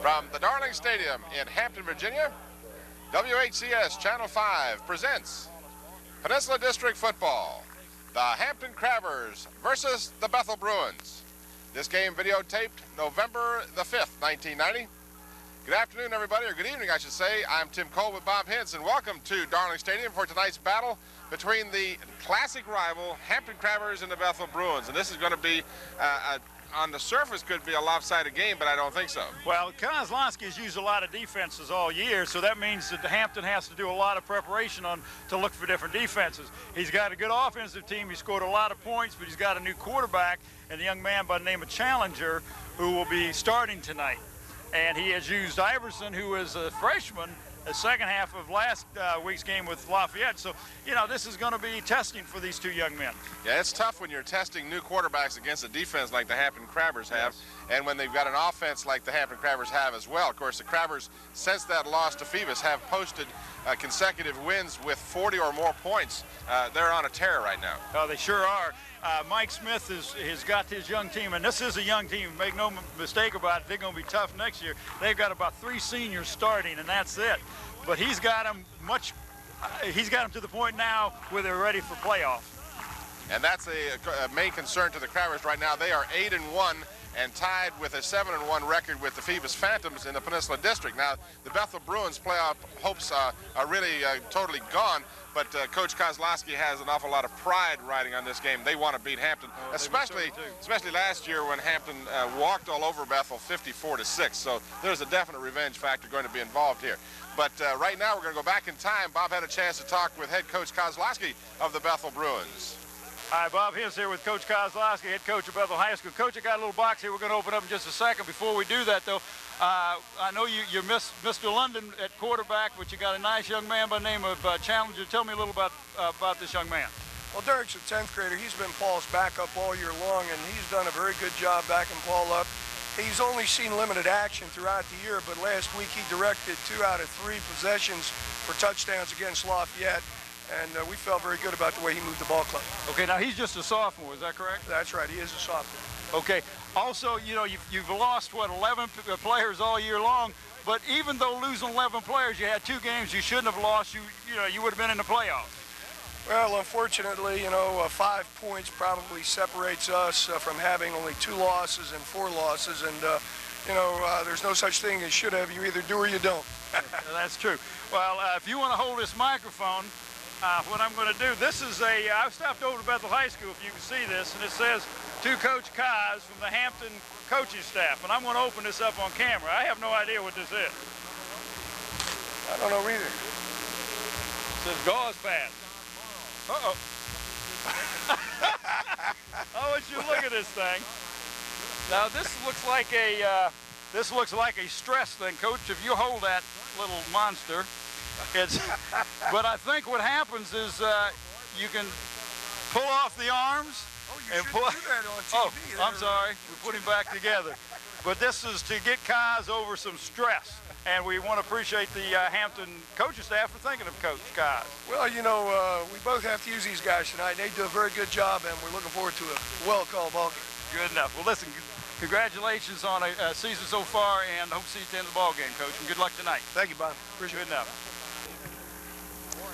From the Darling Stadium in Hampton, Virginia, WHCS Channel 5 presents Peninsula District Football, the Hampton Crabbers versus the Bethel Bruins. This game videotaped November the 5th, 1990. Good afternoon, everybody, or good evening, I should say. I'm Tim Cole with Bob Hintz, and welcome to Darling Stadium for tonight's battle between the classic rival Hampton Crabbers and the Bethel Bruins. And this is going to be on the surface could be a lopsided game, but I don't think so. Well, Kozlowski has used a lot of defenses all year, so that means that Hampton has to do a lot of preparation to look for different defenses. He's got a good offensive team. He scored a lot of points, but he's got a new quarterback and a young man by the name of Challenger who will be starting tonight. And he has used Iverson, who is a freshman, the second half of last week's game with Lafayette. So, you know, this is going to be testing for these two young men. Yeah, it's tough when you're testing new quarterbacks against a defense like the Hampton Crabbers have, and when they've got an offense like the Hampton Crabbers have as well. Of course, the Crabbers, since that loss to Phoebus, have posted consecutive wins with 40 or more points. They're on a tear right now. Oh, they sure are. Mike Smith has got his young team, and this is a young team. Make no mistake about it, they're going to be tough next year. They've got about 3 seniors starting, and that's it. But he's got them to the point now where they're ready for playoffs. And that's a main concern to the Crabbers right now. They are 8-1 and tied with a 7-1 record with the Phoebus Phantoms in the Peninsula District. Now, the Bethel Bruins playoff hopes are really totally gone, but Coach Kozlowski has an awful lot of pride riding on this game. They want to beat Hampton, especially last year when Hampton walked all over Bethel 54-6. So there's a definite revenge factor going to be involved here. But right now we're going to go back in time. Bob had a chance to talk with head coach Kozlowski of the Bethel Bruins. Hi, Bob Hintz here with Coach Kozlowski, head coach of Bethel High School. Coach, I got a little box here we're going to open up in just a second. Before we do that, though, I know you missed Mr. London at quarterback, but you got a nice young man by the name of Challenger. Tell me a little about this young man. Well, Derek's a 10th grader. He's been Paul's backup all year long, and he's done a very good job backing Paul up. He's only seen limited action throughout the year, but last week he directed 2 out of 3 possessions for touchdowns against Lafayette. And we felt very good about the way he moved the ball club. Okay, now he's just a sophomore, is that correct? That's right, he is a sophomore. Okay, also, you know, you've lost, what, 11 players all year long, but even though losing 11 players, you had 2 games you shouldn't have lost, you would have been in the playoffs. Well, unfortunately, 5 points probably separates us from having only 2 losses and 4 losses, and, there's no such thing as should have. You either do or you don't. That's true. Well, if you want to hold this microphone, what I'm going to do, I've stopped over to Bethel High School, if you can see this, and it says, to Coach Koz from the Hampton coaching staff, and I'm going to open this up on camera. I have no idea what this is. I don't know either. It says gauze pads. Uh-oh. I want you to look at this thing. Now, this looks like a stress thing, Coach. If you hold that little monster, but I think what happens is you can pull off the arms and pull. Do that on TV. Oh, I'm sorry. We put him back together. But this is to get Koz over some stress, and we want to appreciate the Hampton coaching staff for thinking of Coach Koz. Well, we both have to use these guys tonight. They do a very good job, and we're looking forward to a well-called ball game. Good enough. Well, listen. Congratulations on a season so far, and hope to see you at the end of the ball game, Coach. And good luck tonight. Thank you, Bob. Appreciate it. Good enough.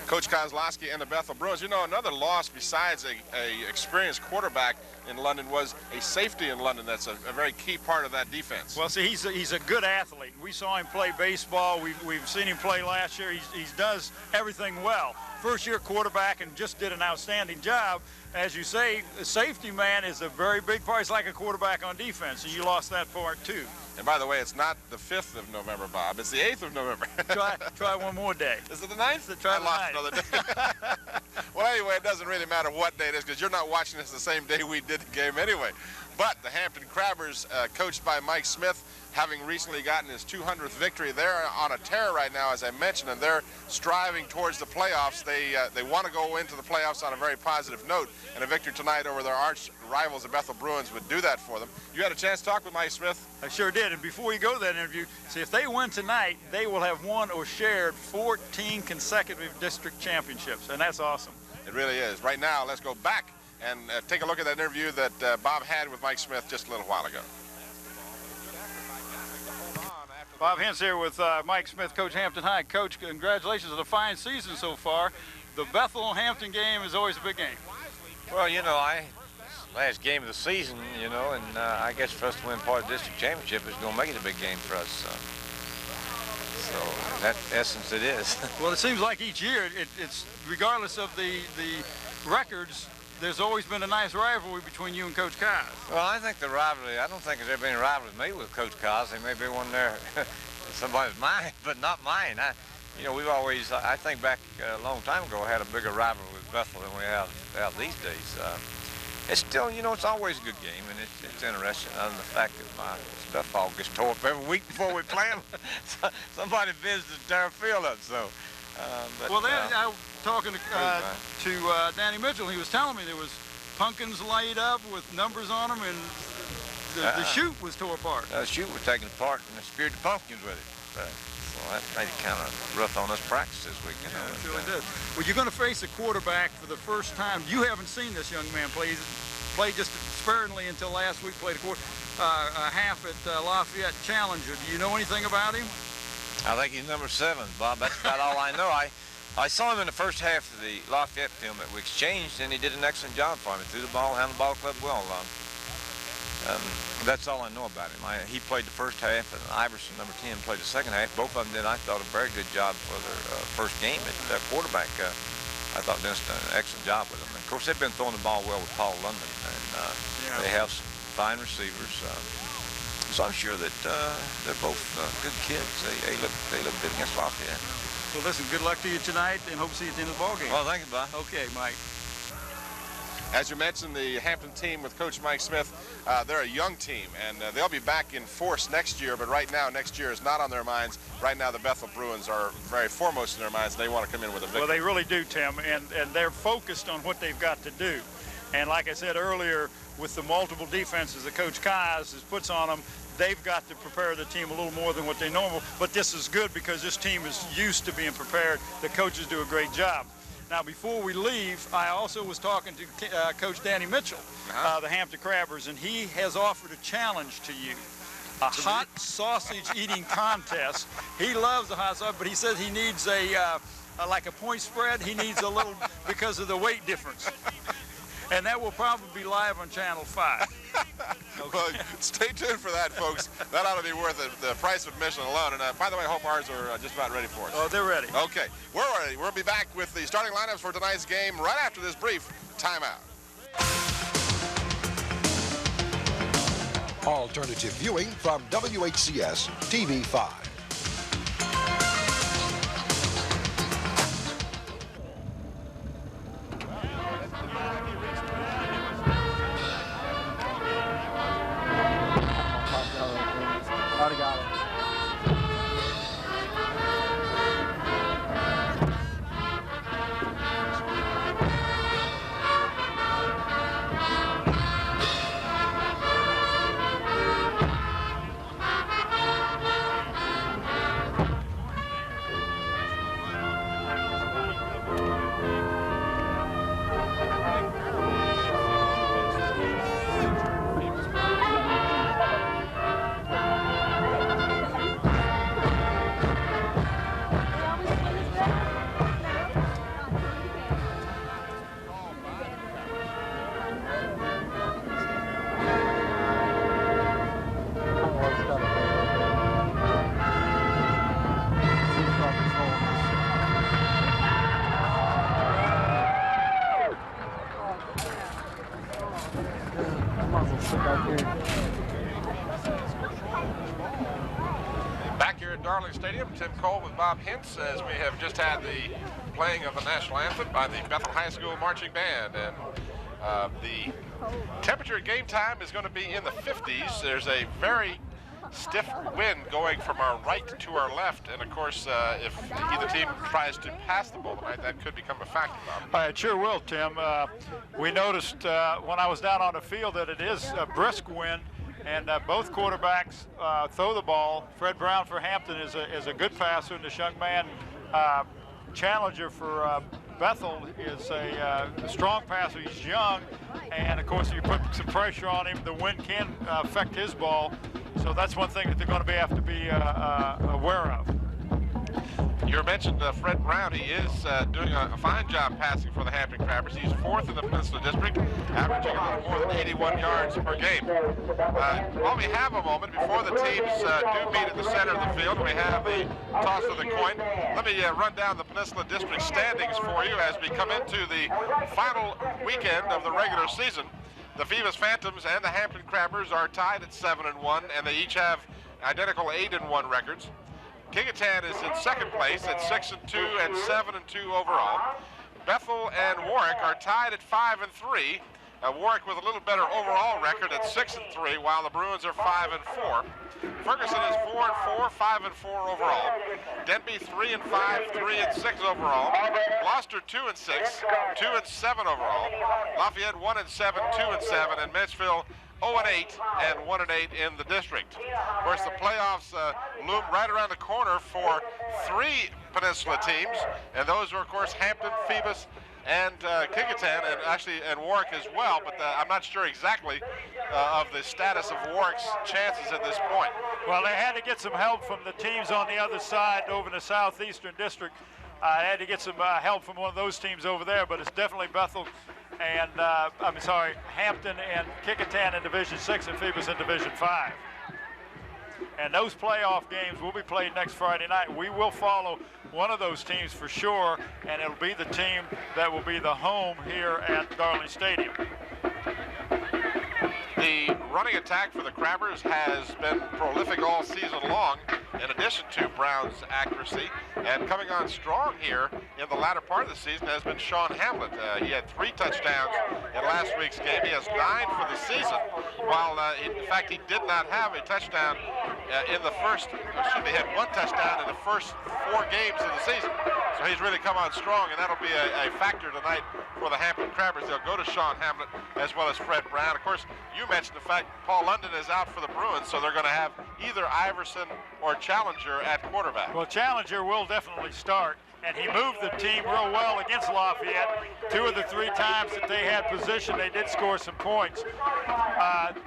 Coach Kozlowski and the Bethel Bruins. Another loss besides a experienced quarterback in London was a safety in London. That's a very key part of that defense. Well, see, he's a good athlete. We saw him play baseball. We've seen him play last year. He does everything well. First-year quarterback and just did an outstanding job. As you say, the safety man is a very big part. It's like a quarterback on defense, and you lost that part too. And by the way, it's not the 5th of November, Bob. It's the 8th of November. Try one more day. Is it the 9th? Try I lost another day. Well, anyway, it doesn't really matter what day it is because you're not watching this the same day we did the game anyway. But the Hampton Crabbers, coached by Mike Smith, having recently gotten his 200th victory, they're on a tear right now, as I mentioned, and they're striving towards the playoffs. They want to go into the playoffs on a very positive note, and a victory tonight over their arch rivals, the Bethel Bruins, would do that for them. You had a chance to talk with Mike Smith? I sure did, and before you go to that interview, see, if they win tonight, they will have won or shared 14 consecutive district championships, and that's awesome. It really is. Right now, let's go back and take a look at that interview that Bob had with Mike Smith just a little while ago. Bob Hintz here with Mike Smith, Coach Hampton High. Coach, congratulations on a fine season so far. The Bethel-Hampton game is always a big game. Well, you know, last game of the season, you know, and I guess for us to win part of the district championship is going to make it a big game for us. So in that essence, it is. Well, it seems like each year, it's regardless of the records, there's always been a nice rivalry between you and Coach Kaz. Well, I think the rivalry, I don't think there's ever been a rivalry with me with Coach Kaz. There may be one there, somebody's mine, but not mine. You know, we've always, I think back a long time ago, had a bigger rivalry with Bethel than we have these days. It's still, you know, it's always a good game, and it's interesting, other than the fact that my stuff all gets tore up every week before we play them. Somebody visited to tear a field up, so. Well, I was talking to Danny Mitchell. He was telling me there was pumpkins laid up with numbers on them, and the chute was tore apart. The chute was taken apart, and they speared the pumpkins with it. So that made it kind of rough on us practice this week. You know, it really did. Well, you're going to face a quarterback for the first time. You haven't seen this young man play. He's played just sparingly until last week. Played a half at Lafayette Challenger. Do you know anything about him? I think he's number 7, Bob. That's about all I know. I saw him in the first half of the Lafayette film that we exchanged, and he did an excellent job for me. Threw the ball, handled the ball club well. That's all I know about him. He played the first half, and Iverson, number 10, played the second half. Both of them did, I thought, a very good job for their first game at quarterback. I thought Dennis done an excellent job with them. And of course, they've been throwing the ball well with Paul London, and they have some fine receivers. So I'm sure that they're both good kids. They look good against Lafayette. Well, listen, good luck to you tonight, and hope to see you at the end of the ball game. Well, thank you, Bob. Okay, Mike. As you mentioned, the Hampton team with Coach Mike Smith, they're a young team, and they'll be back in force next year, but right now, next year is not on their minds. Right now, the Bethel Bruins are very foremost in their minds. They want to come in with a victory. Well, they really do, Tim, and they're focused on what they've got to do. And like I said earlier, with the multiple defenses that Coach Kaz puts on them, they've got to prepare the team a little more than what they normal. But this is good because this team is used to being prepared. The coaches do a great job. Now, before we leave, I also was talking to Coach Danny Mitchell, the Hampton Crabbers, and he has offered a challenge to you. A hot sausage eating contest. He loves the hot sausage, but he says he needs like a point spread. He needs a little because of the weight difference. And that will probably be live on Channel 5. Okay. Well, stay tuned for that, folks. That ought to be worth the price of admission alone. And by the way, hope ours are just about ready for us. Oh, they're ready. Okay, we're ready. We'll be back with the starting lineups for tonight's game right after this brief timeout. Alternative viewing from WHCS TV 5. Back here at Darling Stadium, Tim Cole with Bob Hintz, as we have just had the playing of the national anthem by the Bethel High School Marching Band. And the temperature at game time is going to be in the 50s. There's a very stiff wind going from our right to our left, and of course, if either team tries to pass the ball tonight, that could become a factor, Bob. It sure will, Tim. We noticed when I was down on the field that it is a brisk wind, and both quarterbacks throw the ball. Fred Brown for Hampton is a good passer, and this young man, Challenger for Bethel is a strong passer. He's young, and of course, you put some pressure on him, the wind can affect his ball. So that's one thing that they're going to have to be aware of. You mentioned Fred Brown. He is doing a fine job passing for the Hampton Crabbers. He's 4th in the Peninsula District, averaging a little more than 81 yards per game. While we have a moment before the teams do meet at the center of the field, we have the toss of the coin. Let me run down the Peninsula District standings for you as we come into the final weekend of the regular season. The Phoebus Phantoms and the Hampton Crabbers are tied at 7-1, and they each have identical 8-1 records. Kecoughtan is in second place at 6-2 and 7-2 overall. Bethel and Warwick are tied at 5-3. Warwick with a little better overall record at 6-3, while the Bruins are 5-4. Ferguson is 4-4, 5-4 overall. Denby 3-5, 3-6 overall. Gloucester 2-6, 2-7 overall. Lafayette 1-7, 2-7, and Mitchell 0-8 and 1-8 in the district. Of course, the playoffs loom right around the corner for 3 Peninsula teams, and those are, of course, Hampton, Phoebus, and Kecoughtan, and Warwick as well. But I'm not sure exactly of the status of Warwick's chances at this point. Well, they had to get some help from the teams on the other side over in the southeastern district. They had to get some help from one of those teams over there, but it's definitely Bethel and Hampton and Kecoughtan in Division 6 and Phoebus in Division 5. And those playoff games will be played next Friday night. We will follow one of those teams for sure, and it'll be the team that will be the home here at Darling Stadium. The running attack for the Crabbers has been prolific all season long, in addition to Brown's accuracy. And coming on strong here in the latter part of the season has been Sean Hamlet. He had 3 touchdowns in last week's game. He has 9 for the season, while in fact he did not have a touchdown in the first, he had 1 touchdown in the first 4 games of the season. So he's really come on strong, and that'll be a factor tonight for the Hampton Crabbers. They'll go to Sean Hamlet as well as Fred Brown. Of course, you mentioned the fact Paul London is out for the Bruins, so they're going to have either Iverson or Challenger at quarterback. Well, Challenger will definitely start, and he moved the team real well against Lafayette. 2 of the 3 times that they had possession, they did score some points.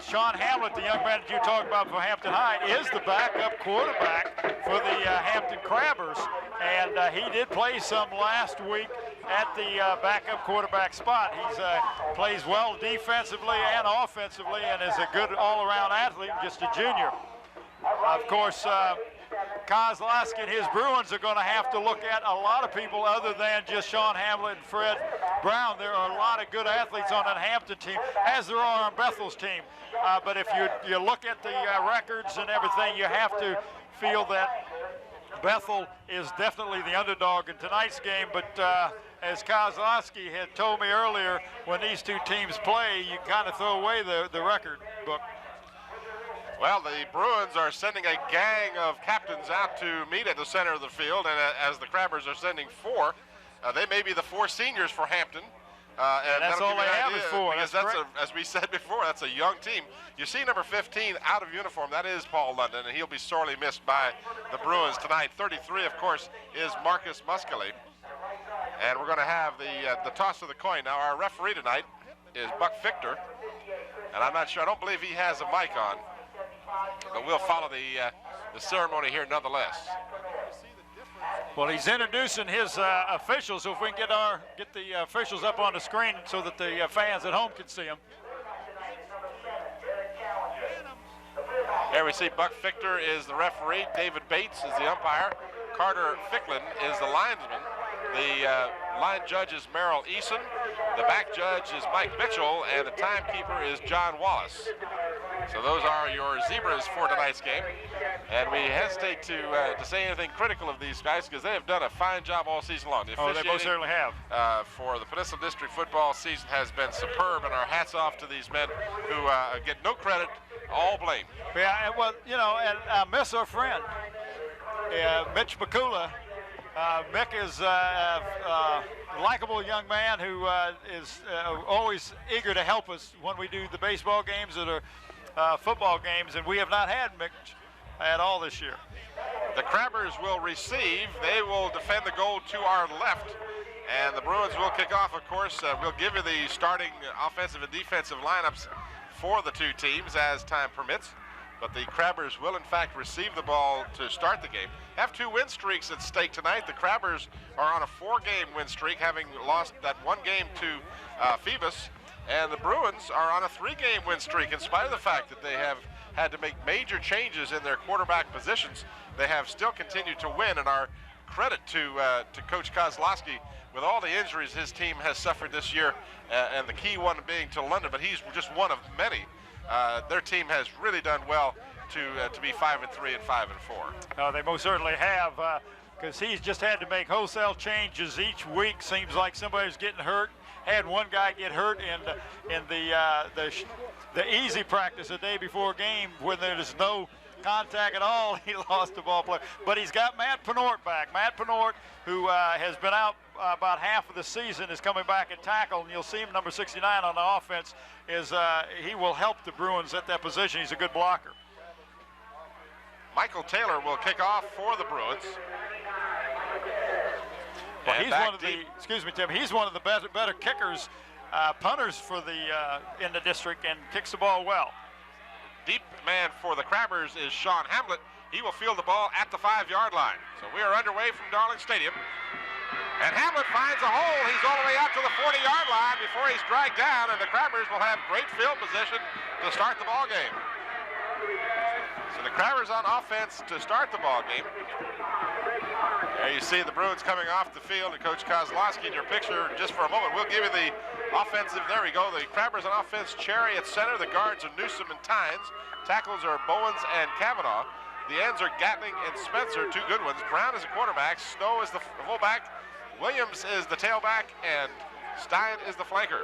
Sean Hamlet, the young man that you talked about for Hampton High, is the backup quarterback for the Hampton Crabbers, and he did play some last week at the backup quarterback spot. He plays well defensively and offensively and is a good all-around athlete, just a junior. Of course, Kozlowski and his Bruins are going to have to look at a lot of people other than just Sean Hamlet and Fred Brown. There are a lot of good athletes on that Hampton team, as there are on Bethel's team. But if you look at the records and everything, you have to feel that Bethel is definitely the underdog in tonight's game. But as Kozlowski had told me earlier, when these 2 teams play, you kind of throw away the record book. Well, the Bruins are sending a gang of captains out to meet at the center of the field, and as the Crabbers are sending 4, they may be the 4 seniors for Hampton. And that's all they have is 4. Because as we said before, that's a young team. You see number 15 out of uniform. That is Paul London, and he'll be sorely missed by the Bruins tonight. 33, of course, is Marcus Muscali. And we're going to have the toss of the coin. Now, our referee tonight is Buck Fichter, and I'm not sure. I don't believe he has a mic on. But we'll follow the ceremony here nonetheless. Well, he's introducing his officials, so if we can get the officials up on the screen so that the fans at home can see them. Here we see Buck Fichter is the referee. David Bates is the umpire. Carter Ficklin is the linesman. The line judge is Merrill Eason. The back judge is Mike Mitchell, and the timekeeper is John Wallace. So those are your zebras for tonight's game. And we hesitate to say anything critical of these guys because they have done a fine job all season long. The they most certainly have. For the Peninsula District football season has been superb, and our hats off to these men who get no credit, all blame. Yeah, well, you know, and I miss our friend, Mitch McCullough. Mick is a likable young man who is always eager to help us when we do the baseball games or football games, and we have not had Mick at all this year. The Crabbers will receive. They will defend the goal to our left. And the Bruins will kick off, of course. We'll give you the starting offensive and defensive lineups for the two teams as time permits. But the Crabbers will, in fact, receive the ball to start the game. Have two win streaks at stake tonight. The Crabbers are on a 4-game win streak, having lost that one game to Phoebus. And the Bruins are on a 3-game win streak, in spite of the fact that they have had to make major changes in their quarterback positions. They have still continued to win, and our credit to Coach Kozlowski with all the injuries his team has suffered this year, and the key one being to London, but he's just one of many. Their team has really done well to be 5-3 and 5-4. They most certainly have, because he's just had to make wholesale changes each week. Seems like somebody's getting hurt. Had one guy get hurt in the easy practice the day before game when there's no contact at all. He lost the ball play. But he's got Matt Penort back. Matt Penort, who has been out about half of the season, is coming back at tackle, and you'll see him, number 69 on the offense, is he will help the Bruins at that position. He's a good blocker. Michael Taylor will kick off for the Bruins. Well, he's one of the, excuse me, Tim, he's one of the better kickers, punters for the in the district, and kicks the ball well. Deep man for the Crabbers is Sean Hamlet. He will field the ball at the 5-yard line. So we are underway from Darling Stadium. And Hamlet finds a hole. He's all the way out to the 40-yard line before he's dragged down, and the Crabbers will have great field position to start the ball game. So the Crabbers on offense to start the ball game. There you see the Bruins coming off the field, and Coach Kozlowski in your picture just for a moment. We'll give you the offensive. There we go. The Crabbers on offense, Cherry at center. The guards are Newsom and Tynes. Tackles are Bowens and Kavanaugh. The ends are Gatling and Spencer, two good ones. Brown is the quarterback. Snow is the fullback. Williams is the tailback, and Stein is the flanker.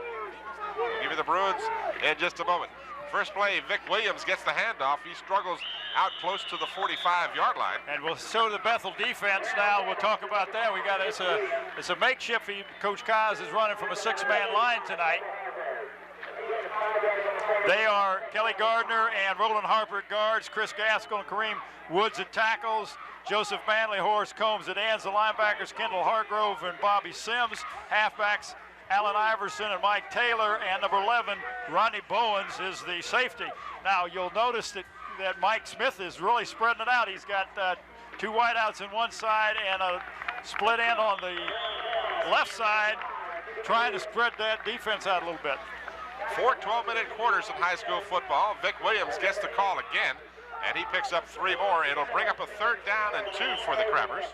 We'll give you the Bruins in just a moment. First play, Vic Williams gets the handoff. He struggles out close to the 45-yard line. And we'll show the Bethel defense now. We'll talk about that. We got it's a makeshift. Coach Kaz is running from a 6-man line tonight. They are Kelly Gardner and Roland Harper at guards, Chris Gaskell and Kareem Woods at tackles, Joseph Manley, Horace Combs at ends, the linebackers Kendall Hargrove and Bobby Sims, halfbacks Alan Iverson and Mike Taylor, and number 11, Ronnie Bowens, is the safety. Now, you'll notice that Mike Smith is really spreading it out. He's got two wideouts on one side and a split end on the left side, trying to spread that defense out a little bit. 4 12-minute quarters in high school football. Vic Williams gets the call again, and he picks up 3 more. It'll bring up a 3rd down and 2 for the Crabbers.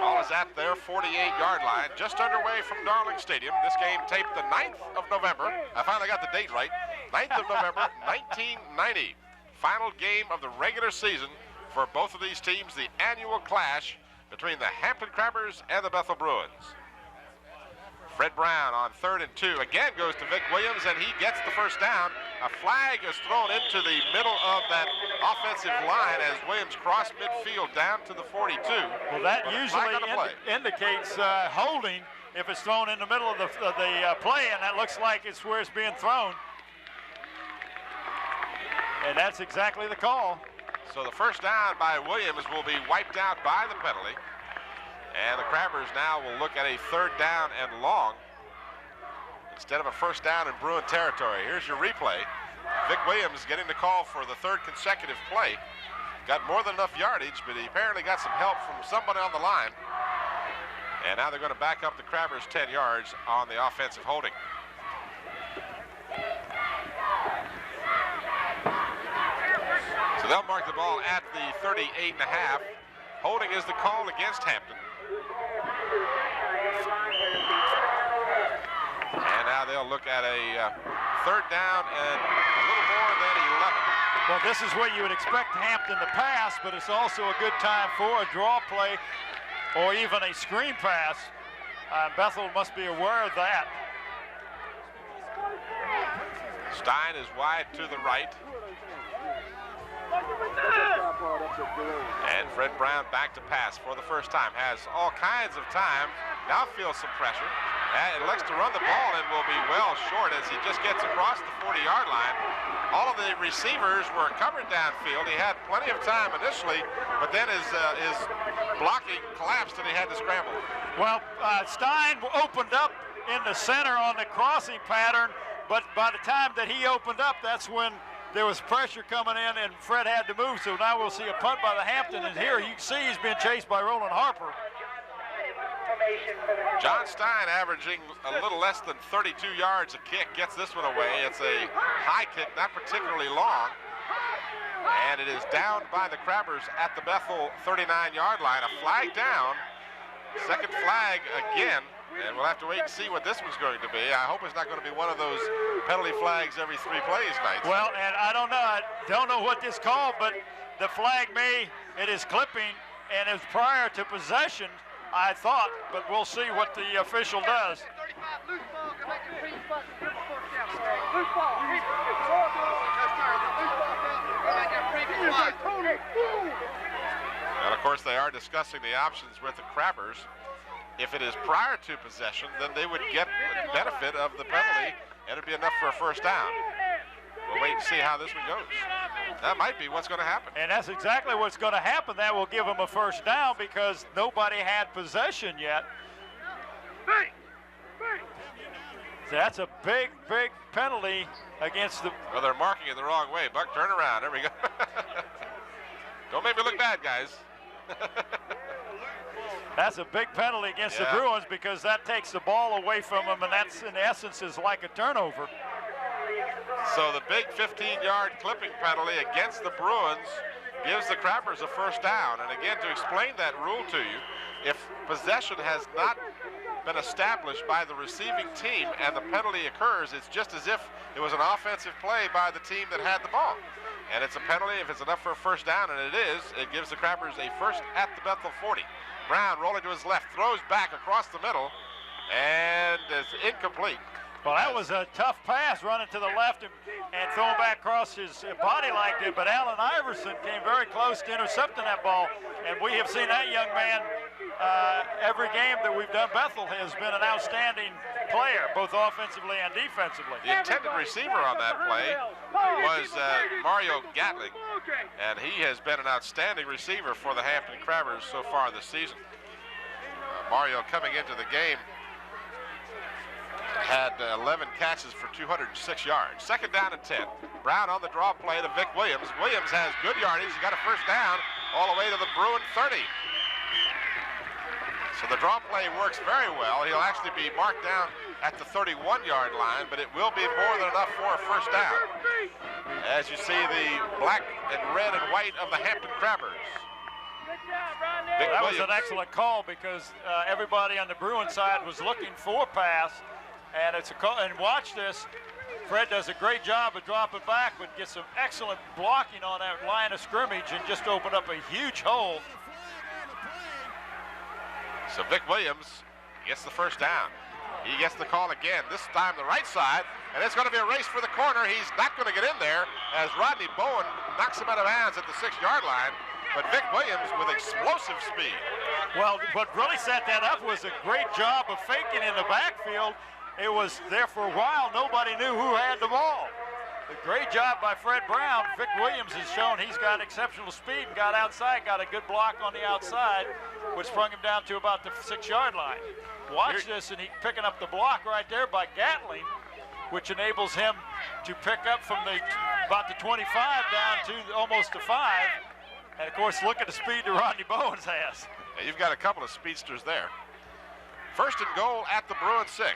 Ball is at their 48-yard line, just underway from Darling Stadium. This game taped the 9th of November. I finally got the date right. 9th of November, 1990. Final game of the regular season for both of these teams, the annual clash between the Hampton Crabbers and the Bethel Bruins. Fred Brown on 3rd and 2 again goes to Vic Williams, and he gets the first down. A flag is thrown into the middle of that offensive line as Williams crossed midfield down to the 42. Well, that usually indicates holding if it's thrown in the middle of the play, and that looks like it's where it's being thrown. And that's exactly the call. So the first down by Williams will be wiped out by the penalty. And the Crabbers now will look at a 3rd down and long instead of a first down in Bruin territory. Here's your replay. Vic Williams getting the call for the 3rd consecutive play. Got more than enough yardage, but he apparently got some help from somebody on the line. And now they're going to back up the Crabbers 10 yards on the offensive holding. So they'll mark the ball at the 38.5. Holding is the call against Hampton. And now they'll look at a 3rd down and a little more than 11. Well, this is what you would expect Hampton to pass, but it's also a good time for a draw play or even a screen pass. Bethel must be aware of that. Stein is wide to the right. And Fred Brown back to pass for the first time. Has all kinds of time. Now feels some pressure. And elects to run the ball and will be well short as he just gets across the 40-yard line. all of the receivers were covered downfield. He had plenty of time initially, but then his blocking collapsed and he had to scramble. Well, Stein opened up in the center on the crossing pattern, but by the time that he opened up, that's when there was pressure coming in and Fred had to move. So now we'll see a punt by the Hampton, and here you can see he's being chased by Roland Harper. John Stein averaging a little less than 32 yards a kick, gets this one away. It's a high kick, not particularly long. And it is down by the Crabbers at the Bethel 39-yard line. A flag down, second flag again, and we'll have to wait and see what this one's going to be. I hope it's not going to be one of those penalty flags every 3 plays nights. Well, and I don't know what this called, but the flag it is clipping, and it's prior to possession, I thought, but we'll see what the official does. And of course, they are discussing the options with the Crabbers. If it is prior to possession, then they would get the benefit of the penalty, and it'd be enough for a first down. We'll wait and see how this one goes. That might be what's going to happen. And that's exactly what's going to happen. That will give them a first down because nobody had possession yet. So that's a big, big penalty against the... Well, they're marking it the wrong way. Buck, turn around. There we go. Don't make me look bad, guys. That's a big penalty against the Bruins because that takes the ball away from them, and that's, in essence, is like a turnover. So the big 15-yard clipping penalty against the Bruins gives the Crabbers a first down. And again, to explain that rule to you, if possession has not been established by the receiving team and the penalty occurs, it's just as if it was an offensive play by the team that had the ball. And it's a penalty if it's enough for a first down, and it is. It gives the Crabbers a first at the Bethel 40. Brown rolling to his left, throws back across the middle, and it's incomplete. Well, that was a tough pass, running to the left and throwing back across his body like that, but Allen Iverson came very close to intercepting that ball, and we have seen that young man every game that we've done. Bethel has been an outstanding player, both offensively and defensively. The intended receiver on that play was Mario Gatling, and he has been an outstanding receiver for the Hampton Crabbers so far this season. Mario coming into the game had 11 catches for 206 yards. Second down and 10. Brown on the draw play to Vic Williams. Williams has good yardage. He got a first down all the way to the Bruin 30. So the draw play works very well. He'll actually be marked down at the 31-yard line, but it will be more than enough for a first down. As you see the black and red and white of the Hampton Crabbers. That was an excellent call because everybody on the Bruin side was looking for a pass. And it's a call, and watch this. Fred does a great job of dropping back, but gets some excellent blocking on that line of scrimmage and just opened up a huge hole. So Vic Williams gets the first down. He gets the call again, this time the right side, and it's going to be a race for the corner. He's not going to get in there as Rodney Bowen knocks him out of bounds at the 6-yard line. But Vic Williams with explosive speed. Well, what really set that up was a great job of faking in the backfield. It was there for a while. Nobody knew who had the ball. A great job by Fred Brown. Vic Williams has shown he's got exceptional speed and got outside, got a good block on the outside, which sprung him down to about the 6-yard line. Watch this, and he's picking up the block right there by Gatling, which enables him to pick up from about the 25 down to almost the 5. And of course, look at the speed that Rodney Bowens has. Yeah, you've got a couple of speedsters there. First and goal at the Bruin 6.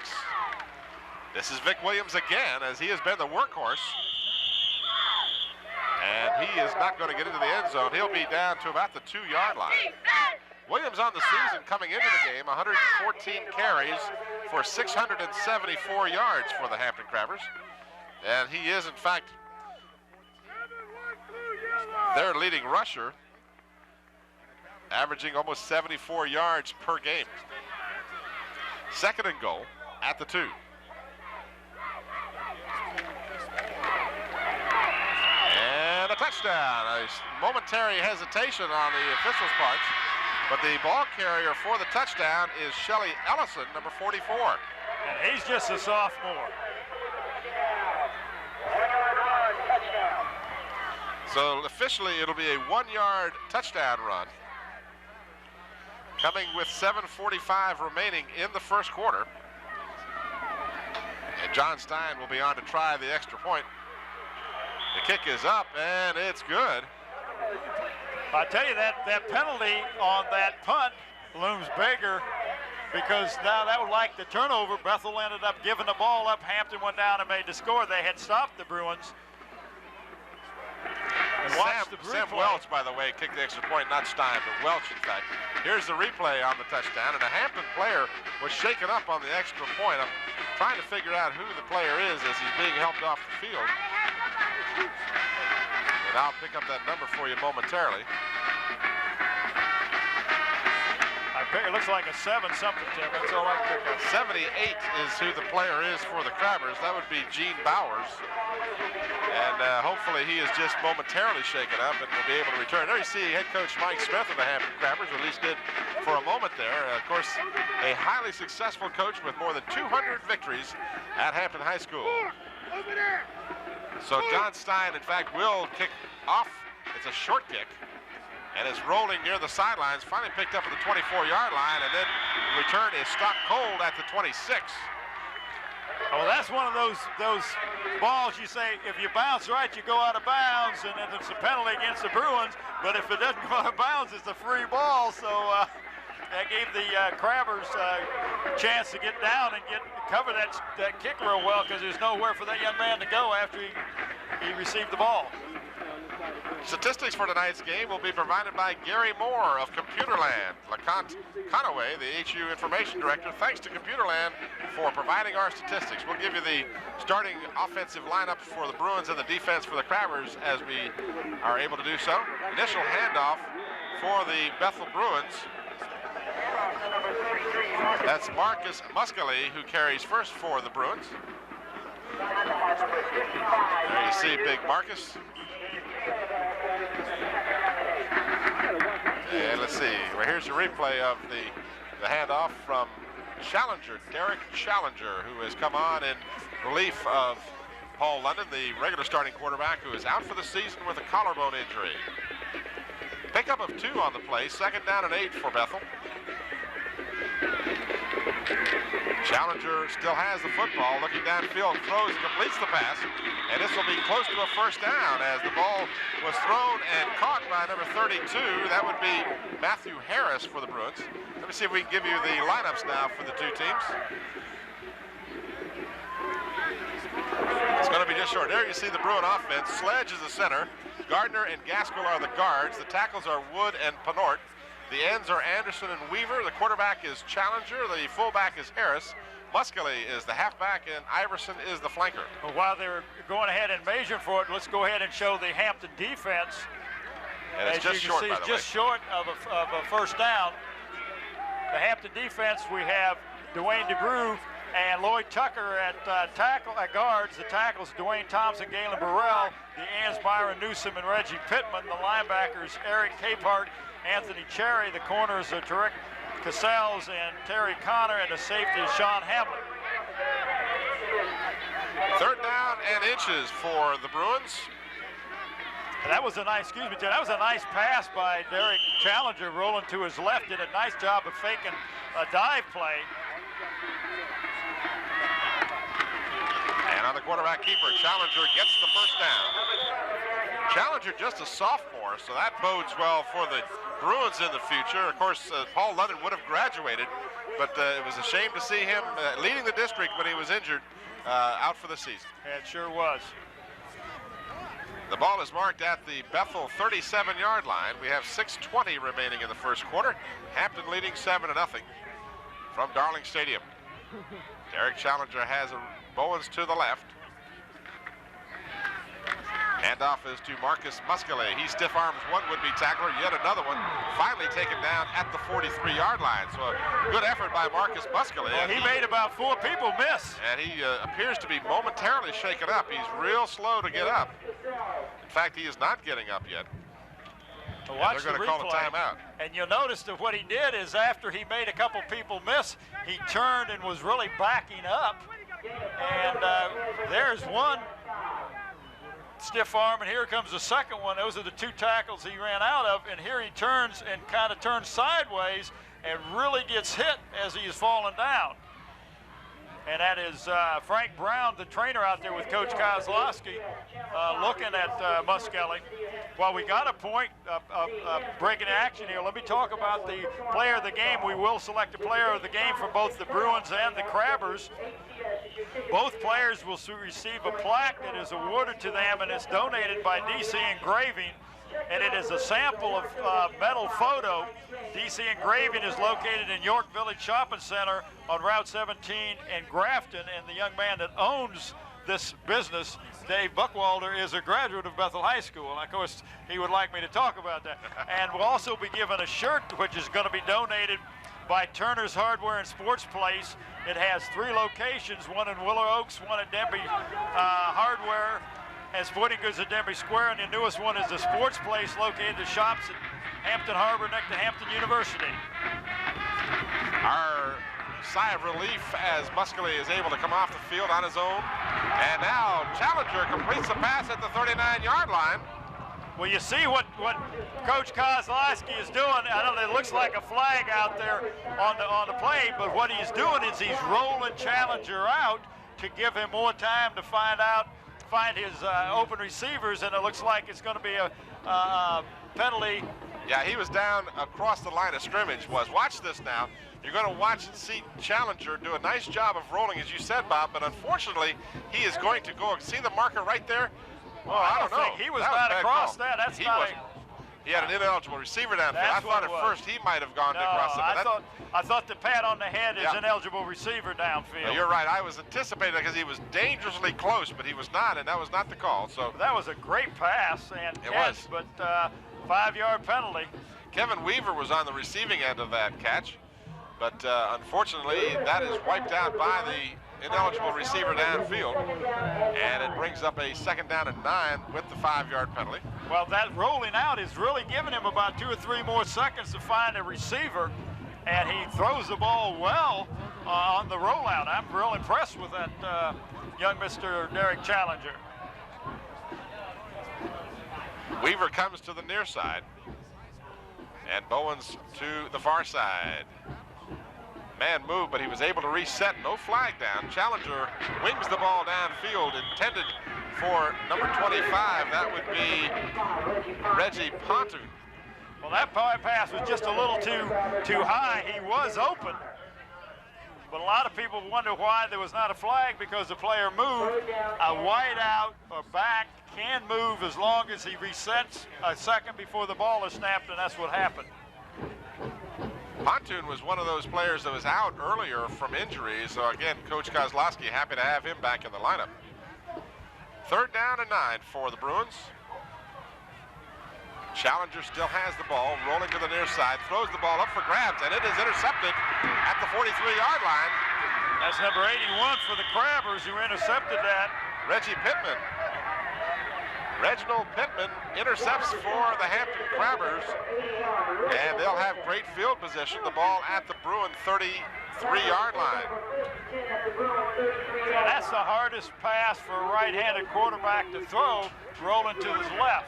This is Vic Williams again, as he has been the workhorse. And he is not going to get into the end zone. He'll be down to about the 2-yard line. Williams on the season coming into the game, 114 carries for 674 yards for the Hampton Crabbers. And he is, in fact, their leading rusher, averaging almost 74 yards per game. Second and goal at the 2. And a touchdown. A momentary hesitation on the officials' parts, but the ball carrier for the touchdown is Shelly Ellison, number 44. And he's just a sophomore. So officially it'll be a 1-yard touchdown run. Coming with 7:45 remaining in the first quarter. And John Stein will be on to try the extra point. The kick is up and it's good. I tell you, that penalty on that punt looms bigger, because now that was like the turnover. Bethel ended up giving the ball up. Hampton went down and made the score. They had stopped the Bruins. Sam Welch, by the way, kicked the extra point, not Stein, but Welch, in fact. Here's the replay on the touchdown, and a Hampton player was shaken up on the extra point. I'm trying to figure out who the player is as he's being helped off the field. And I'll pick up that number for you momentarily. It looks like a 7-something, Tim. That's all I pick up. 78 is who the player is for the Crabbers. That would be Gene Bowers. And hopefully he is just momentarily shaken up and will be able to return. There you see head coach Mike Smith of the Hampton Crabbers, or at least did for a moment there. Of course, a highly successful coach with more than 200 victories at Hampton High School. So John Stein, in fact, will kick off. It's a short kick. And it's rolling near the sidelines, finally picked up at the 24-yard line, and then the return is stopped cold at the 26. Oh, that's one of those balls you say, if you bounce right, you go out of bounds, and it's a penalty against the Bruins, but if it doesn't go out of bounds, it's a free ball, so that gave the Crabbers a chance to get down and cover that kick real well, because there's nowhere for that young man to go after he received the ball. Statistics for tonight's game will be provided by Gary Moore of Computerland. LeConte Conaway, the HU Information Director, thanks to Computerland for providing our statistics. We'll give you the starting offensive lineup for the Bruins and the defense for the Crabbers as we are able to do so. Initial handoff for the Bethel Bruins. That's Marcus Muscali who carries first for the Bruins. There you see big Marcus. And let's see, well, here's a replay of the handoff from Challenger, Derek Challenger, who has come on in relief of Paul London, the regular starting quarterback, who is out for the season with a collarbone injury. Pickup of 2 on the play, 2nd down and 8 for Bethel. Challenger still has the football, looking downfield, throws and completes the pass, and this will be close to a first down as the ball was thrown and caught by number 32. That would be Matthew Harris for the Bruins. Let me see if we can give you the lineups now for the two teams. It's going to be just short. There you see the Bruin offense. Sledge is the center. Gardner and Gaskell are the guards. The tackles are Wood and Penort. The ends are Anderson and Weaver. The quarterback is Challenger. The fullback is Harris. Muscali is the halfback, and Iverson is the flanker. Well, while they're going ahead and measuring for it, let's go ahead and show the Hampton defense. And it's just short, by the way. It's just short of a first down. The Hampton defense, we have Dwayne DeGroove and Lloyd Tucker at guards. The tackles, Dwayne Thompson, Galen Burrell. The ends, Byron Newsom and Reggie Pittman. The linebackers, Eric Capehart, Anthony Cherry. The corners are Tarek Casales and Terry Connor, and the safety is Sean Hamlin. 3rd down and inches for the Bruins. And that was a nice, that was a nice pass by Derek Challenger, rolling to his left. Did a nice job of faking a dive play. And on the quarterback keeper, Challenger gets the first down. Challenger just a sophomore, so that bodes well for the Bruins in the future. Of course, Paul London would have graduated, but it was a shame to see him leading the district when he was injured out for the season. Yeah, it sure was. The ball is marked at the Bethel 37-yard line. We have 6:20 remaining in the first quarter. Hampton leading 7-0 from Darling Stadium. Derek Challenger has Bowens to the left. Handoff is to Marcus Muscali. He stiff arms one would-be tackler, yet another one finally taken down at the 43-yard line. So a good effort by Marcus Muscali. Well, he made about 4 people miss. And he appears to be momentarily shaken up. He's real slow to get up. In fact, he is not getting up yet. Watch they're going to call a timeout. And you'll notice that what he did is after he made a couple people miss, he turned and was really backing up. And there's one stiff arm, and here comes the second one. Those are the two tackles he ran out of, and here he turns and kind of turns sideways and really gets hit as he is falling down. And that is Frank Brown, the trainer out there with Coach Kozlowski, looking at Muskelly. Well, we got a point, breaking action here. Let me talk about the player of the game. We will select a player of the game for both the Bruins and the Crabbers. Both players will receive a plaque that is awarded to them, and it's donated by DC Engraving. And it is a sample of metal photo. DC Engraving is located in York Village Shopping Center on Route 17 in Grafton, and the young man that owns this business, Dave Buckwalder, is a graduate of Bethel High School, and of course he would like me to talk about that. And we'll also be given a shirt which is going to be donated by Turner's Hardware and Sports Place. It has 3 locations, one in Willow Oaks, one at Denby Hardware and Sporting Goods at Denby Square, and the newest one is the Sports Place located at the shops at Hampton Harbor next to Hampton University. Our sigh of relief as Muskelly is able to come off the field on his own. And now Challenger completes the pass at the 39-yard line. Well, you see what Coach Kozlowski is doing. I know it looks like a flag out there on the play, but what he's doing is he's rolling Challenger out to give him more time to find his open receivers, and it looks like it's going to be a penalty. Yeah, he was down across the line of scrimmage. Watch this now. You're going to watch and see Challenger do a nice job of rolling, as you said, Bob, but unfortunately, he is going to go. See the marker right there? Well, I don't know. He was not across that. That's not. He had an ineligible receiver downfield. I thought at first he might have gone across it. I thought the pat on the head is ineligible receiver downfield. No, you're right. I was anticipating because he was dangerously close, but he was not, and that was not the call. So that was a great pass and catch, but 5-yard penalty. Kevin Weaver was on the receiving end of that catch, but unfortunately that is wiped out by the ineligible receiver downfield, and it brings up a 2nd down and 9 with the 5-yard penalty. Well, that rolling out is really giving him about 2 or 3 more seconds to find a receiver, and he throws the ball well on the rollout. I'm real impressed with that young Mr. Derek Challenger. Weaver comes to the near side, and Bowens to the far side. Man moved, but he was able to reset. No flag down. Challenger wings the ball downfield, intended for number 25. That would be Reggie Pontoon. Well, that pass was just a little too high. He was open, but a lot of people wonder why there was not a flag, because the player moved. A wide out or back can move as long as he resets a second before the ball is snapped, and that's what happened. Pontoon was one of those players that was out earlier from injury, so again, Coach Kozlowski happy to have him back in the lineup. 3rd down and 9 for the Bruins. Challenger still has the ball, rolling to the near side, throws the ball up for grabs, and it is intercepted at the 43-yard line. That's number 81 for the Crabbers, who intercepted that. Reggie Pittman. Reginald Pittman intercepts for the Hampton Crabbers, and they'll have great field position. The ball at the Bruin 33-yard line. Yeah, that's the hardest pass for a right-handed quarterback to throw, rolling to his left.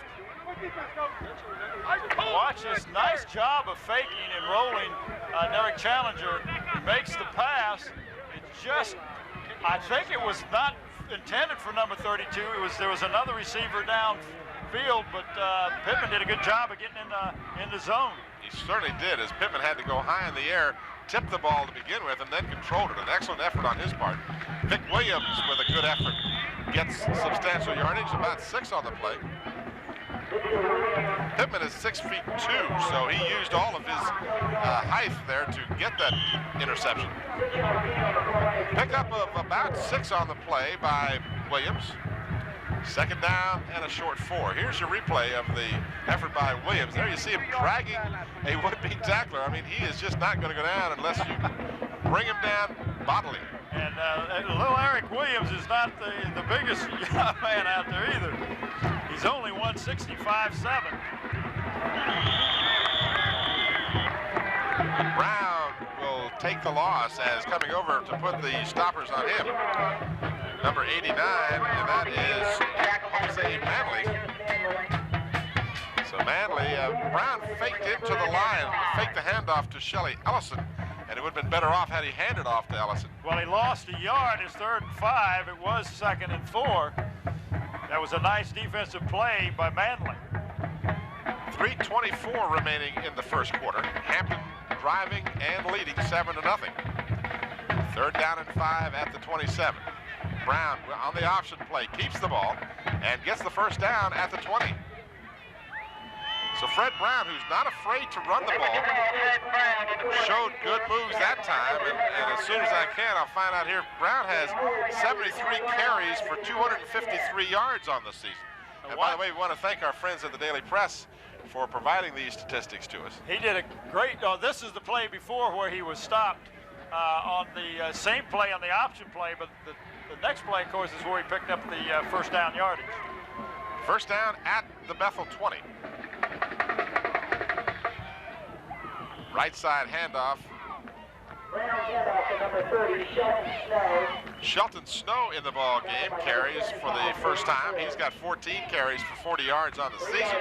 Watch this nice job of faking and rolling. Derek Challenger makes the pass. It just, I think it was not intended for number 32. There was another receiver downfield, but Pittman did a good job of getting in the zone. He certainly did, as Pittman had to go high in the air, tipped the ball to begin with, and then controlled it. An excellent effort on his part. Vic Williams with a good effort gets substantial yardage, about 6 on the play. Pittman is 6'2", so he used all of his height there to get that interception. Pickup of about 6 on the play by Williams. 2nd down and a short 4. Here's your replay of the effort by Williams. There you see him dragging a would-be tackler. I mean, he is just not going to go down unless you bring him down bodily. And little Eric Williams is not the biggest man out there either. He's only 165.7. Brown will take the loss as coming over to put the stoppers on him. number 89, and that is Jose Manley. So Manley, Brown faked into the line, faked the handoff to Shelly Ellison, and it would have been better off had he handed off to Ellison. Well, he lost a yard. It's 3rd and 5. It was 2nd and 4. That was a nice defensive play by Manley. 3:24 remaining in the first quarter. Hampton driving and leading 7-0. 3rd down and 5 at the 27. Brown on the option play keeps the ball and gets the first down at the 20. So Fred Brown, who's not afraid to run the ball, showed good moves that time, and as soon as I can, I'll find out here. Brown has 73 carries for 253 yards on the season. And by the way, we want to thank our friends at the Daily Press for providing these statistics to us. He did a great, this is the play before where he was stopped on the same play on the option play, but the next play, of course, is where he picked up the first down yardage. First down at the Bethel 20. Right side handoff. Shelton Snow in the ball game carries for the first time. He's got 14 carries for 40 yards on the season.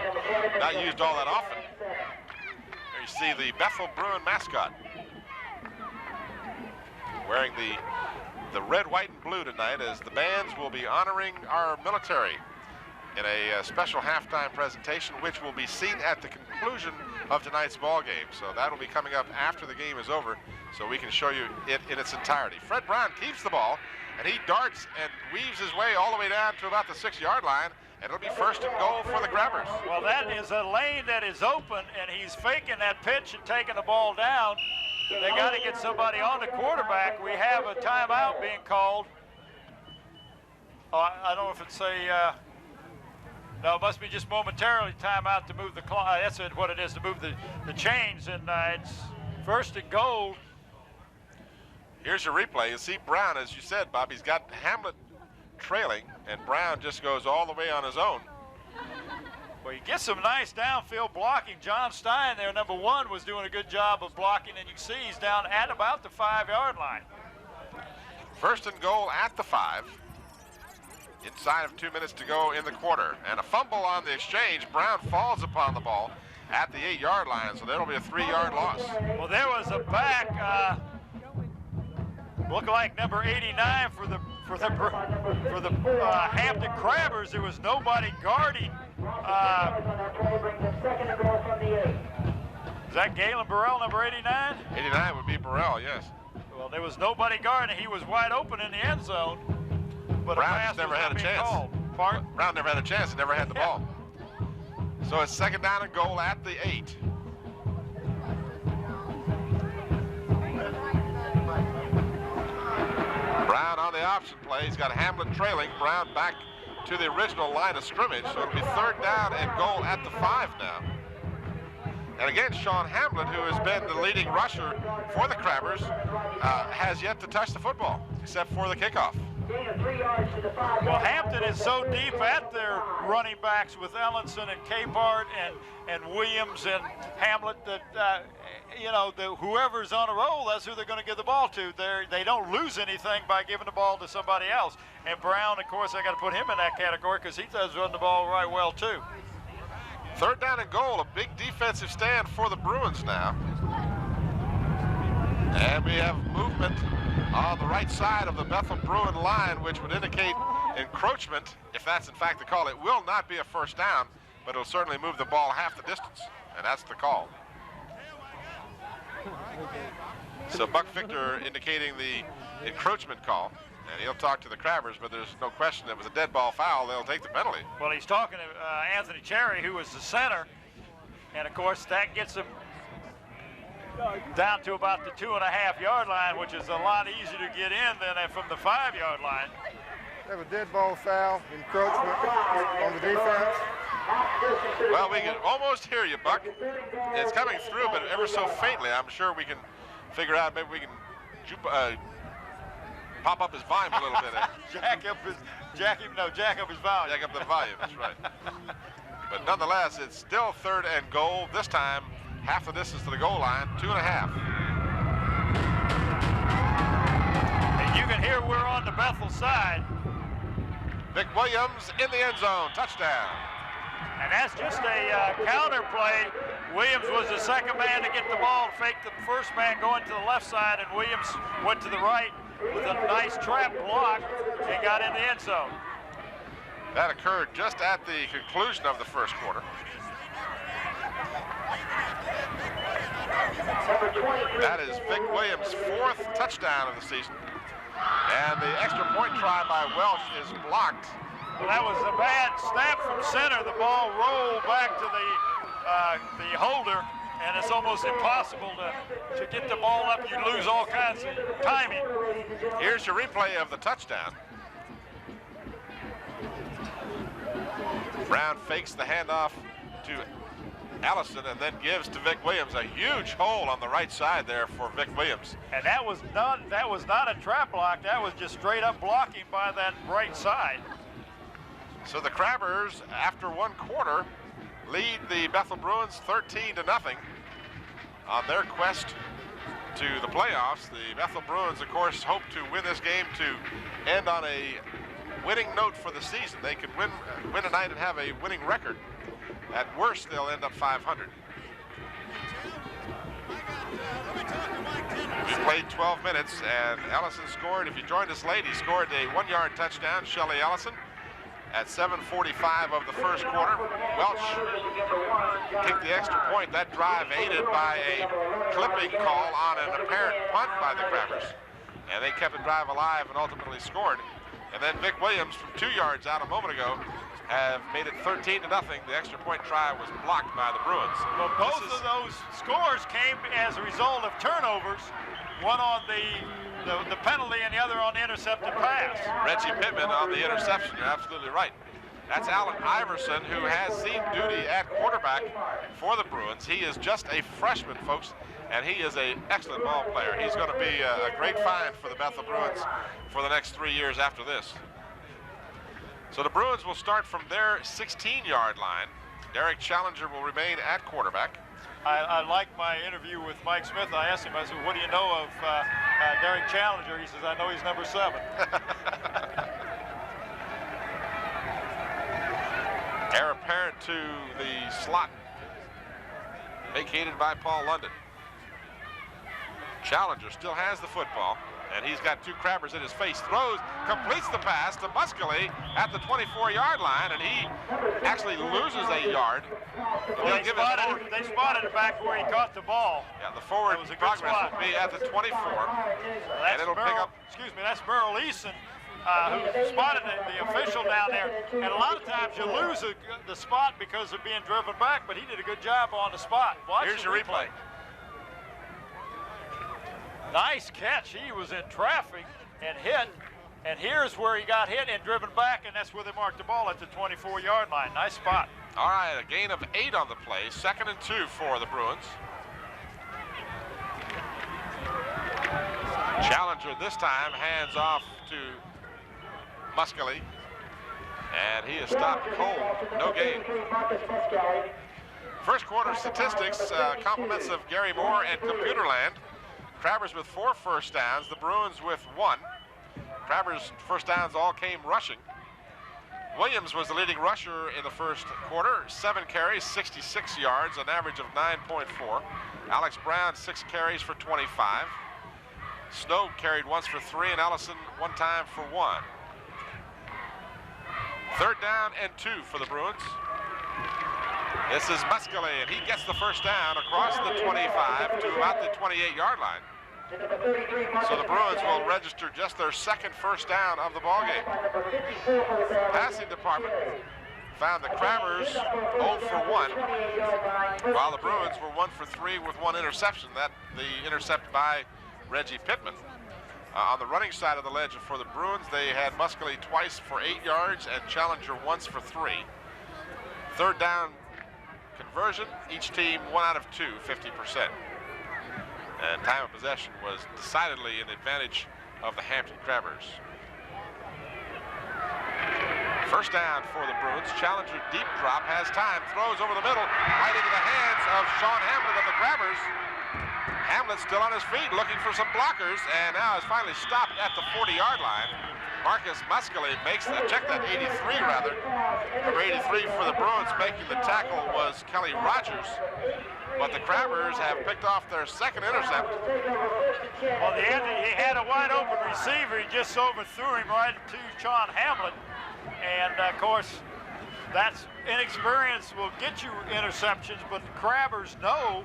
Not used all that often. There you see the Bethel Bruin mascot wearing the red, white, and blue tonight, as the bands will be honoring our military in a special halftime presentation, which will be seen at the conclusion of tonight's ball game. So that'll be coming up after the game is over, so we can show you it in its entirety. Fred Brown keeps the ball, and he darts and weaves his way all the way down to about the 6-yard line, and it'll be 1st and goal for the Grabbers. Well, that is a lane that is open, and he's faking that pitch and taking the ball down. They got to get somebody on the quarterback. We have a timeout being called. Oh, I don't know if it's a, no, it must be just momentarily timeout to move the clock. That's what it is, to move the chains, and it's 1st and goal. Here's your replay. You see Brown, as you said, Bob, he's got Hamlet trailing, and Brown just goes all the way on his own. Well, he gets some nice downfield blocking. John Stein there, number 1, was doing a good job of blocking, and you can see he's down at about the 5-yard line. 1st and goal at the 5. Inside of 2 minutes to go in the quarter. And a fumble on the exchange. Brown falls upon the ball at the 8-yard line, so that'll be a 3-yard loss. Well, there was a back, look like number 89 for the Hampton Crabbers. There was nobody guarding. Is that Galen Burrell, number 89? 89 would be Burrell, yes. Well, there was nobody guarding. He was wide open in the end zone. But Brown just never had a chance. Brown never had a chance and never had the ball. So it's 2nd down and goal at the 8. Brown on the option play. He's got Hamlet trailing. Brown back to the original line of scrimmage. So it'll be 3rd down and goal at the 5 now. And again, Sean Hamlet, who has been the leading rusher for the Crabbers, has yet to touch the football, except for the kickoff. Well, Hampton is so deep at their running backs with Ellenson and Capehart and Williams and Hamlet that, you know, whoever's on a roll, that's who they're going to give the ball to. They don't lose anything by giving the ball to somebody else. And Brown, of course, I got to put him in that category because he does run the ball right well, too. 3rd down and goal, a big defensive stand for the Bruins now. And we have movement on the right side of the Bethel Bruin line, which would indicate encroachment. If that's in fact the call, it will not be a 1st down, but it'll certainly move the ball half the distance, and that's the call. So Buck Victor indicating the encroachment call, and he'll talk to the Crabbers, but there's no question it was a dead ball foul. They'll take the penalty. Well, he's talking to Anthony Cherry, who was the center, and of course that gets him down to about the 2.5-yard line, which is a lot easier to get in than from the 5-yard line. They have a dead ball foul, encroachment on the defense. Well, we can almost hear you, Buck. It's coming through, but ever so faintly. I'm sure we can figure out, maybe we can pop up his volume a little bit. Jack up his volume. Jack up the volume, that's right. But nonetheless, it's still 3rd and goal. This time, half the distance to the goal line, 2.5. And you can hear we're on the Bethel side. Vic Williams in the end zone, touchdown. And that's just a counter play. Williams was the second man to get the ball, faked the first man going to the left side, and Williams went to the right with a nice trap block and got in the end zone. That occurred just at the conclusion of the first quarter. That is Vic Williams' 4th touchdown of the season. And the extra point try by Welch is blocked. Well, that was a bad snap from center. The ball rolled back to the holder, and it's almost impossible to get the ball up. You lose all kinds of timing. Here's your replay of the touchdown. Brown fakes the handoff to Allison and then gives to Vic Williams. A huge hole on the right side there for Vic Williams. And that was not a trap block. That was just straight up blocking by that right side. So the Crabbers, after one quarter, lead the Bethel Bruins 13-0 on their quest to the playoffs. The Bethel Bruins, of course, hope to win this game to end on a winning note for the season. They could win tonight and have a winning record. At worst, they'll end up 500. We played 12 minutes, and Ellison scored. If you joined us late, he scored a 1-yard touchdown, Shelley Ellison, at 7:45 of the first quarter. Welch kicked the extra point. That drive aided by a clipping call on an apparent punt by the Crabbers. And they kept the drive alive and ultimately scored. And then Vic Williams from 2 yards out a moment ago have made it 13-0. The extra point try was blocked by the Bruins. Well, both of those scores came as a result of turnovers. One on the penalty and the other on the intercepted pass. Reggie Pittman on the interception, you're absolutely right. That's Allen Iverson, who has seen duty at quarterback for the Bruins. He is just a freshman, folks, and he is an excellent ball player. He's going to be a great find for the Bethel Bruins for the next 3 years after this. So the Bruins will start from their 16-yard line. Derek Challenger will remain at quarterback. I like my interview with Mike Smith. I asked him, I said, what do you know of Derek Challenger? He says, I know he's number 7. Heir apparent to the slot vacated by Paul London. Challenger still has the football, and he's got 2 Crabbers in his face. Throws, completes the pass to Muscally at the 24-yard line, and he actually loses a yard. Well, they spotted it back where he caught the ball. Yeah, the forward progress will be at the 24, and it'll pick up. Excuse me, that's Merrill Eason, who spotted the official down there. And a lot of times you lose the spot because of being driven back, but he did a good job on the spot. Here's your replay. Nice catch. He was in traffic and hit. And here's where he got hit and driven back, and that's where they marked the ball at the 24-yard line. Nice spot. All right, a gain of 8 on the play. 2nd and 2 for the Bruins. Challenger this time hands off to Muscally, and he is stopped cold. No gain. First quarter statistics, compliments of Gary Moore and Computerland. Crabbers with 4 first downs, the Bruins with 1. Crabbers' first downs all came rushing. Williams was the leading rusher in the first quarter, 7 carries, 66 yards, an average of 9.4. Alex Brown, 6 carries for 25. Snow carried once for 3, and Ellison 1 time for 1. 3rd down and 2 for the Bruins. This is Muscally, and he gets the first down across the 25 to about the 28-yard line. So the Bruins will register just their 2nd first down of the ballgame. Passing department found the Crabbers 0 for 1, while the Bruins were 1 for 3 with 1 interception. That the intercept by Reggie Pittman. On the running side of the ledger for the Bruins, they had Muscally twice for 8 yards and Challenger once for 3. 3rd down conversion, each team 1 out of 2, 50%. And time of possession was decidedly in the advantage of the Hampton Crabbers. First down for the Bruins. Challenger deep drop, has time, throws over the middle, right into the hands of Sean Hamlet of the Crabbers. Hamlet still on his feet looking for some blockers, and now is finally stopped at the 40-yard line. Marcus Muscali makes the, check that, 83 rather. Number 83 for the Bruins making the tackle was Kelly Rogers. But the Crabbers have picked off their second intercept. Well, he had a wide open receiver. He just overthrew him right to Sean Hamlin. And, of course, that's inexperience will get you interceptions, but the Crabbers know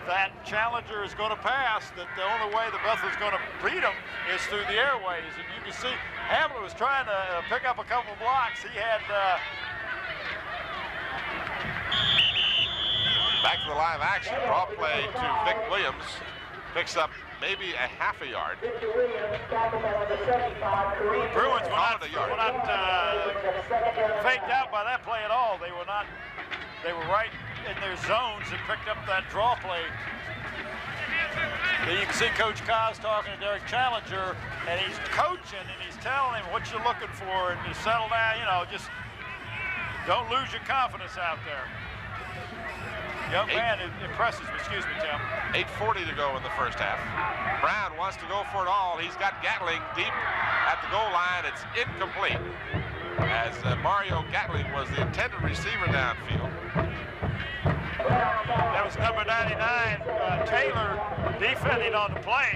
that Challenger is going to pass, that the only way the Bethel is going to beat them is through the airways. And you can see Hamlin was trying to pick up a couple blocks. He had... Back to the live action, draw play to Vic Williams. Picks up maybe a half a yard. The Bruins were not faked out by that play at all. They were not. They were right in their zones and picked up that draw play. You can see Coach Kaz talking to Derek Challenger, and he's coaching and he's telling him what you're looking for and to settle down. You know, just don't lose your confidence out there. Young man impresses me. Excuse me, Tim. 8:40 to go in the first half. Brown wants to go for it all. He's got Gatling deep at the goal line. It's incomplete, as Mario Gatling was the intended receiver downfield. That was number 99, Taylor, defending on the play.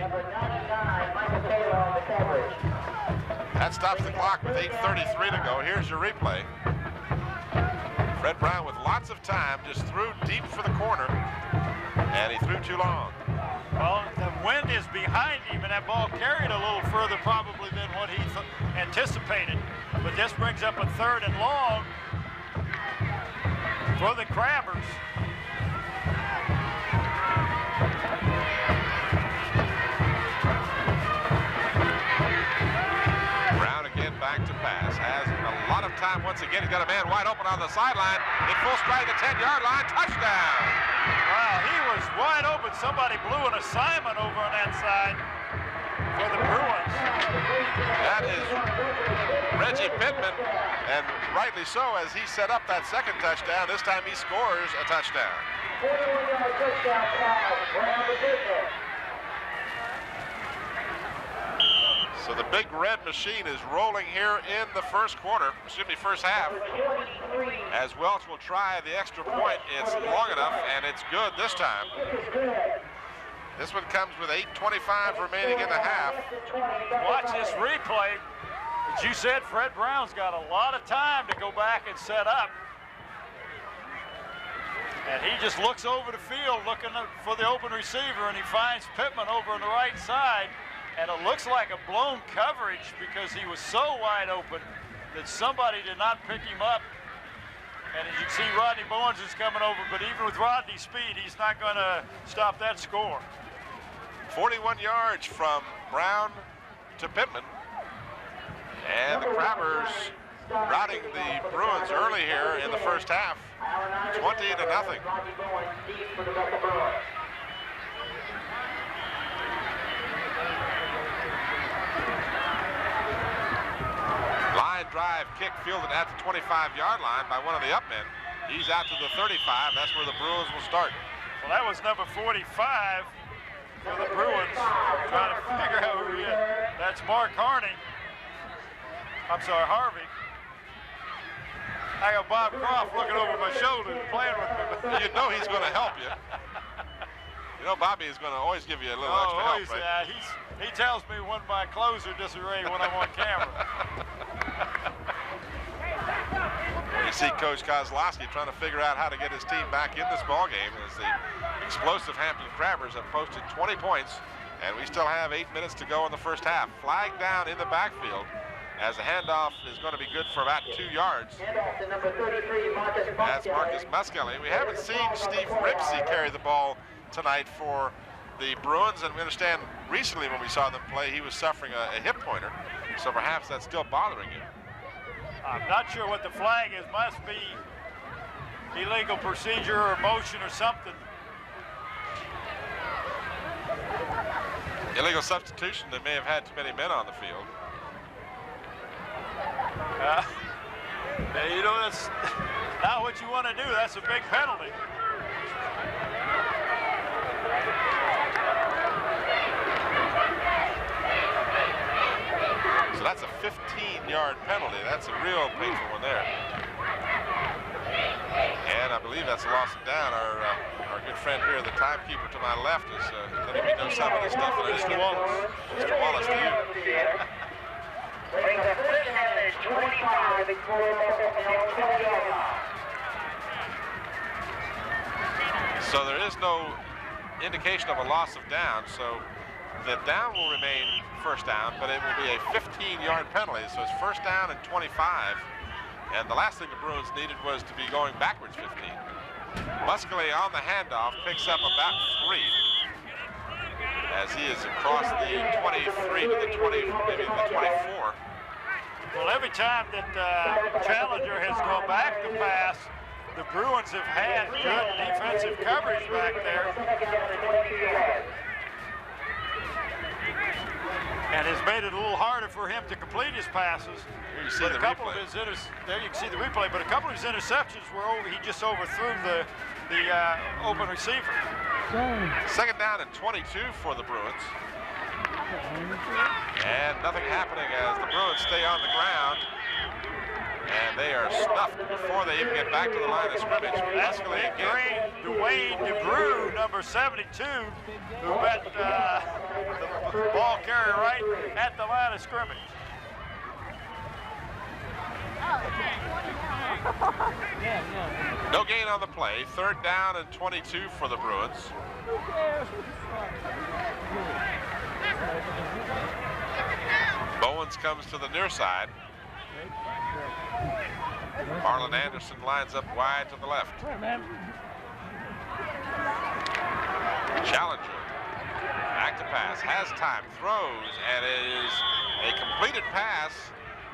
That stops the clock with 8:33 to go. Here's your replay. Fred Brown with lots of time just threw deep for the corner, and he threw too long. Well, the wind is behind him, and that ball carried a little further probably than what he anticipated. But this brings up a 3rd and long for the Crabbers. Brown again back to pass. Has a lot of time once again. He's got a man wide open on the sideline. In full stride, the 10-yard line. Touchdown! Wow, he was wide open. Somebody blew an assignment over on that side for the Bruins. That is Reggie Pittman, and rightly so, as he set up that second touchdown. This time he scores a touchdown. 41-yard touchdown pass, Brown to Pittman. So the big red machine is rolling here in the first half. As Welch will try the extra point. It's long enough, and it's good this time. This one comes with 8:25 remaining in the half. Watch this replay. As you said, Fred Brown's got a lot of time to go back and set up. And he just looks over the field looking for the open receiver, and he finds Pittman over on the right side. And it looks like a blown coverage because he was so wide open that somebody did not pick him up. And as you can see, Rodney Bowens is coming over, but even with Rodney's speed, he's not going to stop that score. 41 yards from Brown to Pittman. And the Crabbers routing the Bruins early here in the first half. 20-0. Line drive kick fielded at the 25-yard line by one of the upmen. He's out to the 35. That's where the Bruins will start. Well, that was number 45 for the Bruins. Trying to figure out who he is. That's Mark Harvey. I got Bob Croft looking over my shoulder and playing with me. You know he's going to help you. You know Bobby is going to always give you a little extra help, right? He tells me when my clothes are disarrayed when I'm on camera. You see Coach Kozlowski trying to figure out how to get his team back in this ball game as the explosive Hampton Crabbers have posted 20 points, and we still have 8 minutes to go in the first half. Flag down in the backfield as the handoff is going to be good for about 2 yards. That's Marcus Muscali. We haven't seen Steve Ripsey carry the ball tonight for the Bruins, and we understand recently when we saw them play, he was suffering a hip pointer, so perhaps that's still bothering him. I'm not sure what the flag is. Must be illegal procedure or motion or something. Illegal substitution. They may have had too many men on the field. You know, that's not what you want to do. That's a big penalty. So that's a 15-yard penalty. That's a real painful one there. And I believe that's a loss of down. Our good friend here, the timekeeper to my left, is letting me know some of the stuff. Mr. Wallace. Mr. Wallace, to you. So there is no indication of a loss of down. So the down will remain first down, but it will be a 15-yard penalty. So it's first down and 25. And the last thing the Bruins needed was to be going backwards 15. Muscally on the handoff picks up about 3 as he is across the 23 to the 20, maybe the 24. Well, every time that Challenger has gone back to pass, the Bruins have had good defensive coverage back there. And has made it a little harder for him to complete his passes. Here you see the replay. There you can see the replay, but a couple of his interceptions were over. He just overthrew the open receiver. Second down and 22 for the Bruins. And nothing happening as the Bruins stay on the ground. And they are stuffed before they even get back to the line of scrimmage. That's Dwayne DeBrew, number 72, who bet the ball carrier right at the line of scrimmage. No gain on the play. Third down and 22 for the Bruins. Bowens comes to the near side. Marlon Anderson lines up wide to the left. Challenger, back to pass, has time, throws, and it is a completed pass,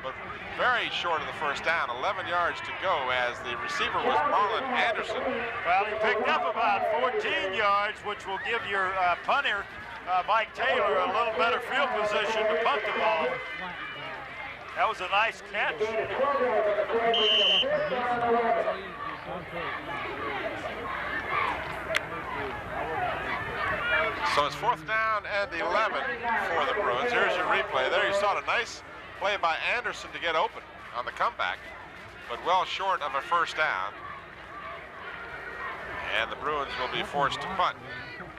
but very short of the first down. 11 yards to go as the receiver was Marlon Anderson. Well, he picked up about 14 yards, which will give your punter, Mike Taylor, a little better field position to punt the ball. That was a nice catch. So it's fourth down and 11 for the Bruins. Here's your replay. There you saw a nice play by Anderson to get open on the comeback, but well short of a first down. And the Bruins will be forced to punt.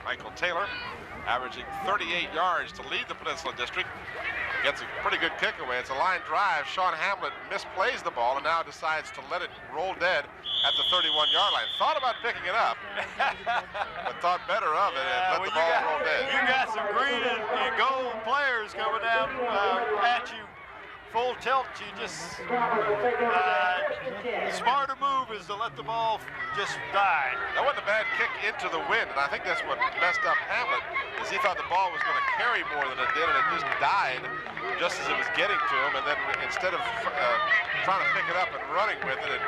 Michael Taylor, averaging 38 yards to lead the Peninsula District, gets a pretty good kick away. It's a line drive. Sean Hamlet misplays the ball and now decides to let it roll dead at the 31-yard line. Thought about picking it up, but thought better of it and let the ball roll dead. You got some green and gold players coming down at you. Full tilt, you just, the smarter move is to let the ball just die. That wasn't a bad kick into the wind, and I think that's what messed up Hamlet, is he thought the ball was going to carry more than it did, and it just died just as it was getting to him, and then instead of trying to pick it up and running with it and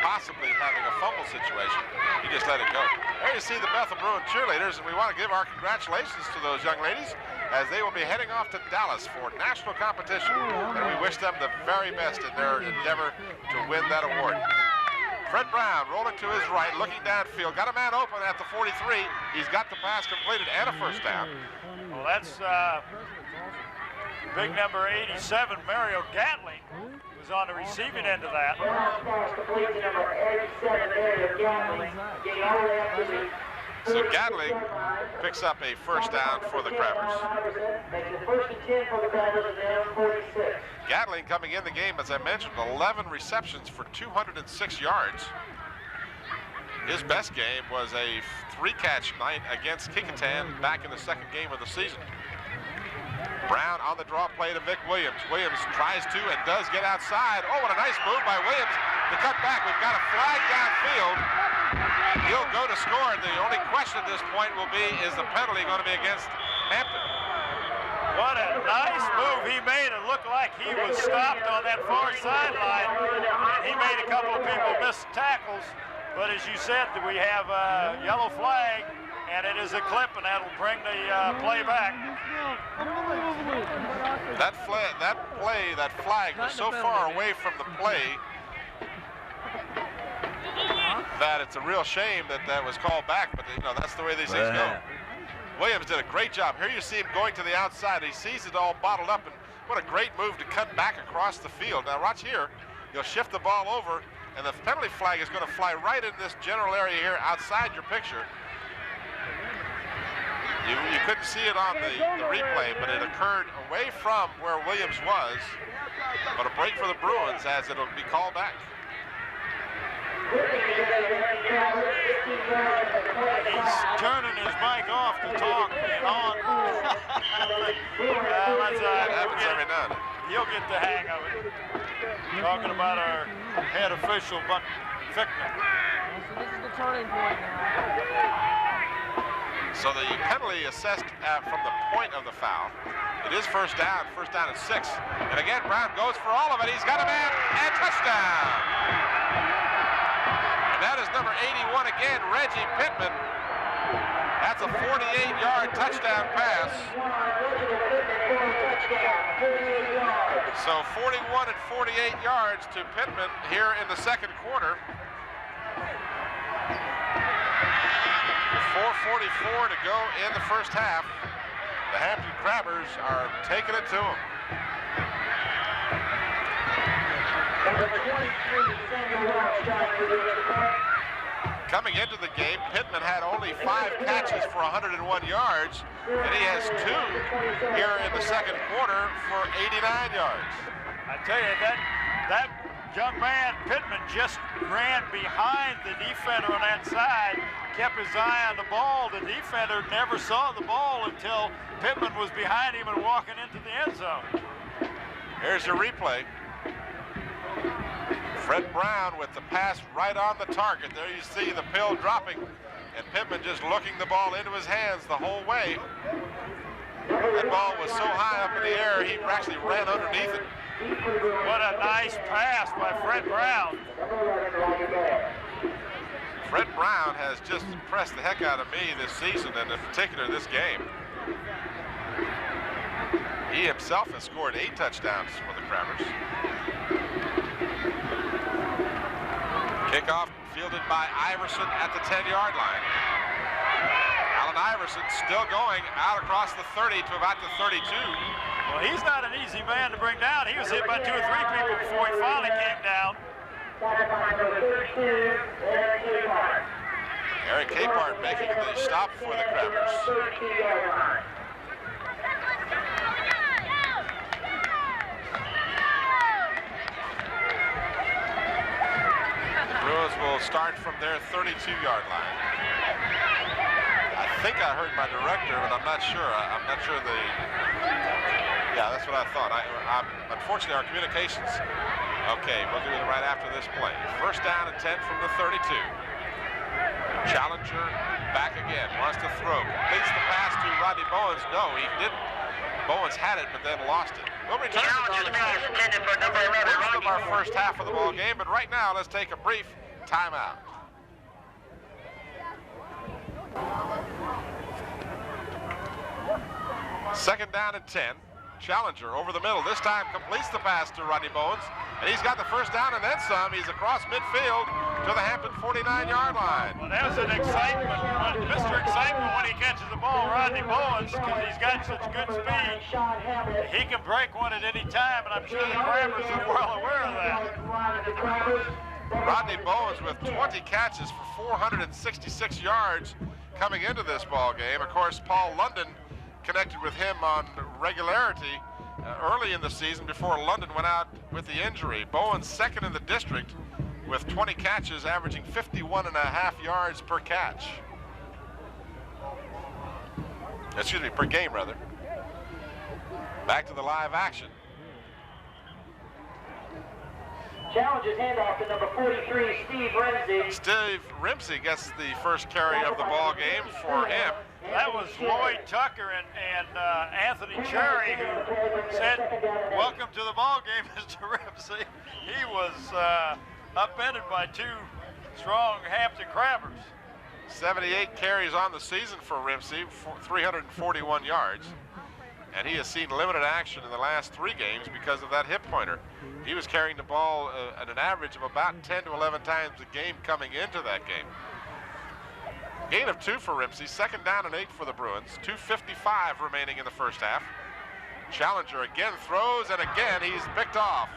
possibly having a fumble situation, he just let it go. There you see the Bethel Bruin cheerleaders, and we want to give our congratulations to those young ladies as they will be heading off to Dallas for national competition, and we wish them the very best in their endeavor to win that award. Fred Brown rolling to his right, looking downfield, got a man open at the 43. He's got the pass completed and a first down. Well, that's big number 87, Mario Gatling, was on the receiving end of that. So Gatling picks up a first down for the Crabbers. Gatling coming in the game, as I mentioned, 11 receptions for 206 yards. His best game was a 3-catch night against Kecoughtan back in the second game of the season. Brown on the draw play to Vic Williams. Williams tries to and does get outside. Oh, what a nice move by Williams to cut back. We've got a flag downfield. He'll go to score. The only question at this point will be, is the penalty going to be against Hampton? What a nice move he made. It looked like he was stopped on that far sideline. And he made a couple of people miss tackles. But as you said, we have a yellow flag, and it is a clip, and that'll bring the play back. That flag was so far away from the play that it's a real shame that that was called back, but you know, that's the way these things go. Williams did a great job. Here you see him going to the outside. He sees it all bottled up, and What a great move to cut back across the field. Now watch here. He'll shift the ball over, and the penalty flag is going to fly right in this general area here outside your picture. You couldn't see it on the replay, but it occurred away from where Williams was. But a break for the Bruins as it'll be called back. He's turning his mic off to talk and on. That happens every now and then. He'll get the hang of it. Talking about our head official, Buck Fickman. So this is the turning point now. So the penalty assessed from the point of the foul. It is first down and 6. And again, Brown goes for all of it. He's got a man, and touchdown. And that is number 81 again, Reggie Pittman. That's a 48-yard touchdown pass. So 41 and 48 yards to Pittman here in the second quarter. 4:44 to go in the first half. The Hampton Crabbers are taking it to them. Coming into the game, Pittman had only 5 catches for 101 yards, and he has 2 here in the second quarter for 89 yards. I tell you, that young man, Pittman, just ran behind the defender on that side, kept his eye on the ball. The defender never saw the ball until Pittman was behind him and walking into the end zone. Here's your replay. Fred Brown with the pass right on the target. There you see the pill dropping, and Pittman just looking the ball into his hands the whole way. That ball was so high up in the air, he actually ran underneath it. What a nice pass by Fred Brown. Fred Brown has just impressed the heck out of me this season, and in particular this game. He himself has scored 8 touchdowns for the Crabbers. Kickoff fielded by Iverson at the 10-yard line. Allen Iverson still going out across the 30 to about the 32. Well, he's not an easy man to bring down. He was hit by 2 or 3 people before he finally came down. Eric Capehart making the stop for the Crabbers. The Bruins will start from their 32-yard line. I think I heard my director, but I'm not sure. Yeah, that's what I thought. Unfortunately, our communications. Okay, we'll do it right after this play. First down and 10 from the 32. Challenger back again, wants to throw. Completes the pass to Rodney Bowens. No, he didn't. Bowens had it, but then lost it. We'll return to our first half of the ball game, but right now, let's take a brief timeout. Second down and 10. Challenger over the middle. This time completes the pass to Rodney Bowens, and he's got the first down and then some. He's across midfield to the Hampton 49-yard line. Well, there's an excitement, Mr. Excitement when he catches the ball, Rodney Bowens, because he's got such good speed. He can break one at any time, and I'm sure the Crabbers are well aware of that. Rodney Bowens with 20 catches for 466 yards coming into this ball game. Of course, Paul London connected with him on regularity early in the season before London went out with the injury. Bowens second in the district with 20 catches, averaging 51.5 yards per catch. Excuse me, per game rather. Back to the live action. Challenges handoff to number 43, Steve Rimsey. Steve Rimsey gets the first carry of the ball game for him. That was Lloyd Tucker and Anthony Cherry who said, "Welcome to the ball game, Mr. Rimsey." He was upended by 2 strong Hampton Crabbers. 78 carries on the season for Rimsey, 341 yards. And he has seen limited action in the last 3 games because of that hip pointer. He was carrying the ball at an average of about 10 to 11 times a game coming into that game. Gain of 2 for Rimsey, second down and 8 for the Bruins, 2:55 remaining in the first half. Challenger again throws, and again he's picked off.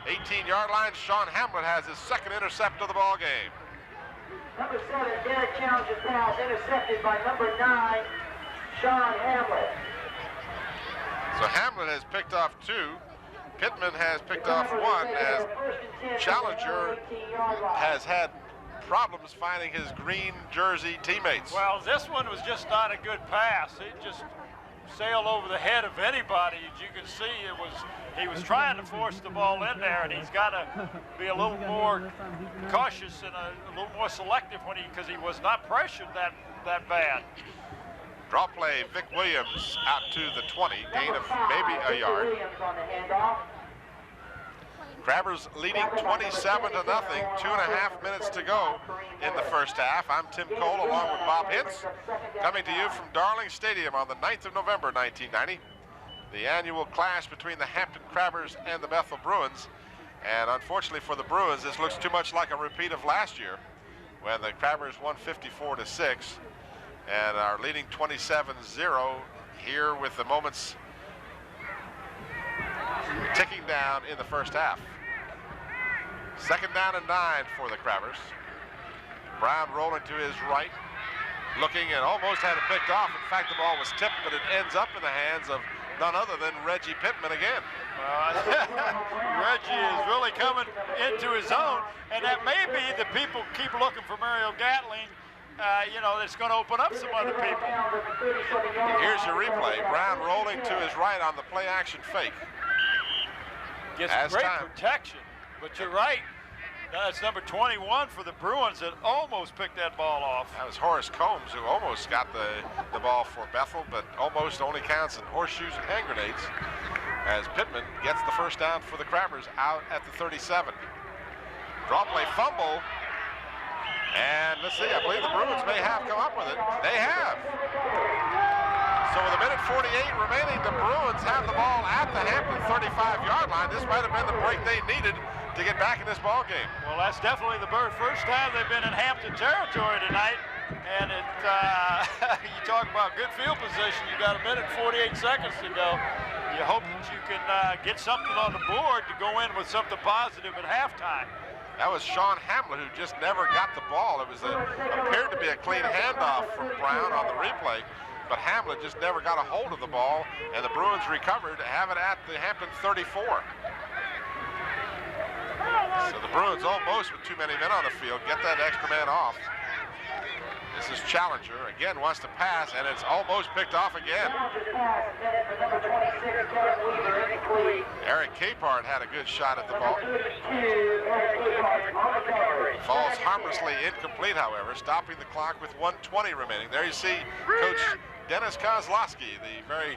18-yard line. Sean Hamlet has his second intercept of the ball game. Number 7, Derek Challenger's pass intercepted by number 9, Sean Hamlet. So Hamlet has picked off 2. Pittman has picked off 1, as Challenger has had problems finding his green jersey teammates. Well, this one was just not a good pass. It just sailed over the head of anybody. As you can see, he was trying to force the ball in there, and he's got to be a little more cautious and a little more selective because he was not pressured that bad. Draw play, Vic Williams out to the 20, gain of maybe a yard. Crabbers leading 27-0, 2.5 minutes to go in the first half. I'm Tim Cole along with Bob Hitz, coming to you from Darling Stadium on the 9th of November, 1990. The annual clash between the Hampton Crabbers and the Bethel Bruins. And unfortunately for the Bruins, this looks too much like a repeat of last year when the Crabbers won 54-6 and are leading 27-0 here with the moments ticking down in the first half. Second down and 9 for the Crabbers. Brown rolling to his right, looking and almost had it picked off. In fact, the ball was tipped, but it ends up in the hands of none other than Reggie Pittman again. Reggie is really coming into his own, and that may be the people keep looking for Mario Gatling. That's going to open up some other people. Here's your replay. Brown rolling to his right on the play action fake. Gets great protection, but you're right. That's number 21 for the Bruins that almost picked that ball off. That was Horace Combs, who almost got the ball for Bethel, but almost only counts in horseshoes and hand grenades, as Pittman gets the first down for the Crabbers out at the 37. Draw play fumble. And let's see, I believe the Bruins may have come up with it. They have. So with 1:48 remaining, the Bruins have the ball at the Hampton 35-yard line. This might have been the break they needed to get back in this ball game. Well, that's definitely the first time they've been in Hampton territory tonight. And you talk about good field position. You got 1:48 to go. You hope that you can get something on the board to go in with something positive at halftime. That was Sean Hamlet, who just never got the ball. It was appeared to be a clean handoff from Brown on the replay, but Hamlet just never got a hold of the ball, and the Bruins recovered to have it at the Hampton 34. So the Bruins almost with too many men on the field get that extra man off. This is Challenger, again wants to pass, and it's almost picked off again. Eric Capehart had a good shot at the ball. Falls harmlessly incomplete, however, stopping the clock with 1:20 remaining. There you see Coach Dennis Kozlowski, the very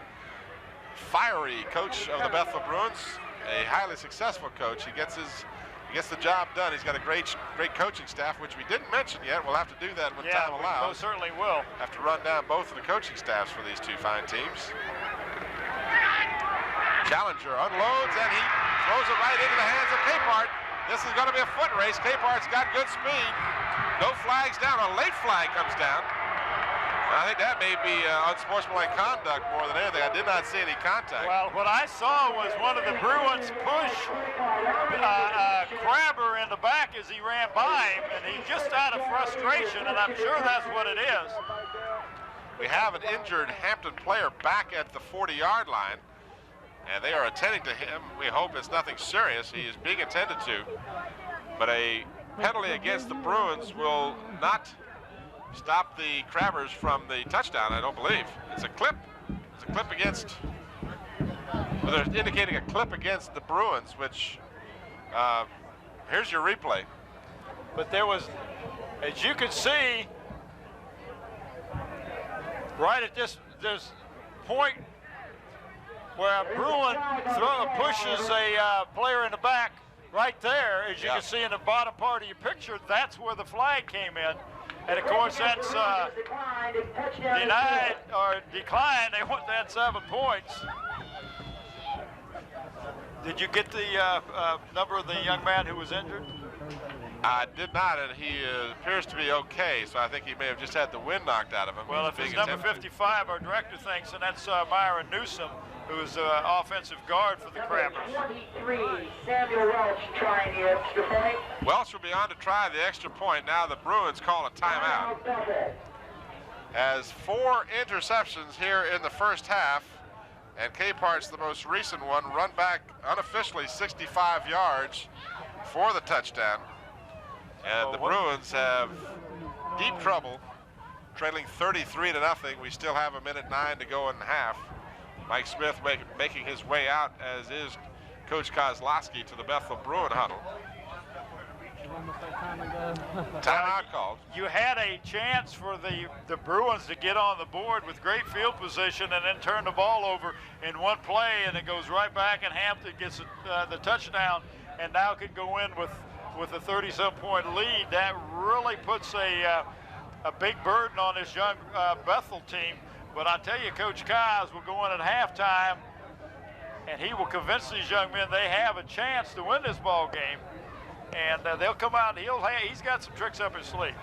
fiery coach of the Bethel Bruins, a highly successful coach. He gets the job done. He's got a great coaching staff, which we didn't mention yet. We'll have to do that when time allows. We most certainly will. Have to run down both of the coaching staffs for these two fine teams. Challenger unloads, and he throws it right into the hands of Capehart. This is going to be a foot race. Capehart's got good speed. No flags down. A late flag comes down. I think that may be unsportsmanlike conduct more than anything. I did not see any contact. Well, what I saw was one of the Bruins push Crabber in the back as he ran by him, and he just out of frustration, and I'm sure that's what it is. We have an injured Hampton player back at the 40-yard line, and they are attending to him. We hope it's nothing serious. He is being attended to, but a penalty against the Bruins will not stop the Crabbers from the touchdown, I don't believe. It's a clip. It's a clip against, well, they're indicating a clip against the Bruins, which, here's your replay. But there was, as you can see, right at this point where a Bruin pushes a player in the back, right there, as you can see in the bottom part of your picture, that's where the flag came in. And of course, that's denied or declined. They want that 7 points. Did you get the number of the young man who was injured? I did not, and he appears to be okay, so I think he may have just had the wind knocked out of him. Well, if it's number 55, our director thinks, and that's Myron Newsom, who's offensive guard for the Crabbers. 23, Samuel Welch trying the extra point. Welch will be on to try the extra point. Now the Bruins call a timeout. Has 4 interceptions here in the first half, and Capart's the most recent one, run back unofficially 65 yards for the touchdown. And the Bruins have deep trouble, trailing 33-0. We still have 1:09 to go in the half. Mike Smith making his way out, as is Coach Kozlowski, to the Bethel Bruin huddle. Timeout called. You had a chance for the Bruins to get on the board with great field position and then turn the ball over in one play, and it goes right back, and Hampton gets the touchdown and now can go in with a 30-some point lead. That really puts a big burden on this young Bethel team. But I tell you, Coach Kaz will go in at halftime, and he will convince these young men they have a chance to win this ball game. And they'll come out, and he's got some tricks up his sleeve.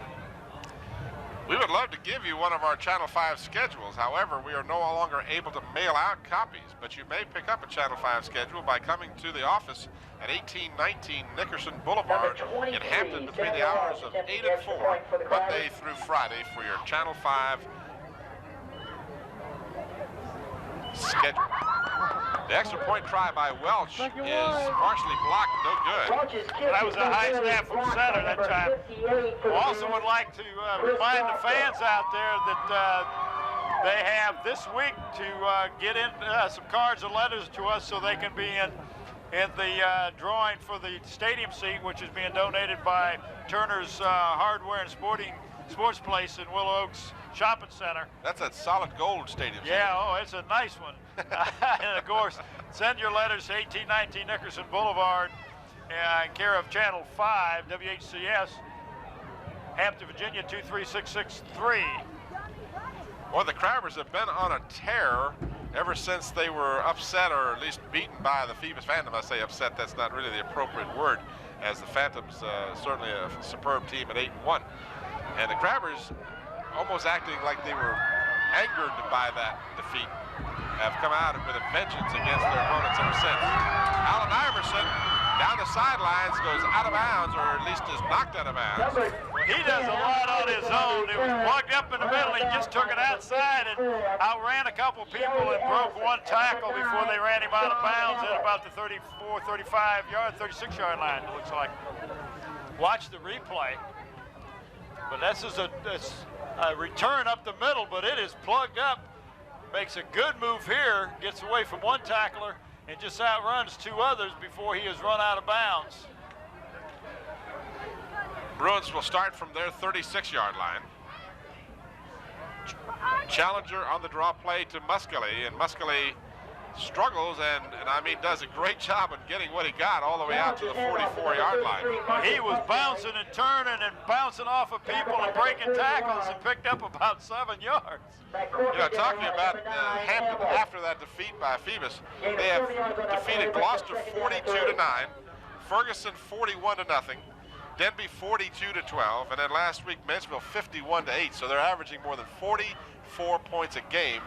We would love to give you one of our Channel 5 schedules. However, we are no longer able to mail out copies, but you may pick up a Channel 5 schedule by coming to the office at 1819 Nickerson Boulevard in Hampton between the hours of 8 and 4, Monday through Friday, for your Channel 5 schedule. The extra point try by Welch is partially blocked, no good. That was a high snap from center that time. We also would like to remind the fans out there that they have this week to get in some cards and letters to us so they can be in the drawing for the stadium seat, which is being donated by Turner's Hardware and Sports Place in Willow Oaks Shopping Center. That's a solid gold stadium. Yeah, oh, it's a nice one. And of course, send your letters to 1819 Nickerson Boulevard, in care of Channel 5, WHCS, Hampton, Virginia 23663. Well, the Crabbers have been on a tear ever since they were upset, or at least beaten by the Phoebus Phantom. I say upset, that's not really the appropriate word, as the Phantoms certainly a superb team at 8-1. And the Crabbers, almost acting like they were angered by that defeat, have come out with a vengeance against their opponents ever since. Allen Iverson down the sidelines, goes out of bounds, or at least is knocked out of bounds. He does a lot on his own. It was plugged up in the middle. He just took it outside and outran a couple people and broke one tackle before they ran him out of bounds at about the 34, 35-yard, 36-yard line, it looks like. Watch the replay. But this is a return up the middle, but it is plugged up. Makes a good move here, gets away from one tackler, and just outruns 2 others before he is run out of bounds. Bruins will start from their 36-yard line. Challenger on the draw play to Muscali, and Muscali struggles and I mean does a great job of getting what he got all the way out to the 44-yard line. He was bouncing and turning and bouncing off of people and breaking tackles and picked up about 7 yards. You know, talking about Hampton after that defeat by Phoebus, they have defeated Gloucester 42-9, Ferguson 41-0, Denby 42-12, and then last week Menchville 51-8. So they're averaging more than 44 points a game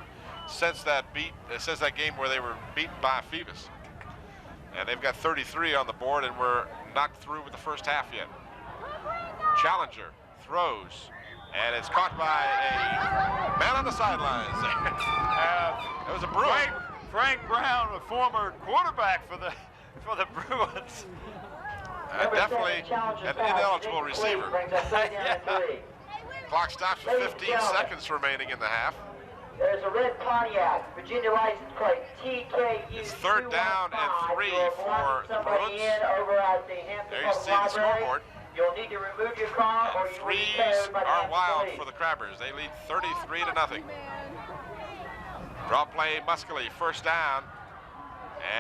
since that game where they were beaten by Phoebus. And they've got 33 on the board, and we're not through with the first half yet. Challenger throws, and it's caught by a man on the sidelines. It was a Bruin. Frank Brown, a former quarterback for the Bruins. Definitely an ineligible receiver. Clock stops with 15 seconds remaining in the half. There's a red Pontiac, Virginia license plate TKU. It's 3rd down and 3 for the Bruins. There you see the scoreboard. You'll need to remove your car or you will be threes are wild for the Crabbers. They lead 33-0. Draw play, Muscali, 1st down.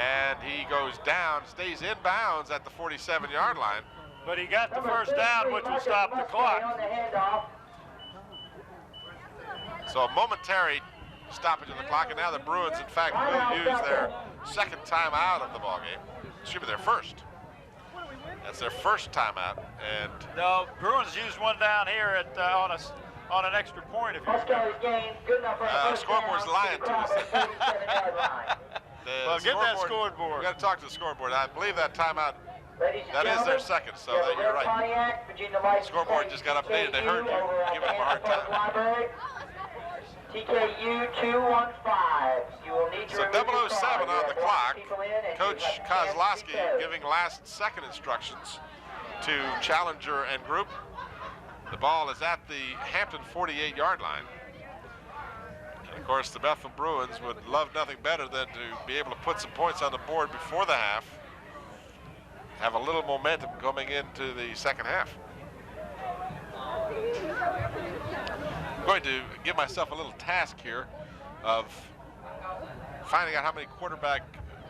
And he goes down, stays in bounds at the 47-yard line. But he got the 1st down, which will stop the clock. So a momentary stoppage of the clock, and now the Bruins, in fact, will use their 2nd timeout of the ballgame. Should be their 1st. That's their 1st timeout. And no, Bruins used one down here at on an extra point. If you scoreboard's lying to us. Well, get that scoreboard. We got to talk to the scoreboard. I believe that timeout, Ladies and that is their gentlemen, second, so you're right. Pontiac, Virginia license Scoreboard just got updated. They heard you. Give them a hard time. Library. TKU 215. You will need to So remove your 007 card. on You the have clock. people in and Coach you have 10 Kozlowski to giving second instructions to Challenger and group. The ball is at the Hampton 48-yard line. And of course, the Bethel Bruins would love nothing better than to be able to put some points on the board before the half. Have a little momentum coming into the second half. I'm going to give myself a little task here of finding out how many quarterback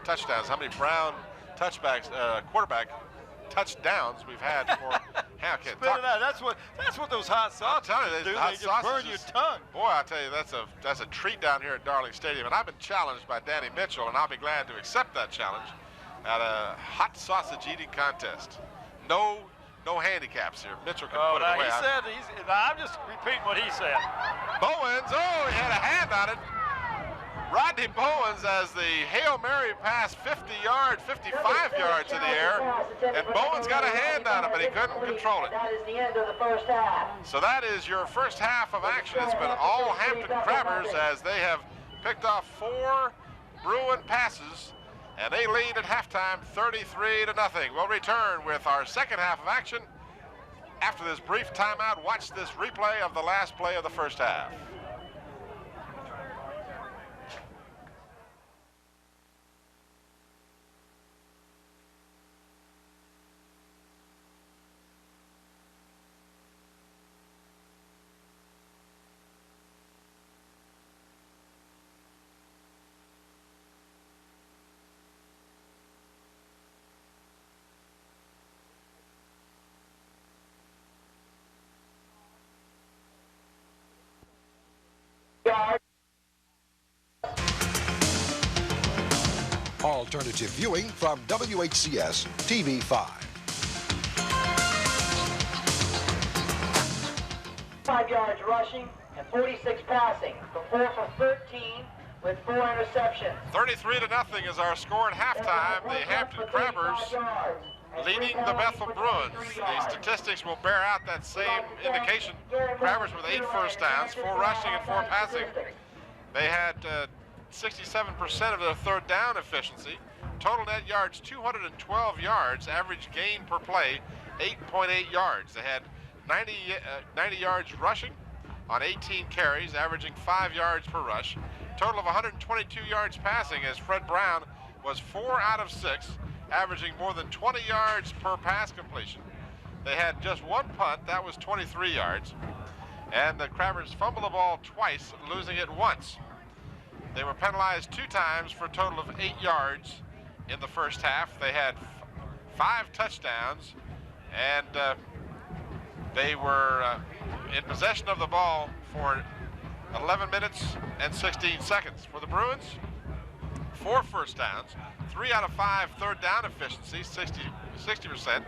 touchdowns, how many Brown quarterback touchdowns we've had for Hampton. That's what those hot sauces do. They just burn your tongue. Boy, I tell you, that's a treat down here at Darling Stadium. And I've been challenged by Danny Mitchell, and I'll be glad to accept that challenge at a hot sausage eating contest. No handicaps here. Mitchell can put it away. I'm just repeating what he said. Bowens, he had a hand on it. Rodney Bowens as the Hail Mary pass 55 yards in the air, and Bowens got a hand on it, but he couldn't control it. That is the end of the first half. So that is your first half of action. It's been all Hampton Crabbers as they have picked off 4 Bruin passes, and they lead at halftime 33-0. We'll return with our second half of action after this brief timeout. Watch this replay of the last play of the first half. Alternative viewing from WHCS TV 5. 5 yards rushing and 46 passing. From 4 for 13 with 4 interceptions. 33-0 is our score at halftime. The Hampton Crabbers leading the Bethel Bruins. The statistics will bear out that same indication. Crabbers with 8 first downs, 4 rushing and 4 passing. They had 67% of their third down efficiency. Total net yards, 212 yards. Average gain per play, 8.8 yards. They had 90 yards rushing on 18 carries, averaging 5 yards per rush. Total of 122 yards passing as Fred Brown was 4 out of 6, averaging more than 20 yards per pass completion. They had just 1 punt, that was 23 yards. And the Crabbers fumbled the ball twice, losing it once. They were penalized 2 times for a total of 8 yards in the first half. They had 5 touchdowns, and they were in possession of the ball for 11 minutes and 16 seconds. For the Bruins, 4 first downs, 3 out of 5 third down efficiency, 60%.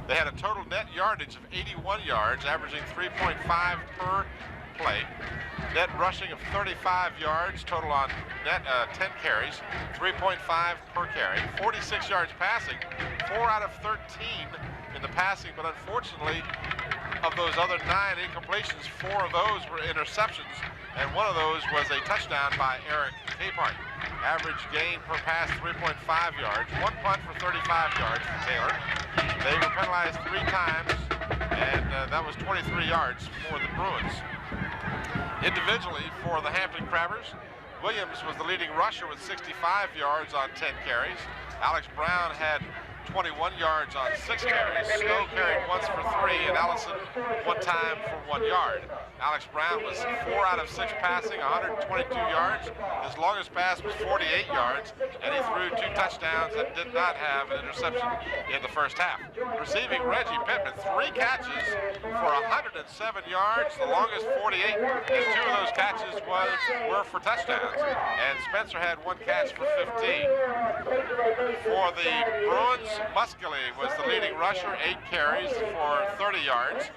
They had a total net yardage of 81 yards, averaging 3.5 per play. Net rushing of 35 yards, total on net 10 carries, 3.5 per carry. 46 yards passing, 4 out of 13 in the passing, but unfortunately, of those other 9 incompletions, 4 of those were interceptions, and 1 of those was a touchdown by Eric Capehart. Average gain per pass, 3.5 yards. 1 punt for 35 yards for Taylor. They were penalized 3 times, and that was 23 yards for the Bruins. Individually, for the Hampton Crabbers, Williams was the leading rusher with 65 yards on 10 carries. Alex Brown had 21 yards on 6 carries. Snow carried once for 3, and Allison 1 time for 1 yard. Alex Brown was 4 out of 6 passing, 122 yards. His longest pass was 48 yards, and he threw 2 touchdowns and did not have an interception in the first half. Receiving, Reggie Pittman, 3 catches for 107 yards, the longest 48, and 2 of those catches were for touchdowns. And Spencer had 1 catch for 15. For the Bruins, Muskelly was the leading rusher, 8 carries for 30 yards.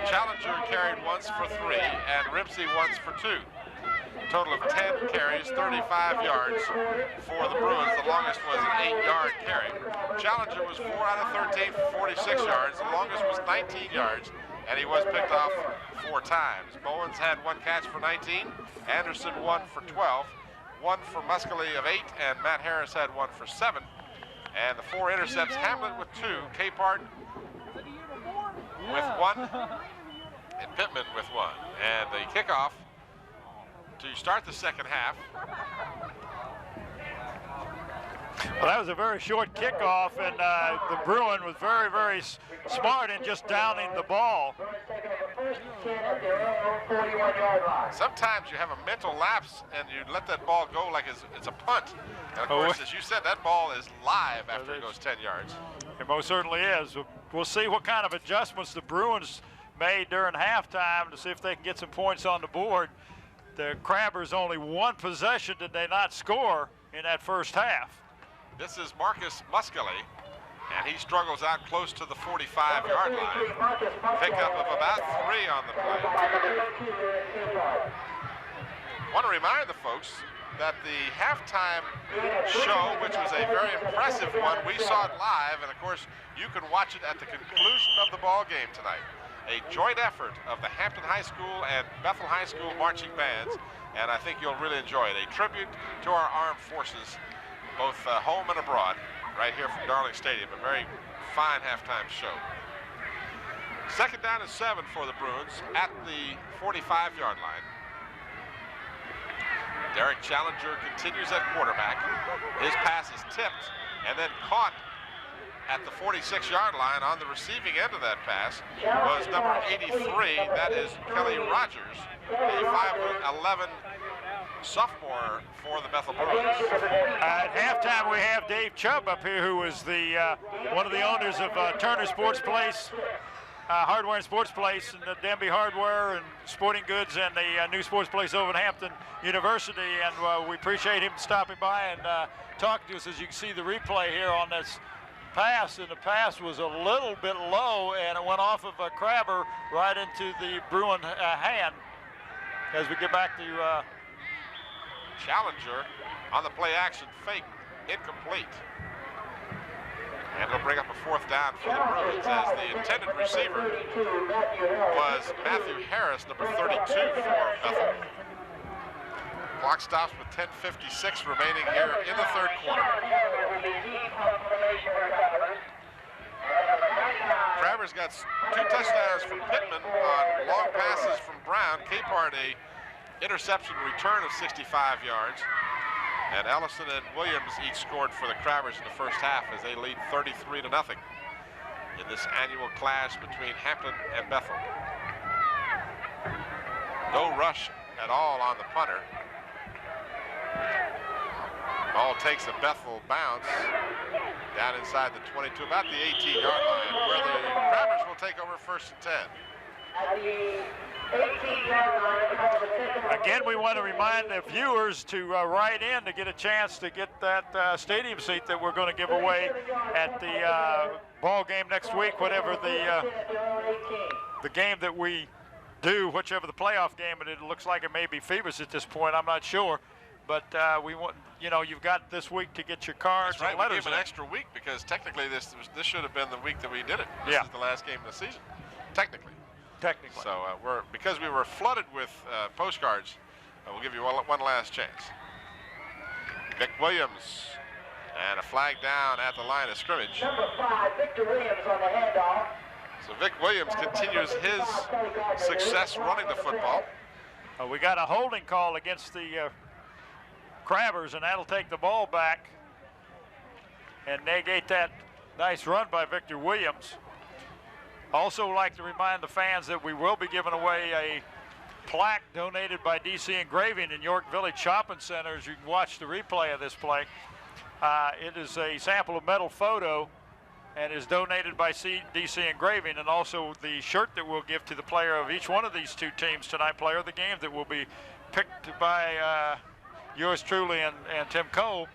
Challenger carried once for 3, and Ripsey once for 2. A total of 10 carries, 35 yards for the Bruins. The longest was an 8-yard carry. Challenger was 4 out of 13 for 46 yards. The longest was 19 yards, and he was picked off 4 times. Bowens had 1 catch for 19. Anderson 1 for 12. 1 for Muscally of 8, and Matt Harris had 1 for 7. And the 4 intercepts, Hamlet with 2, Capehart with 1, and Pittman with 1. And the kickoff to start the second half. Well, that was a very short kickoff, and the Bruin was very, very smart in just downing the ball. Sometimes you have a mental lapse and you let that ball go like it's a punt. And of course, as you said, that ball is live after it goes 10 yards. It most certainly is. We'll see what kind of adjustments the Bruins made during halftime to see if they can get some points on the board. The Crabbers only 1 possession did they not score in that first half. This is Marcus Muscally, and he struggles out close to the 45-yard line. Pickup of about 3 on the play. I want to remind the folks that the halftime show, which was a very impressive one, we saw it live, and of course, you can watch it at the conclusion of the ball game tonight. A joint effort of the Hampton High School and Bethel High School marching bands, and I think you'll really enjoy it. A tribute to our armed forces, both home and abroad, right here from Darling Stadium. A very fine halftime show. Second down and 7 for the Bruins at the 45-yard line. Derek Challenger continues at quarterback. His pass is tipped and then caught at the 46-yard line. On the receiving end of that pass was number 83. That is Kelly Rogers, a 5'11" sophomore for the Bethel Bruins. At halftime, we have Dave Chubb up here, who is the one of the owners of Turner Sports Place, Hardware and Sports Place, and the Denby Hardware and Sporting Goods, and the new sports place over at Hampton University. And we appreciate him stopping by and talking to us. As you can see the replay here on this pass, and the pass was a little bit low, and it went off of a Crabber right into the Bruin hand. As we get back to Challenger on the play action fake, incomplete. And it'll bring up a 4th down for the Bruins, as the intended receiver was Matthew Harris, number 32 for Bethel. Clock stops with 10:56 remaining here in the third quarter. Crabbers got 2 touchdowns from Pittman on long passes from Brown. Capehart a interception return of 65 yards. And Ellison and Williams each scored for the Crabbers in the first half as they lead 33-0 in this annual clash between Hampton and Bethel. No rush at all on the punter. Ball takes a Bethel bounce down inside the 22, about the 18-yard line, where the Crabbers will take over 1st and 10. Again, we want to remind the viewers to write in to get a chance to get that stadium seat that we're going to give away at the ball game next week, whatever the game that we do, whichever the playoff game, and it looks like it may be Phoebus at this point. I'm not sure, but we want, you know, you've got this week to get your cards. That's right. And letters. We gave an extra week because technically this should have been the week that we did it. This yeah. is the last game of the season, technically. Technically. So because we were flooded with postcards, we'll give you one last chance. Vic Williams, and a flag down at the line of scrimmage. Number 5, Victor Williams on the handoff. So Vic Williams continues his success running the football. We got a holding call against the Crabbers, and that'll take the ball back and negate that nice run by Victor Williams. Also like to remind the fans that we will be giving away a plaque donated by DC Engraving in York Village Shopping Center, as you can watch the replay of this play. It is a sample of metal photo and is donated by DC Engraving, and also the shirt that we'll give to the player of each one of these 2 teams tonight, player of the game, that will be picked by yours truly and Tim Cole.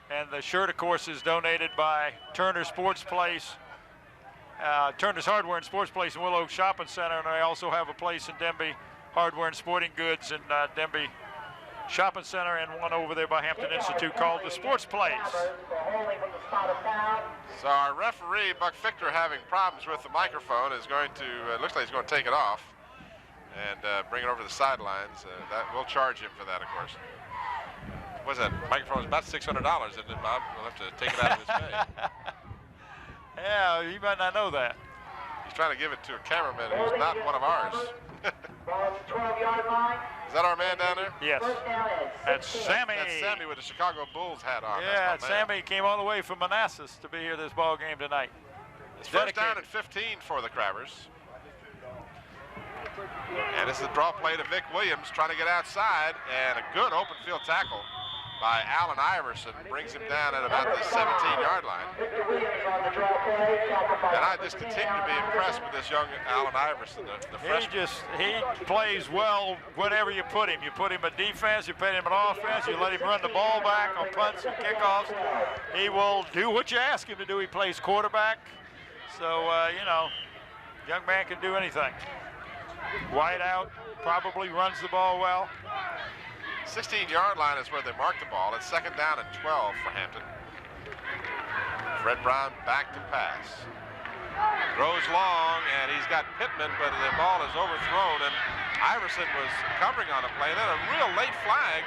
And the shirt, of course, is donated by Turner Sports Place, Turner's Hardware and Sports Place in Willow Shopping Center, and I also have a place in Denby Hardware and Sporting Goods in Denby Shopping Center, and one over there by Hampton Institute called the Sports Place. So our referee, Buck Fichter, having problems with the microphone, is going to, looks like he's going to take it off and bring it over to the sidelines. That we'll charge him for that, of course. What's that? Microphone is about $600, isn't it, Bob? We'll have to take it out of his pay. Yeah, you might not know that. He's trying to give it to a cameraman who's not one of ours. Is that our man down there? Yes. That's Sammy. That's Sammy with the Chicago Bulls hat on. Yeah, Sammy came all the way from Manassas to be here this ball game tonight. It's first down and 15 for the Crabbers. And this is a draw play to Vic Williams trying to get outside, and a good open field tackle by Allen Iverson brings him down at about the 17-yard line. And I just continue to be impressed with this young Allen Iverson, the freshman. He plays well whatever you put him. You put him at defense, you put him at offense, you let him run the ball back on punts and kickoffs. He will do what you ask him to do. He plays quarterback. So, you know, young man can do anything. Wide out, probably runs the ball well. 16-yard line is where they mark the ball. It's second down and 12 for Hampton. Fred Brown back to pass. Throws long, and he's got Pittman, but the ball is overthrown, and Iverson was covering on a play. And then a real late flag.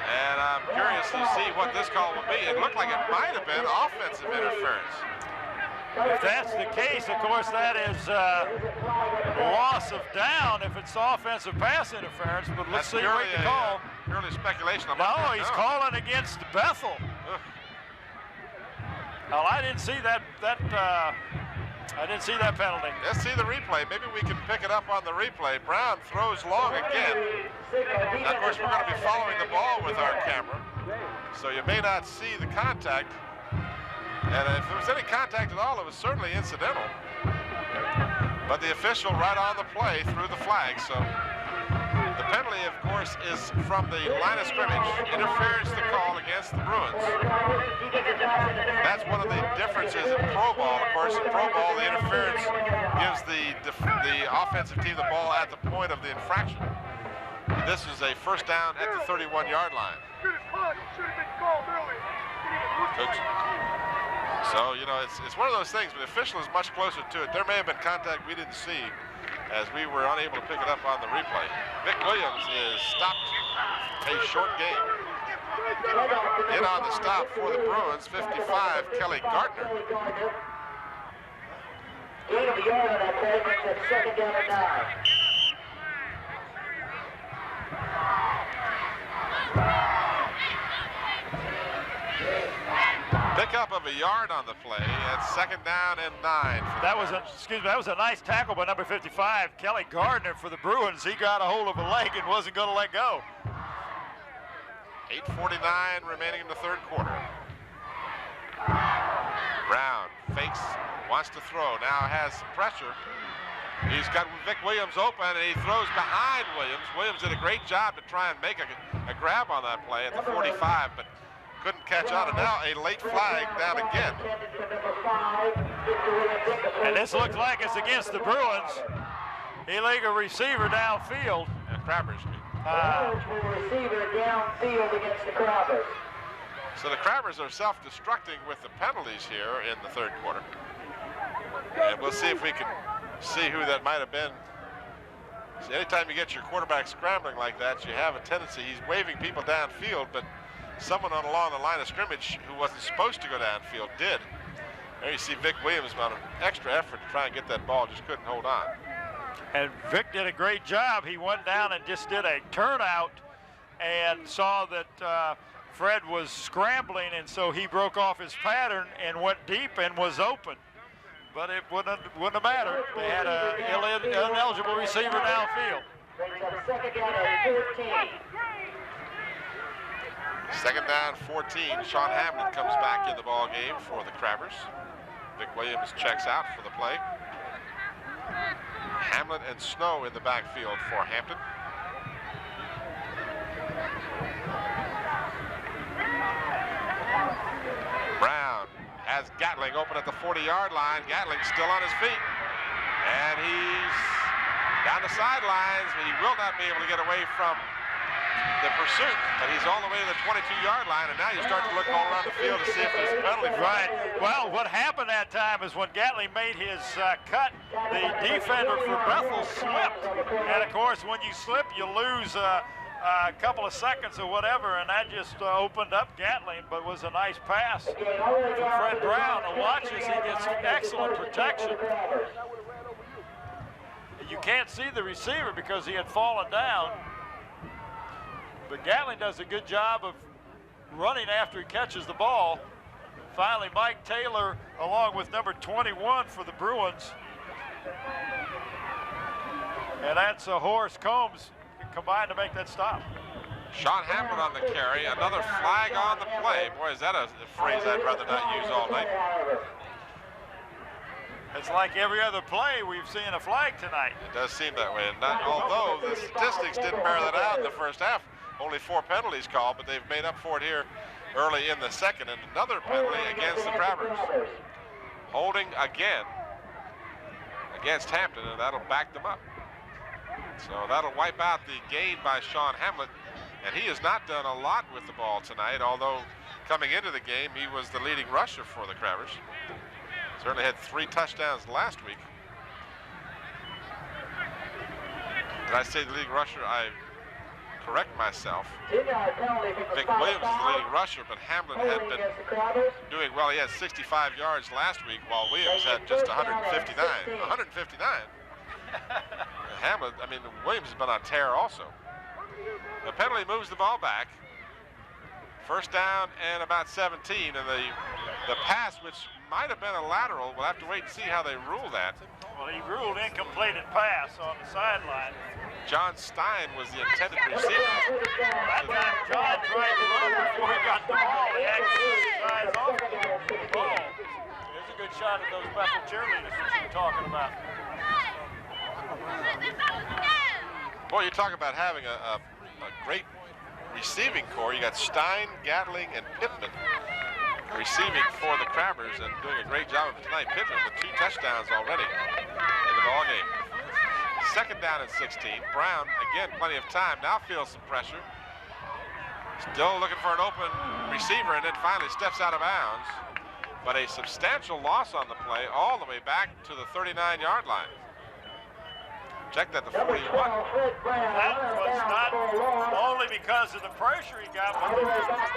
And I'm curious to see what this call will be. It looked like it might have been offensive interference. If that's the case, of course, that is loss of down if it's offensive pass interference, but let's see what the call. Purely speculation. No, he's calling against Bethel. Well, I didn't see that penalty. Let's see the replay. Maybe we can pick it up on the replay. Brown throws long again. Now, of course, we're going to be following the ball with our camera, so you may not see the contact. And if there was any contact at all, it was certainly incidental. But the official right on the play threw the flag. So the penalty, of course, is from the line of scrimmage. Interference to call against the Bruins. That's one of the differences in pro ball. Of course, in pro ball, the interference gives the offensive team the ball at the point of the infraction. This is a first down at the 31-yard line. Coach. So, you know, it's one of those things, but the official is much closer to it. There may have been contact we didn't see as we were unable to pick it up on the replay. Vic Williams is stopped a short game. In on the stop for the Bruins, 55, Kelly Gardner. 8 of the yard on that play brings up second down and 9. Pickup of a yard on the play. It's second down and 9. That was a nice tackle by number 55, Kelly Gardner, for the Bruins. He got a hold of a leg and wasn't going to let go. 8:49 remaining in the third quarter. Brown fakes, wants to throw, now has some pressure. He's got Vic Williams open, and he throws behind Williams. Williams did a great job to try and make a grab on that play at the 45, but couldn't catch on, and now a late flag down again. And this looks like it's against the Bruins. Illegal receiver downfield. Crabbers. Receiver downfield against the Crabbers. So the Crabbers are self-destructing with the penalties here in the third quarter. And we'll see if we can see who that might have been. See, anytime you get your quarterback scrambling like that, you have a tendency, he's waving people downfield, but someone along the line of scrimmage who wasn't supposed to go downfield did. There you see Vic Williams on an extra effort to try and get that ball, just couldn't hold on. And Vic did a great job. He went down and just did a turnout and saw that Fred was scrambling, and so he broke off his pattern and went deep and was open. But it wouldn't have mattered. They had an ineligible receiver downfield. Second down at 14. Second down, 14. Sean Hamlin comes back in the ball game for the Crabbers. Vic Williams checks out for the play. Hamlin and Snow in the backfield for Hampton. Brown has Gatling open at the 40-yard line. Gatling still on his feet. And he's Down the sidelines, but he will not be able to get away from the pursuit. But he's all the way to the 22-yard line, and now you start to look all around the field to see if there's a penalty. Right. Well, what happened that time is when Gatling made his cut, the defender for Bethel slipped. And, of course, when you slip, you lose a couple of seconds or whatever, and that just opened up Gatling, but was a nice pass for Fred Brown. And watch as he gets excellent protection. You can't see the receiver because he had fallen down. But Gatling does a good job of running after he catches the ball. Finally, Mike Taylor, along with number 21 for the Bruins. And that's Horace Combs combined to make that stop. Sean Hamlin on the carry, another flag on the play. Boy, is that a phrase I'd rather not use all night. It's like every other play we've seen a flag tonight. It does seem that way, and although the statistics didn't bear that out in the first half, only 4 penalties called, but they've made up for it here early in the second, and another penalty against the Crabbers. Holding again against Hampton, and that'll back them up. So that'll wipe out the gain by Sean Hamlet, and he has not done a lot with the ball tonight, although coming into the game, he was the leading rusher for the Crabbers. Certainly had 3 touchdowns last week. Did I say the leading rusher? I correct myself. Vic Williams is the leading rusher, but Hamlin had been doing well. He had 65 yards last week, while Williams had just 159. 159. Hamlin, Williams has been on tear also. The penalty moves the ball back. First down and about 17, and the pass, which might have been a lateral, we'll have to wait and see how they rule that. Well, he ruled incompleted pass on the sideline. John Stein was the intended receiver. That time John tried to run before he got the ball. He actually took his eyes off the ball. There's a good shot at those Bethel cheerleaders that you're talking about. Boy, you talk about having a great receiving core. You got Stein, Gatling, and Pittman receiving for the Crabbers and doing a great job of it tonight. Pittman with 2 touchdowns already in the ball game. Second down and 16. Brown, again, plenty of time. Now feels some pressure. Still looking for an open receiver, and then finally steps out of bounds. But a substantial loss on the play all the way back to the 39-yard line. Check that, the 41. That was not only because of the pressure he got, but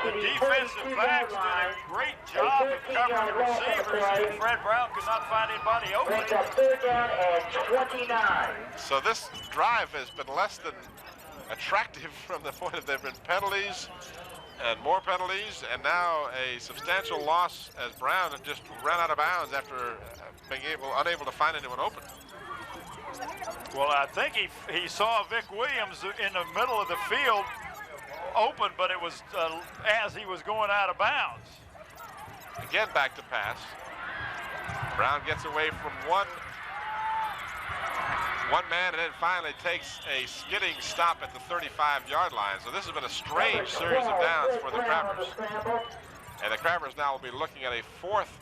the defensive backs did a great job of covering the receivers, and Fred Brown could not find anybody open. Third down and 29. So this drive has been less than attractive from the point of there have been penalties and more penalties, and now a substantial loss as Brown had just ran out of bounds after being unable to find anyone open. Well, I think he saw Vic Williams in the middle of the field open, but it was as he was going out of bounds. Again, back to pass. Brown gets away from one man, and then finally takes a skidding stop at the 35-yard line. So this has been a strange series of downs for the Crabbers. And the Crabbers now will be looking at a 4th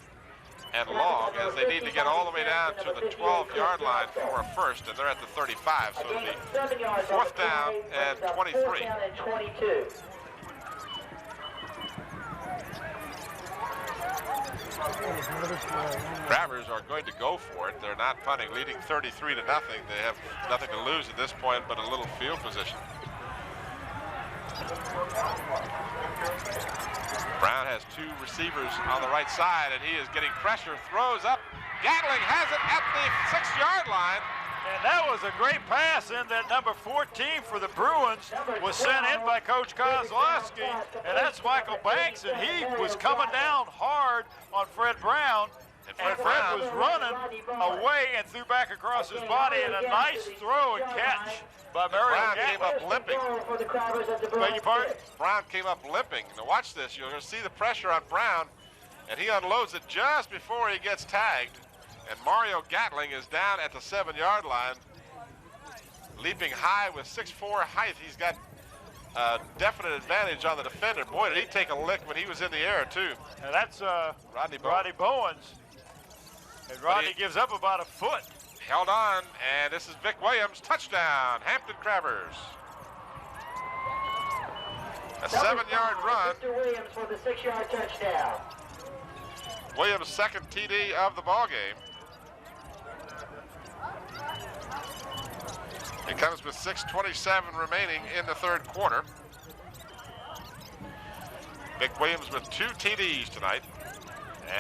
and long, as they need to get all the way down to the 12-yard line for a first, and they're at the 35, so it'll be 4th down and 23. Crabbers are going to go for it. They're not punting, leading 33 to nothing. They have nothing to lose at this point but a little field position. Brown has 2 receivers on the right side, and he is getting pressure, throws up. Gatling has it at the 6-yard line. And that was a great pass in that number 14 for the Bruins was sent in by Coach Kozlowski, and that's Michael Banks, and he was coming down hard on Fred Brown, and Fred was running away and threw back across his body, and a nice throw and catch by Mario Brown Gatling. came up limping. Beg your pardon? Brown came up limping. Now watch this. You're going to see the pressure on Brown, and he unloads it just before he gets tagged. And Mario Gatling is down at the 7-yard line, leaping high with 6'4" height. He's got a definite advantage on the defender. Boy, did he take a lick when he was in the air, too. And that's Rodney Bowens. And Rodney gives up about a foot. held on, and this is Vic Williams, touchdown, Hampton Crabbers. A 7-yard run. Mr. Williams for the 6-yard touchdown. Williams' second TD of the ball game. It comes with 6:27 remaining in the third quarter. Vic Williams with 2 TDs tonight,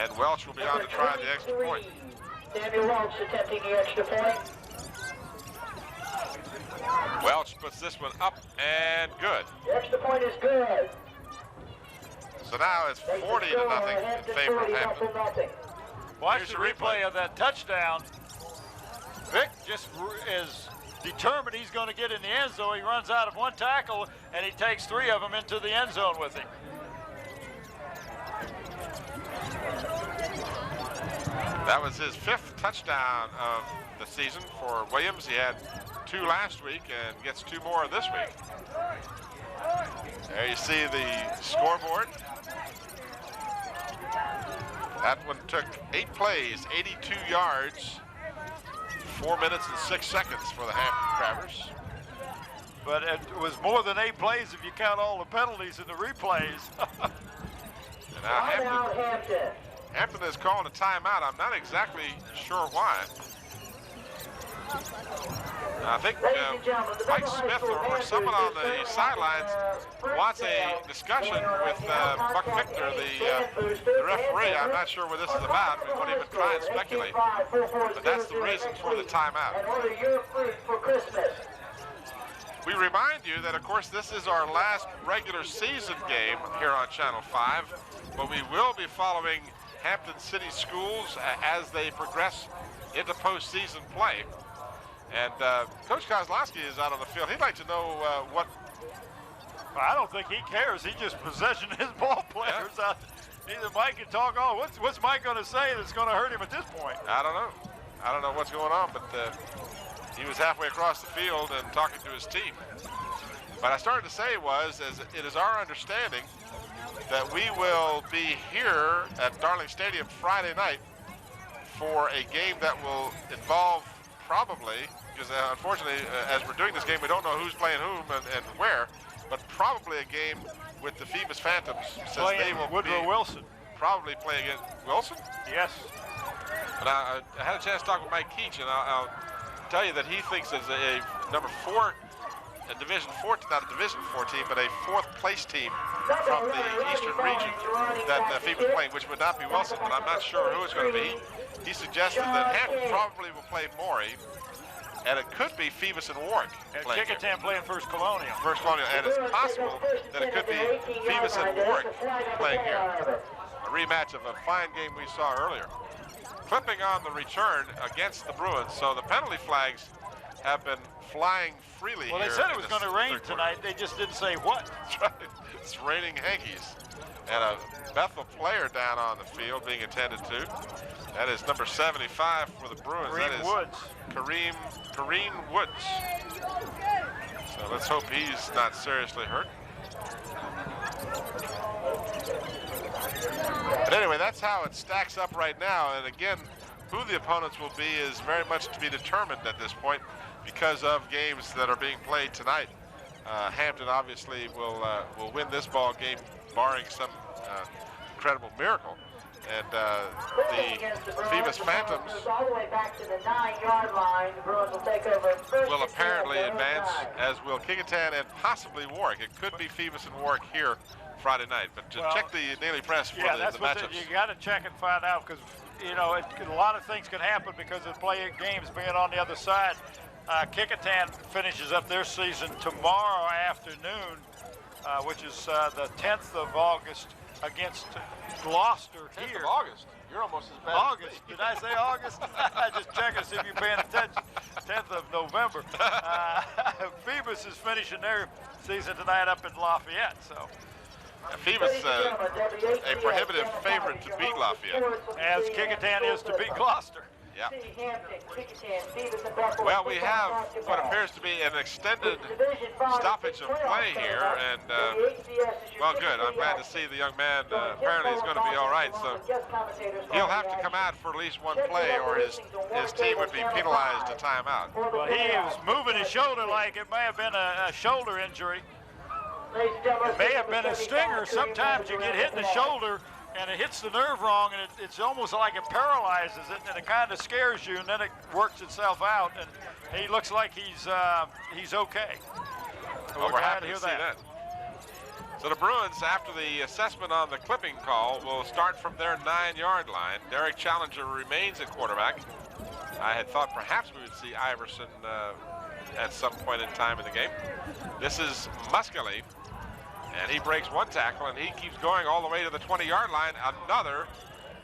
and Welch will be on to try the extra point. Samuel Welch attempting the extra point. Welch puts this one up and good. The extra point is good. So now it's 40-0 in favor of Hampton. Watch the replay of that touchdown. Vic just is determined he's going to get in the end zone. He runs out of 1 tackle, and he takes 3 of them into the end zone with him. That was his 5th touchdown of the season for Williams. He had 2 last week and gets 2 more this week. There you see the scoreboard. That one took 8 plays, 82 yards, 4 minutes and 6 seconds for the Hampton Crabbers. But it was more than 8 plays if you count all the penalties in the replays. And now Hampton is calling a timeout. I'm not exactly sure why. I think Mike Smith or someone on the sidelines wants a discussion with Buck Victor, the referee. I'm not sure what this is about. We won't even try and speculate. But that's the reason for the timeout. We remind you that, of course, this is our last regular season game here on Channel 5, but we will be following Hampton City Schools as they progress into postseason play. And Coach Kozlowski is out on the field. He'd like to know what... I don't think he cares. He just positioned his ball players out. Either Mike can talk, what's Mike going to say that's going to hurt him at this point? I don't know. I don't know what's going on, but he was halfway across the field and talking to his team. What I started to say was, it is our understanding that we will be here at Darling Stadium Friday night for a game that will involve probably, because unfortunately, as we're doing this game, we don't know who's playing whom and where, but probably a game with the Phoebus Phantoms, since they will Woodrow Wilson. Probably playing against Wilson? Yes. But I had a chance to talk with Mike Keach, and I'll tell you that he thinks as a number 4, a Division 4, not a Division 4 team, but a 4th place team from the Eastern region that Phoebus playing, which would not be Wilson, but I'm not sure who it's going to be. He suggested that Hampton probably will play Morey, and it could be Phoebus and Warwick playing Kickingham playing First Colonial. First Colonial, and it's possible that it could be Phoebus and Warwick playing here. A rematch of a fine game we saw earlier. Clipping on the return against the Bruins, so the penalty flags have been flying freely here. Well, they said it was going to rain tonight. They just didn't say what. That's right. It's raining hankies. And a Bethel player down on the field being attended to. That is number 75 for the Bruins. That is Woods. Kareem Woods. So let's hope he's not seriously hurt. But anyway, that's how it stacks up right now. And again, who the opponents will be is very much to be determined at this point because of games that are being played tonight. Hampton obviously will win this ball game, barring some incredible miracle. And the Phoebus Phantoms will apparently advance, as will Kickingham and possibly Warwick. It could be Phoebus and Warwick here Friday night, but just check the Daily Press for the matchups. You got to check and find out, because you know a lot of things can happen because of playing games being on the other side. Kickingham finishes up their season tomorrow afternoon, which is the 10th of August against Gloucester here. 10th of August. You're almost as bad. August. Did I say August? Just check and see if you're paying attention. 10th of November. Phoebus is finishing their season tonight up in Lafayette. So. Phoebus, a prohibitive favorite to beat Lafayette. As Kickingham is to beat Gloucester. Yeah. Hampton, Kickingham, Stevenson, Bethel. Well, we have what appears to be an extended stoppage of play here, and well, good. I'm glad to see the young man apparently is going to be all right. So he'll have to come out for at least one play, or his team would be penalized a timeout. Well, he was moving his shoulder like it may have been a shoulder injury. It may have been a stinger. Sometimes you get hit in the shoulder and it hits the nerve wrong, and it's almost like it paralyzes it, and it kind of scares you, and then it works itself out, and he looks like he's okay. Well, we're happy to see that. So the Bruins, after the assessment on the clipping call, will start from their 9-yard line. Derek Challenger remains at quarterback. I had thought perhaps we would see Iverson at some point in time in the game. This is Muscali. And he breaks one tackle, and he keeps going all the way to the 20-yard line. Another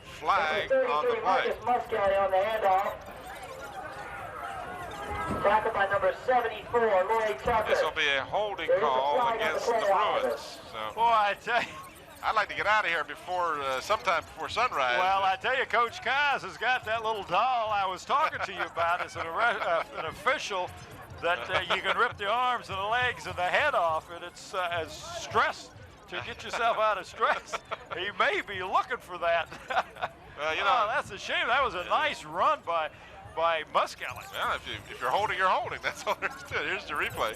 flag on the play. Muscali on the handoff. Tackled by number 74, Lloyd Tucker. This will be a holding call against the Bruins. So, boy, I tell you, I'd like to get out of here before sometime before sunrise. Well, I tell you, Coach Kaz has got that little doll I was talking to you about. It's an official that you can rip the arms and the legs and the head off, and it's as stress to get yourself out of stress. He may be looking for that. You know, that's a shame. That was a nice run by Muscali. Well, if you're holding, you're holding. That's all there is to it. Here's the replay.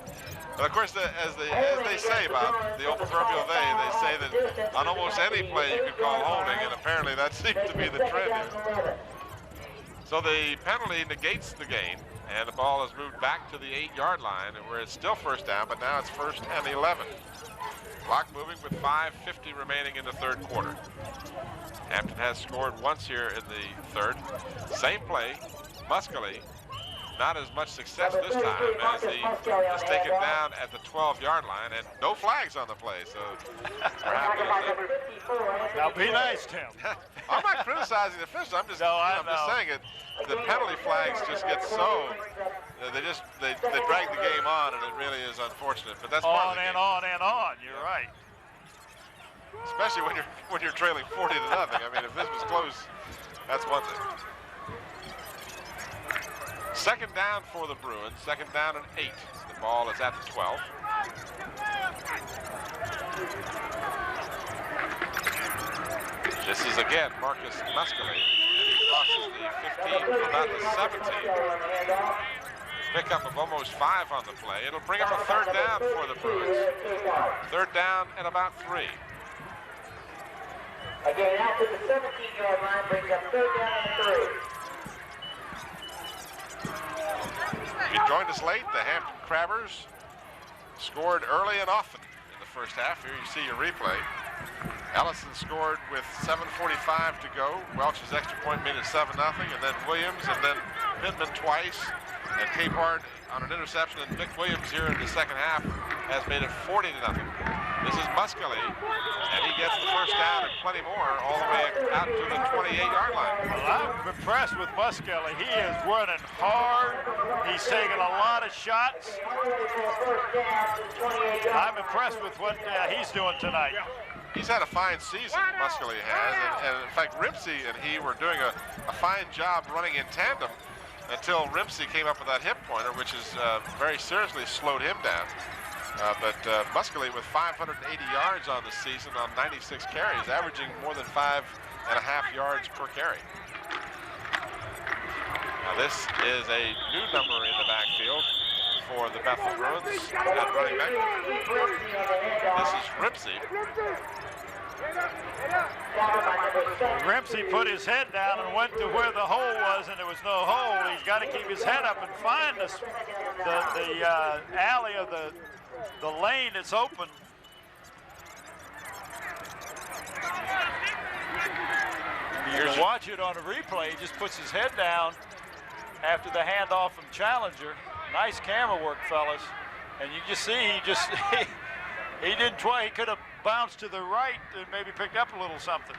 But of course, as they say about the old proverbial they say that on almost any play you could call holding, and apparently that seems to be the trend here. So the penalty negates the gain, and the ball is moved back to the 8-yard line, where it's still first down, but now it's 1st and 11. Clock moving with 5:50 remaining in the third quarter. Hampton has scored once here in the third. Same play, Muscali, not as much success this time as he is taken down at the 12-yard line, and no flags on the play, so we're happy with that. Now be nice, Tim. I'm not criticizing the officials. I'm just saying it. The penalty flags just get so they drag the game on, and it really is unfortunate. But that's part of the game. On and on. You're right. Especially when you're trailing 40-0. I mean, if this was close, that's one thing. Second down for the Bruins. Second down and 8. The ball is at the 12. This is again Marcus Muscali. He crosses the 15 from about the 17. Pickup of almost 5 on the play. It'll bring up a third down for the Bruins. Third down and about 3. Again, after the 17-yard line, brings up third down and 3. If you joined us late, the Hampton Crabbers scored early and often in the first half. Here you see your replay. Ellison scored with 7:45 to go. Welch's extra point made it 7-0, and then Williams, and then Pittman twice, and Capehart on an interception, and Vic Williams here in the second half has made it 40-0. This is Muscali, and he gets the first down and plenty more all the way out to the 28-yard line. Well, I'm impressed with Muscali. He is running hard. He's taking a lot of shots. I'm impressed with what he's doing tonight. He's had a fine season, Muscali has, and in fact, Rimpsey and he were doing a fine job running in tandem until Rimpsey came up with that hip pointer, which has very seriously slowed him down. But Muscali with 580 yards on the season on 96 carries, averaging more than 5.5 yards per carry. Now this is a new number in the backfield for the Bethel Bruins at running back. This is Rimpsey. Rimpsey put his head down and went to where the hole was, and there was no hole. He's got to keep his head up and find the alley of the lane that's open. You can watch it on a replay. He just puts his head down after the handoff from Challenger. Nice camera work, fellas. And you just see he didn't try. He could have bounced to the right and maybe picked up a little something.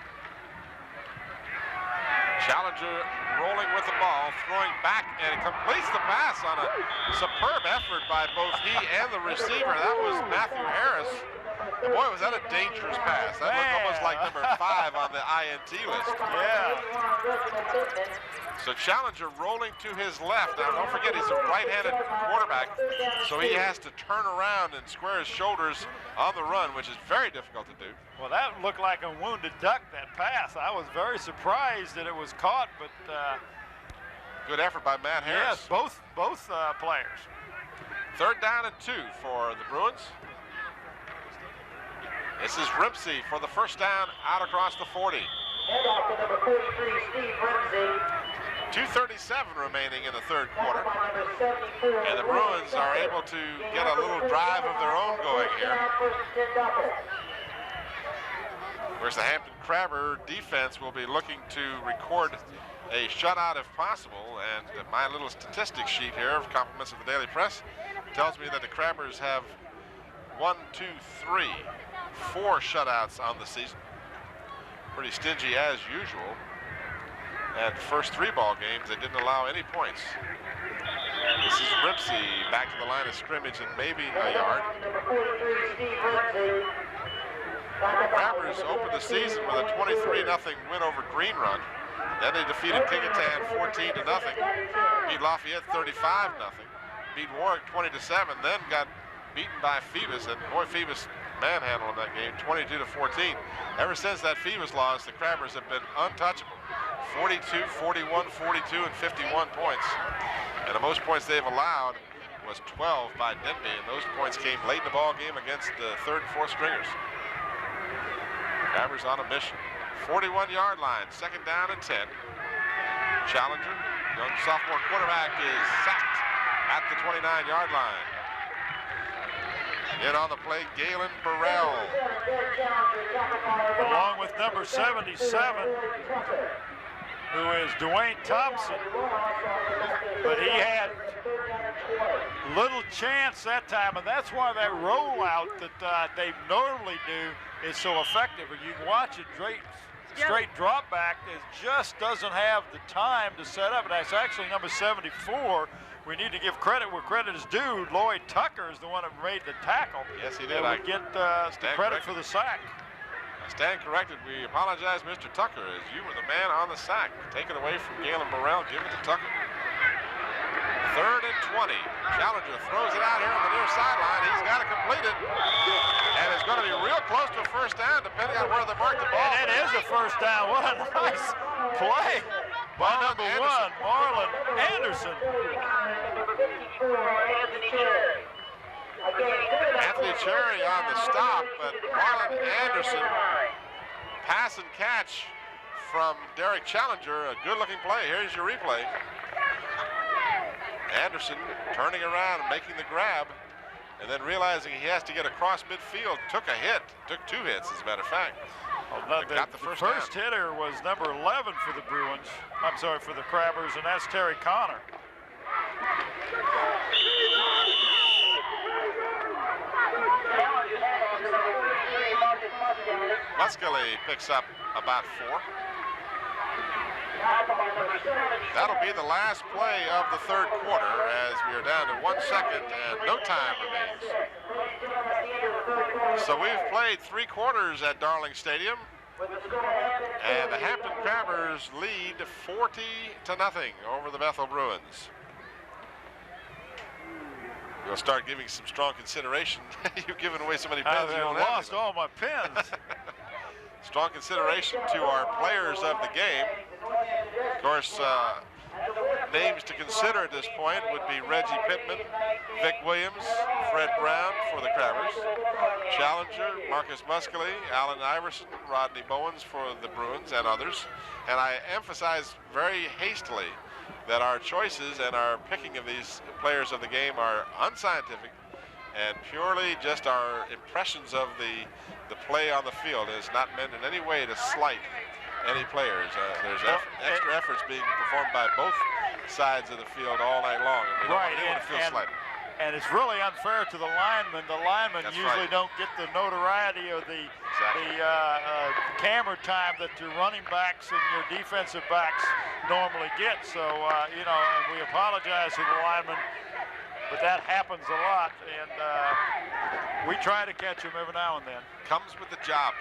Challenger rolling with the ball, throwing back, and completes the pass on a superb effort by both he and the receiver. That was Matthew Harris. Boy, was that a dangerous pass. That looked almost like number 5 on the INT list. Yeah. So Challenger rolling to his left. Now, don't forget, he's a right-handed quarterback, so he has to turn around and square his shoulders on the run, which is very difficult to do. Well, that looked like a wounded duck, that pass. I was very surprised that it was caught, but good effort by Matt Harris. yes, both players. 3rd down and 2 for the Bruins. This is Rimpsey for the first down out across the 40. Handoff to number 43, Steve Ramsey. 2:37 remaining in the 3rd quarter. And the Bruins are able to get a little drive of their own going here. Of course, the Hampton Crabber defense will be looking to record a shutout if possible. And my little statistics sheet here of compliments of the Daily Press tells me that the Crabbers have 4 shutouts on the season. Pretty stingy as usual. At first 3 ball games, they didn't allow any points. This is Rimpsey back to the line of scrimmage and maybe a yard. The Crabbers opened the season with a 23-0 win over Green Run. Then they defeated Kecoughtan 14-0. Beat Lafayette 35-0. Beat Warwick 20-7. Then got beaten by Phoebus, and boy, Phoebus manhandled in that game 22-14. Ever since that Phoebus loss, the Crabbers have been untouchable. 42, 41, 42, and 51 points. And the most points they've allowed was 12 by Denby, and those points came late in the ball game against the 3rd and 4th stringers. Crabbers on a mission. 41-yard line, 2nd down and 10. Challenger, young sophomore quarterback, is sacked at the 29-yard line. In on the play, Galen Burrell. Along with number 77, who is Dwayne Thompson. But he had little chance that time, and that's why that rollout that they normally do is so effective. And you can watch it straight drop back. It just doesn't have the time to set up. And that's actually number 74. We need to give credit where credit is due. Lloyd Tucker is the one that made the tackle. Yes, he did. I would get the credit for the sack. I stand corrected. We apologize, Mr. Tucker, as you were the man on the sack. Take it away from Galen Burrell. Give it to Tucker. 3rd and 20. Challenger throws it out here on the near sideline. He's got to complete it. And it's going to be real close to a first down, depending on where they mark the ball. And it is a first down. What a nice play by number 1, Marlon Anderson. Anthony Cherry on the stop, but Marlon Anderson, pass and catch from Derek Challenger. A good-looking play. Here's your replay. Anderson turning around and making the grab, and then realizing he has to get across midfield, took a hit. Took 2 hits, as a matter of fact. Well, the first hitter was number 11 for the Bruins. I'm sorry, for the Crabbers, and that's Terry Connor. Muskelly picks up about 4. That'll be the last play of the 3rd quarter as we are down to 1 second and no time remains. So we've played 3 quarters at Darling Stadium, and the Hampton Crabbers lead 40-0 over the Bethel Bruins. We'll start giving some strong consideration. You've given away so many pens. I've lost all my pens. Strong consideration to our players of the game. Of course, names to consider at this point would be Reggie Pittman, Vic Williams, Fred Brown for the Crabbers, Challenger, Marcus Muskelly, Allen Iverson, Rodney Bowens for the Bruins, and others. And I emphasize very hastily that our choices and our picking of these players of the game are unscientific and purely just our impressions of the play on the field. It is not meant in any way to slight any players. There's extra efforts being performed by both sides of the field all night long, and we don't want anyone to feel slighted. And it's really unfair to the linemen. The linemen usually don't get the notoriety or the camera time that your running backs and your defensive backs normally get. So, and we apologize to the linemen. but that happens a lot, and we try to catch him every now and then. Comes with the job.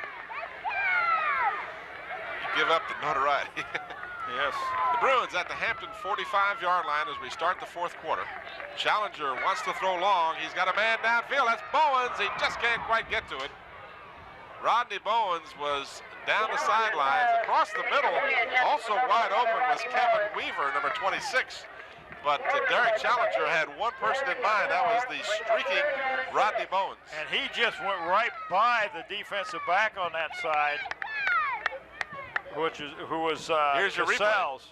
You give up the notoriety. Yes. The Bruins at the Hampton 45-yard line as we start the fourth quarter. Challenger wants to throw long. He's got a man downfield. That's Bowens. He just can't quite get to it. Rodney Bowens was down the sidelines. Across the middle, also wide open, was Kevin Weaver, number 26. But Derek Challenger had one person in mind. That was the streaking Rodney Bowens. And he just went right by the defensive back on that side, who was Here's your Cassell's.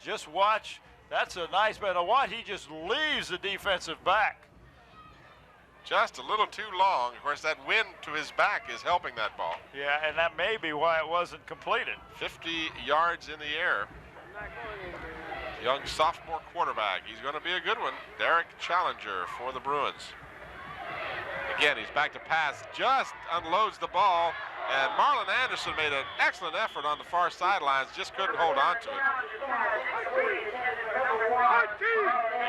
Just watch. That's a nice man. Watch, he just leaves the defensive back. Just a little too long. Of course, that wind to his back is helping that ball. Yeah, and that may be why it wasn't completed. 50 yards in the air. Young sophomore quarterback. He's going to be a good one. Derek Challenger for the Bruins. Again, he's back to pass. Just unloads the ball. And Marlon Anderson made an excellent effort on the far sidelines. Just couldn't hold on to it.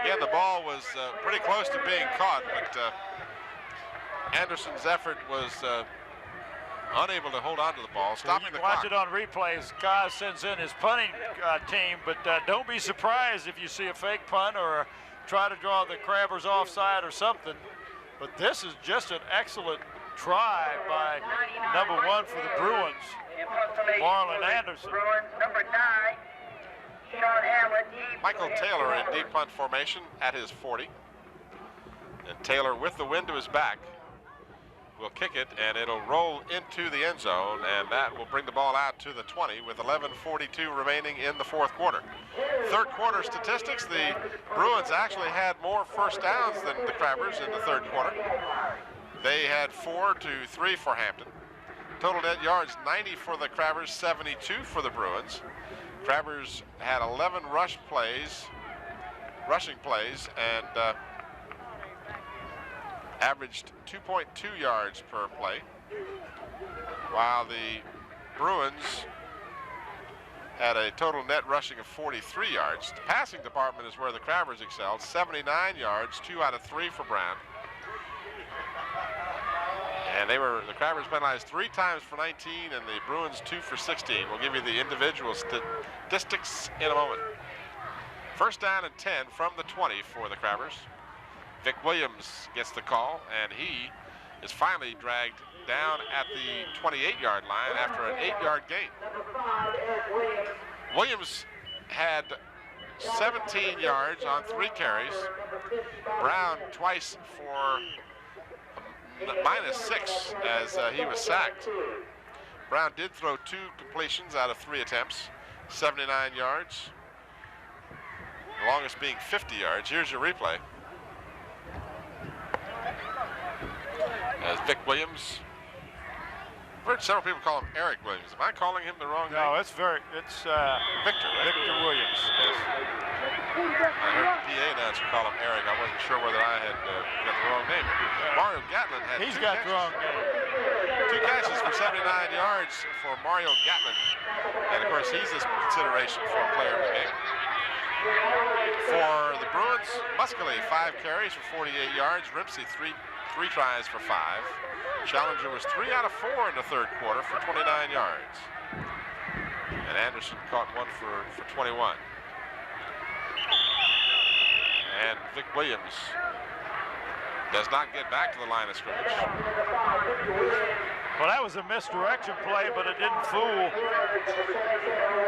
Again, the ball was pretty close to being caught, but Anderson's effort was unable to hold on to the ball, stopping the clock. Watch it on replays. Kaz sends in his punting team, but don't be surprised if you see a fake punt or try to draw the Crabbers offside or something. But this is just an excellent try by number 1 for the Bruins, Marlon Anderson. Number 9, Sean Hamlin. Michael Taylor in deep punt formation at his 40. And Taylor, with the wind to his back, will kick it, and it'll roll into the end zone, and that will bring the ball out to the 20 with 11:42 remaining in the fourth quarter. Third quarter statistics, the Bruins actually had more first downs than the Crabbers in the third quarter. They had 4 to 3 for Hampton. Total net yards, 90 for the Crabbers, 72 for the Bruins. Crabbers had 11 rushing plays, and averaged 2.2 yards per play, while the Bruins had a total net rushing of 43 yards. The passing department is where the Crabbers excelled, 79 yards, 2 out of 3 for Brown. And the Crabbers penalized 3 times for 19, and the Bruins 2 for 16. We'll give you the individual statistics in a moment. First down and 10 from the 20 for the Crabbers. Vic Williams gets the call, and he is finally dragged down at the 28-yard line after an 8-yard gain. Williams had 17 yards on 3 carries. Brown twice for -6 as he was sacked. Brown did throw 2 completions out of 3 attempts, 79 yards. The longest being 50 yards. Here's your replay. As Vic Williams, I've heard several people call him Eric Williams. Am I calling him the wrong name? No, it's Victor, right? Victor Williams. Yes. I heard the PA announcer call him Eric. I wasn't sure whether I had got the wrong name. Mario Gatlin had He's 2 got catches. the wrong name. 2 catches for 79 yards for Mario Gatlin. And of course, he's a consideration for a player of the game. For the Bruins, Muscally, 5 carries for 48 yards. Rimpsey, 3 tries for 5. Challenger was 3 out of 4 in the third quarter for 29 yards. And Anderson caught 1 for 21. And Vic Williams does not get back to the line of scrimmage. Well, that was a misdirection play, but it didn't fool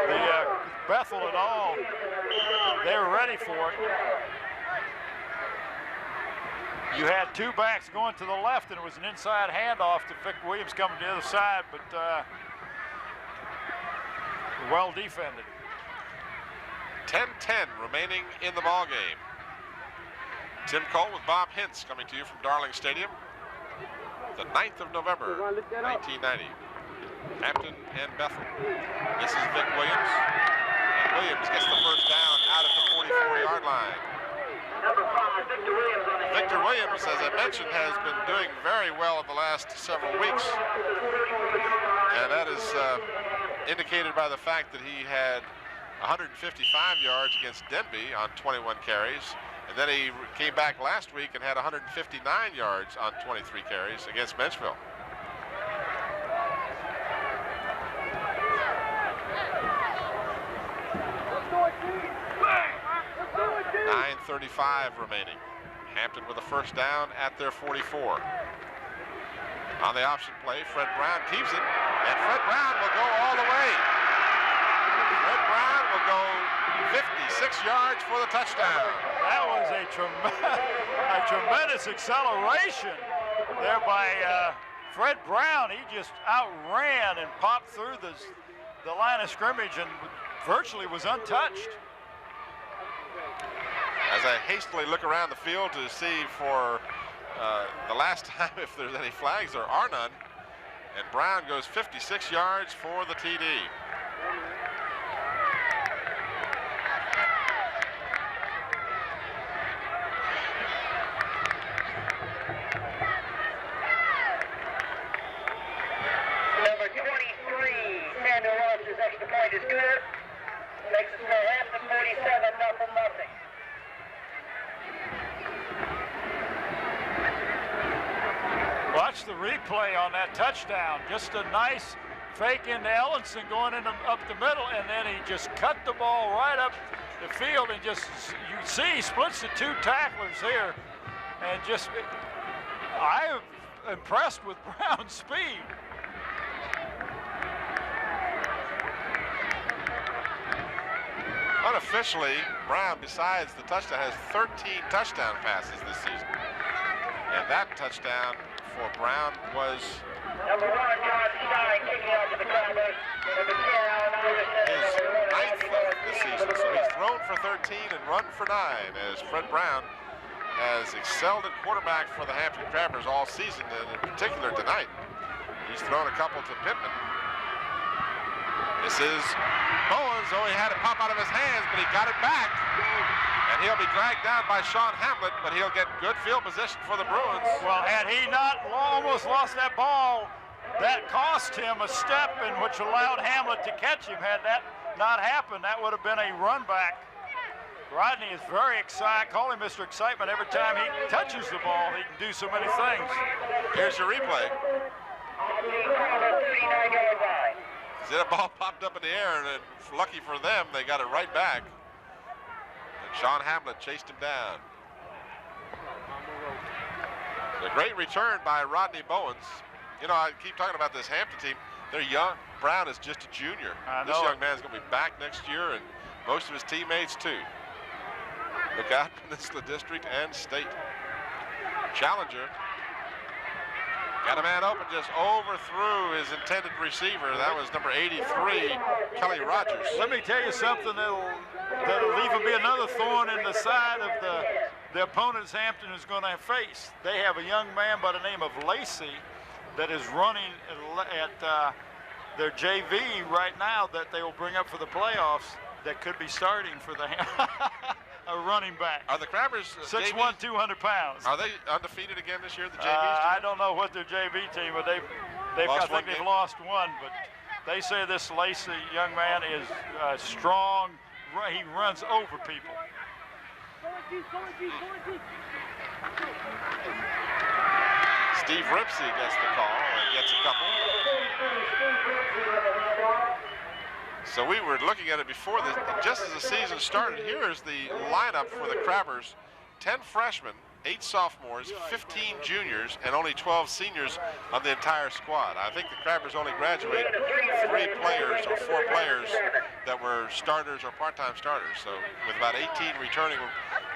the Bethel at all. They were ready for it. You had 2 backs going to the left, and it was an inside handoff to Vic Williams coming to the other side, but well defended. 10-10 remaining in the ball game. Tim Cole with Bob Hintz coming to you from Darling Stadium. The 9th of November, 1990. Hampton and Bethel. This is Vic Williams. And Williams gets the first down out at the 44-yard line. Number 5, Victor Williams on the head. Victor Williams, as I mentioned, has been doing very well in the last several weeks. And that is indicated by the fact that he had 155 yards against Denby on 21 carries And then he came back last week and had 159 yards on 23 carries against Menchville. 9:35 remaining. Hampton with a first down at their 44. On the option play, Fred Brown keeps it, and Fred Brown will go all the way. Fred Brown will go 56 yards for the touchdown. That was a tremendous acceleration there by Fred Brown. He just outran and popped through the line of scrimmage and virtually was untouched. As I hastily look around the field to see for the last time if there's any flags, there are none. And Brown goes 56 yards for the TD. Number 23, Samuel Ross's extra point is good. Makes it for Hampton 47, nothing. Watch the replay on that touchdown. Just a nice fake into Ellenson going up the middle, and then he just cut the ball right up the field and just, you see, he splits the two tacklers here. And just, I'm impressed with Brown's speed. Unofficially, Brown, besides the touchdown, has 13 touchdown passes this season. And that touchdown for Brown was Number 1, John Stein, kicking out to the Cowboys. Number 10, his 9th this season. So he's thrown for 13 and run for 9 as Fred Brown has excelled at quarterback for the Hampton Crabbers all season, and in particular tonight. He's thrown a couple to Pittman. This is Bowens. Oh, he had it pop out of his hands, but he got it back. And he'll be dragged down by Sean Hamlet, but he'll get good field position for the Bruins. Well, had he not almost lost that ball, that cost him a step in which allowed Hamlet to catch him. Had that not happened, that would have been a run back. Rodney is very excited. Call him Mr. Excitement. Every time he touches the ball, he can do so many things. Here's your replay. See, that ball popped up in the air, and lucky for them, they got it right back. And Sean Hamlet chased him down. A great return by Rodney Bowens. You know, I keep talking about this Hampton team. They're young. Brown is just a junior. This young man's going to be back next year, and most of his teammates, too. Look out, Peninsula District and State. Challenger got a man open, just overthrew his intended receiver. That was number 83, Kelly Rogers. Let me tell you something that'll even be another thorn in the side of the opponents Hampton is going to face. They have a young man by the name of Lacey that is running at their JV right now that they will bring up for the playoffs that could be starting for the a running back. Are the Crabbers 6'1", 200 pounds. Are they undefeated again this year, the JVs? I don't know what their JV team, but I think they've lost one. But they say this Lacey young man is strong. He runs over people. Steve Ripsey gets the call and gets a couple. So we were looking at it before this, just as the season started. Here is the lineup for the Crabbers: 10 freshmen, 8 sophomores, 15 juniors, and only 12 seniors on the entire squad. I think the Crabbers only graduated 3 players or 4 players that were starters or part-time starters. So with about 18 returning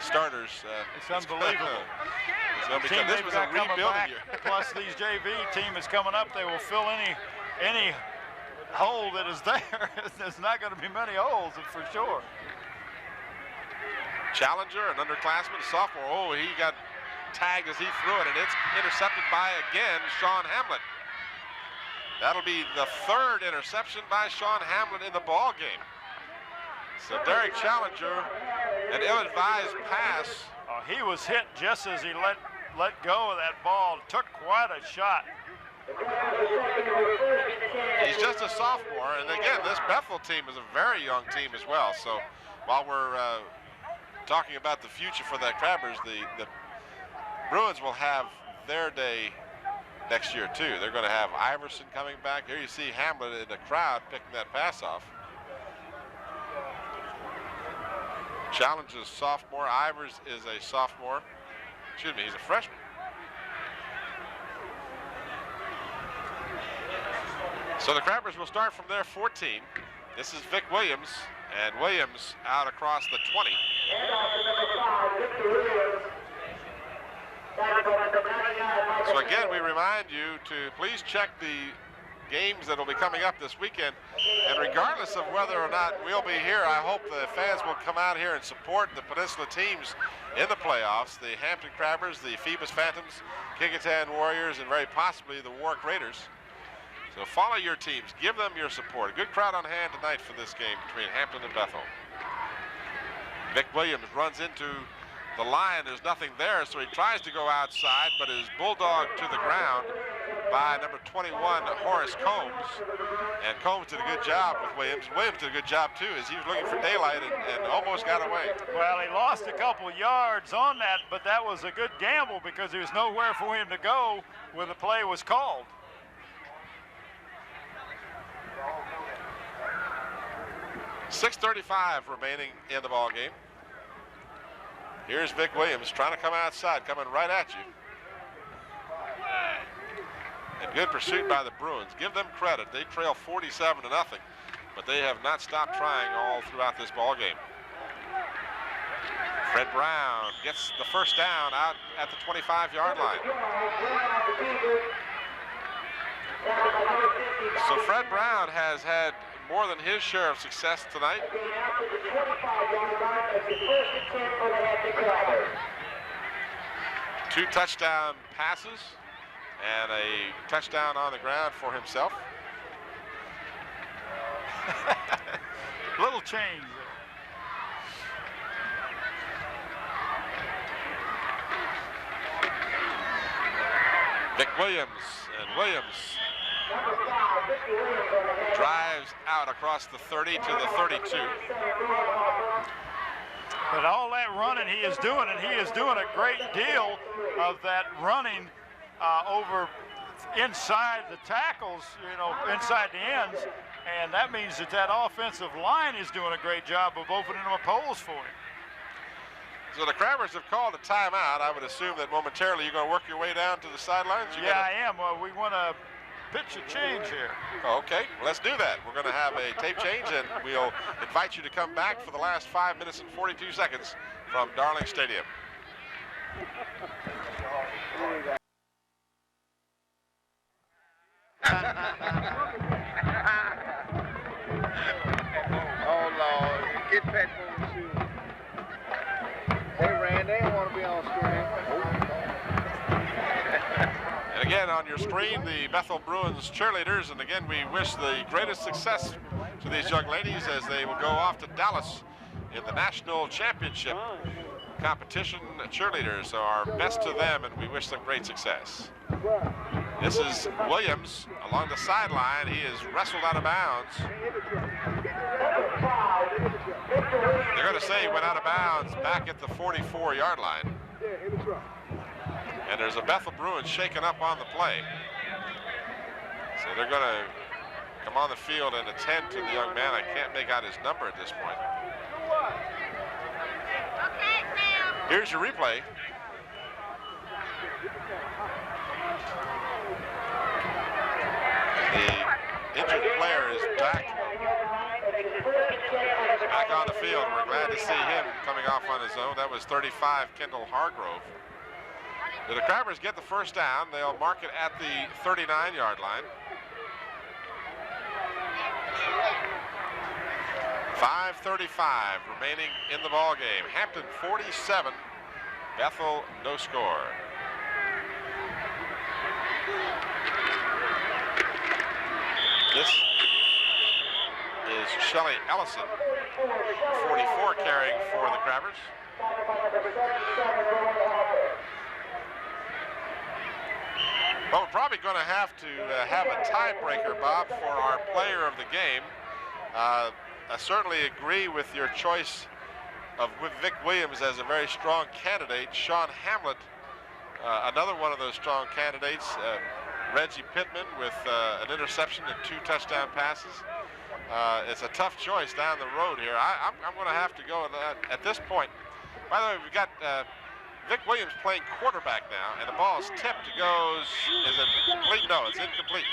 starters, it's unbelievable. This was a rebuilding year. Plus these JV team is coming up. They will fill any hole that is there. There's not going to be many holes, for sure. Challenger, an underclassman, a sophomore. Oh, he got tagged as he threw it, and it's intercepted by, again, Sean Hamlet. That'll be the 3rd interception by Sean Hamlet in the ball game. So Derek Challenger, an ill-advised pass. Oh, he was hit just as he let go of that ball. Took quite a shot. He's just a sophomore, and again, this Bethel team is a very young team as well. So while we're talking about the future for the Crabbers, the Bruins will have their day next year too. They're going to have Iverson coming back. Here you see Hamlet in the crowd picking that pass off. Challenges sophomore. Ivers is a sophomore. Excuse me, he's a freshman. So the Crabbers will start from their 14. This is Vic Williams, and Williams out across the 20. So again, we remind you to please check the games that will be coming up this weekend. And regardless of whether or not we'll be here, I hope the fans will come out here and support the Peninsula teams in the playoffs. The Hampton Crabbers, the Phoebus Phantoms, Kecoughtan Warriors, and very possibly the Warwick Raiders. So follow your teams, give them your support. A good crowd on hand tonight for this game between Hampton and Bethel. Vic Williams runs into the line. There's nothing there, so he tries to go outside, but is bulldogged to the ground by number 21, Horace Combs. And Combs did a good job with Williams. Williams did a good job too, as he was looking for daylight and almost got away. Well, he lost a couple yards on that, but that was a good gamble because there was nowhere for him to go when the play was called. .6:35 remaining in the ball game. Here's Vic Williams trying to come outside, coming right at you. And good pursuit by the Bruins. Give them credit. They trail 47-0, but they have not stopped trying all throughout this ball game. Fred Brown gets the first down out at the 25-yard line. So Fred Brown has had more than his share of success tonight. Two touchdown passes and a touchdown on the ground for himself. Little change there. Vic Williams, and Williams drives out across the 30 to the 32. But all that running he is doing, and he is doing a great deal of that running over inside the tackles, you know, inside the ends, and that means that that offensive line is doing a great job of opening up holes for him. So the Crabbers have called a timeout. I would assume that momentarily you're going to work your way down to the sidelines? Yeah, I am. Well, we want to pitch a change here. Okay, well, let's do that. We're going to have a tape change, and we'll invite you to come back for the last 5 minutes and 42 seconds from Darling Stadium. Oh, Lord. Get Pat for the shoes. They ran. They don't want to be on screen. And again, on your screen, the Bethel Bruins cheerleaders. And again, we wish the greatest success to these young ladies as they will go off to Dallas in the national championship competition. Cheerleaders, so our best to them, and we wish them great success. This is Williams along the sideline. He is wrestled out of bounds. They're going to say he went out of bounds back at the 44-yard line. And there's a Bethel Bruins shaken up on the play. So they're going to come on the field and attend to the young man. I can't make out his number at this point. Here's your replay. The injured player is back on the field. We're glad to see him coming off on his own. That was 35, Kendall Hargrove. The Crabbers get the first down. They'll mark it at the 39-yard line. 5:35 remaining in the ball game. Hampton 47, Bethel no score. This is Shelly Ellison, 44, carrying for the Crabbers. Well, we're probably going to have a tiebreaker, Bob, for our player of the game. I certainly agree with your choice of Vic Williams as a very strong candidate. Sean Hamlet, another one of those strong candidates. Reggie Pittman with an interception and 2 touchdown passes. It's a tough choice down the road here. I'm going to have to go at this point. By the way, we've got Vic Williams playing quarterback now, and the ball is tipped. Is it complete? No, it's incomplete.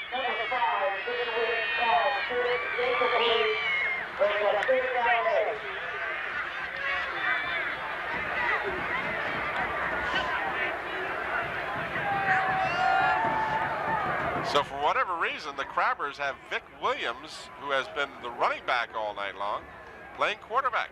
So for whatever reason, the Crabbers have Vic Williams, who has been the running back all night long, playing quarterback.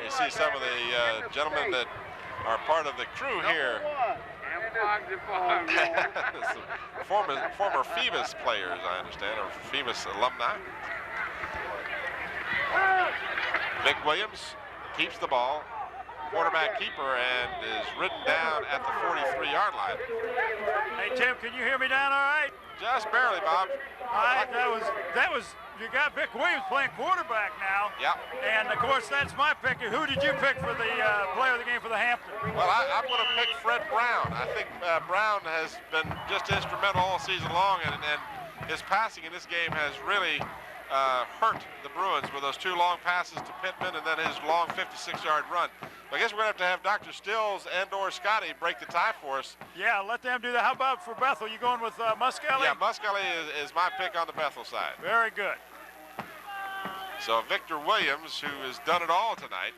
You see some of the gentlemen that are part of the crew here. former Phoebus players, I understand, or Phoebus alumni. Vic Williams keeps the ball, quarterback keeper, and is ridden down at the 43-yard line. Hey Tim, can you hear me down all right? Just barely, Bob. All right, that was you got Vic Williams playing quarterback now. Yeah. And of course that's my pick. Who did you pick for the player of the game for the Hampton? Well, I'm going to pick Fred Brown. I think Brown has been just instrumental all season long, and his passing in this game has really hurt the Bruins with those 2 long passes to Pittman and then his long 56-yard run. I guess we're going to have Dr. Stills and or Scotty break the tie for us. Yeah, let them do that. How about for Bethel? You going with Muskelly? Yeah, Muskelly is my pick on the Bethel side. Very good. So Victor Williams, who has done it all tonight,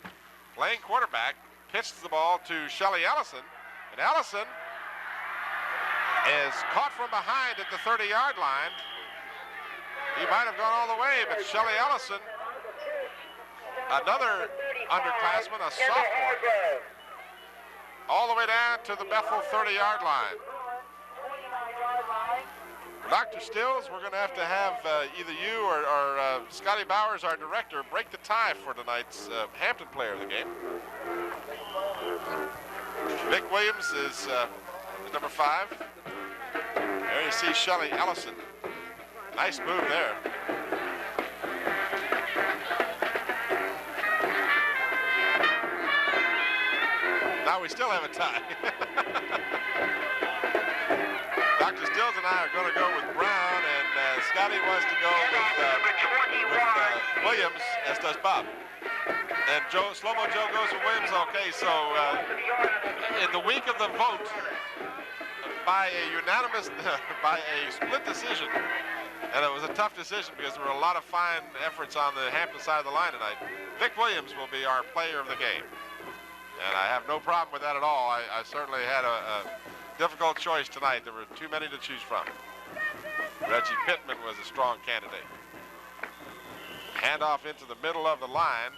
playing quarterback, pitches the ball to Shelly Ellison, and Ellison is caught from behind at the 30-yard line. He might have gone all the way, but Shelly Ellison, another underclassman, a sophomore, all the way down to the Bethel 30-yard line. Dr. Stills, we're going to have either you or Scotty Bowers, our director, break the tie for tonight's Hampton player of the game. Vic Williams is number 5. There you see Shelly Ellison. Nice move there. Now we still have a tie. Dr. Stills and I are going to go with Brown, and Scotty wants to go with Williams, as does Bob. And Slow-Mo Joe goes with Williams. Okay, so in the week of the vote, by a split decision, and it was a tough decision because there were a lot of fine efforts on the Hampton side of the line tonight. Vic Williams will be our player of the game. And I have no problem with that at all. I certainly had a difficult choice tonight. There were too many to choose from. Reggie Pittman was a strong candidate. Handoff into the middle of the line.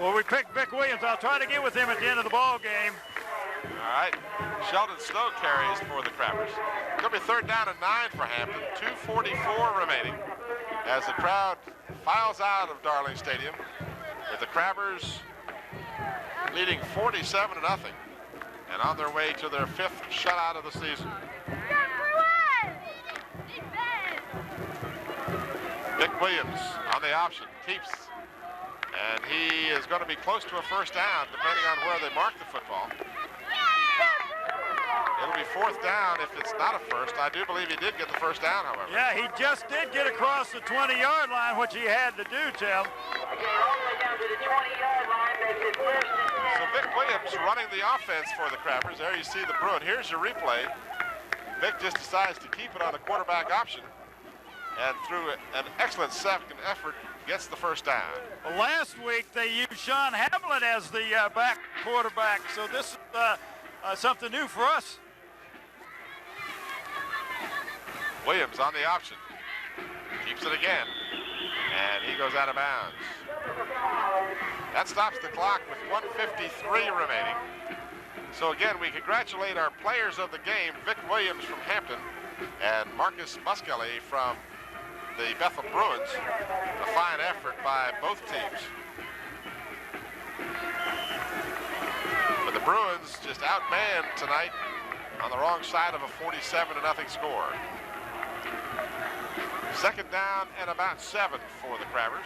Well, we picked Vic Williams. I'll try to get with him at the end of the ball game. All right. Sheldon Snow carries for the Crabbers. It's going to be 3rd down and 9 for Hampton. 2:44 remaining as the crowd files out of Darling Stadium, with the Crabbers leading 47-0 and on their way to their 5th shutout of the season. Vic Williams on the option, keeps, and he is going to be close to a 1st down depending on where they mark the football. It'll be 4th down if it's not a first. I do believe he did get the 1st down, however. Yeah, he just did get across the 20-yard line, which he had to do, Tim. So Vic Williams running the offense for the Crabbers. There you see the Bruin. Here's your replay. Vic just decides to keep it on the quarterback option, and through an excellent second effort, gets the 1st down. Well, last week they used Sean Hamlet as the back quarterback, so this is something new for us. Williams on the option. Keeps it again. And he goes out of bounds. That stops the clock with 1:53 remaining. So again, we congratulate our players of the game, Vic Williams from Hampton and Marcus Muskelly from the Bethel Bruins. A fine effort by both teams. But the Bruins just outmanned tonight on the wrong side of a 47-0 score. Second down and about 7 for the Crabbers.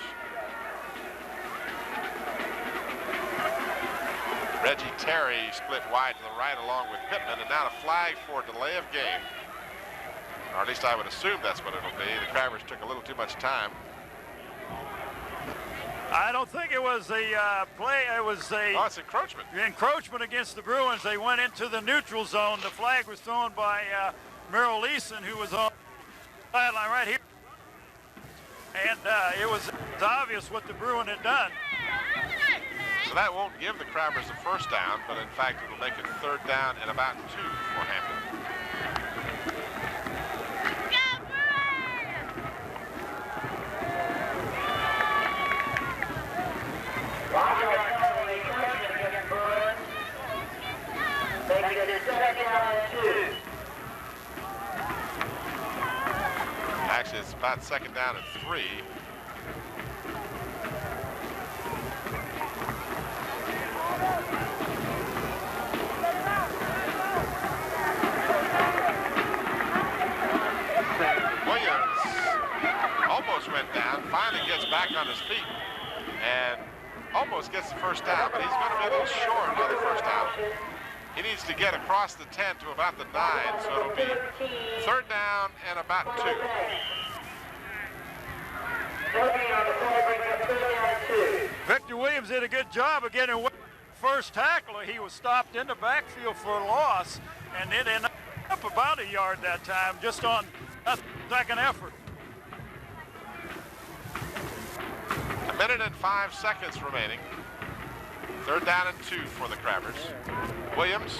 Reggie Terry split wide to the right along with Pittman, and now a flag for delay of game. Or at least I would assume that's what it'll be. The Crabbers took a little too much time. I don't think it was a play. It was a Oh, it's encroachment. Encroachment against the Bruins. They went into the neutral zone. The flag was thrown by Merrill Leeson, who was on the sideline right here. And it was obvious what the Bruin had done. So that won't give the Crabbers a first down, but in fact it will make it third down and about 2 for Hampton. Actually, it's about second down and 3. Williams almost went down, finally gets back on his feet, and almost gets the first down, but he's going to be a little short on the first down. He needs to get across the 10 to about the 9, so it'll be third down and about 2. Victor Williams did a good job of getting away from the first tackler. He was stopped in the backfield for a loss, and it ended up about a yard that time, just on a second effort. A minute and 5 seconds remaining. Third down and 2 for the Crabbers. Williams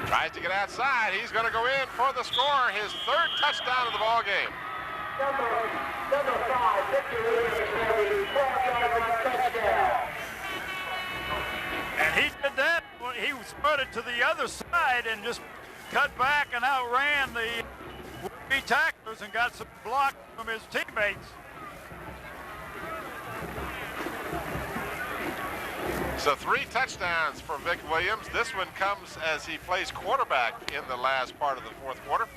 tries to get outside. He's going to go in for the score. His third touchdown of the ball game. Number 5, Victor Williams for the 12-yard run touchdown. And he did that when he sputtered to the other side and just cut back and outran the three tacklers and got some block from his teammates. So 3 touchdowns for Vic Williams. This one comes as he plays quarterback in the last part of the fourth quarter.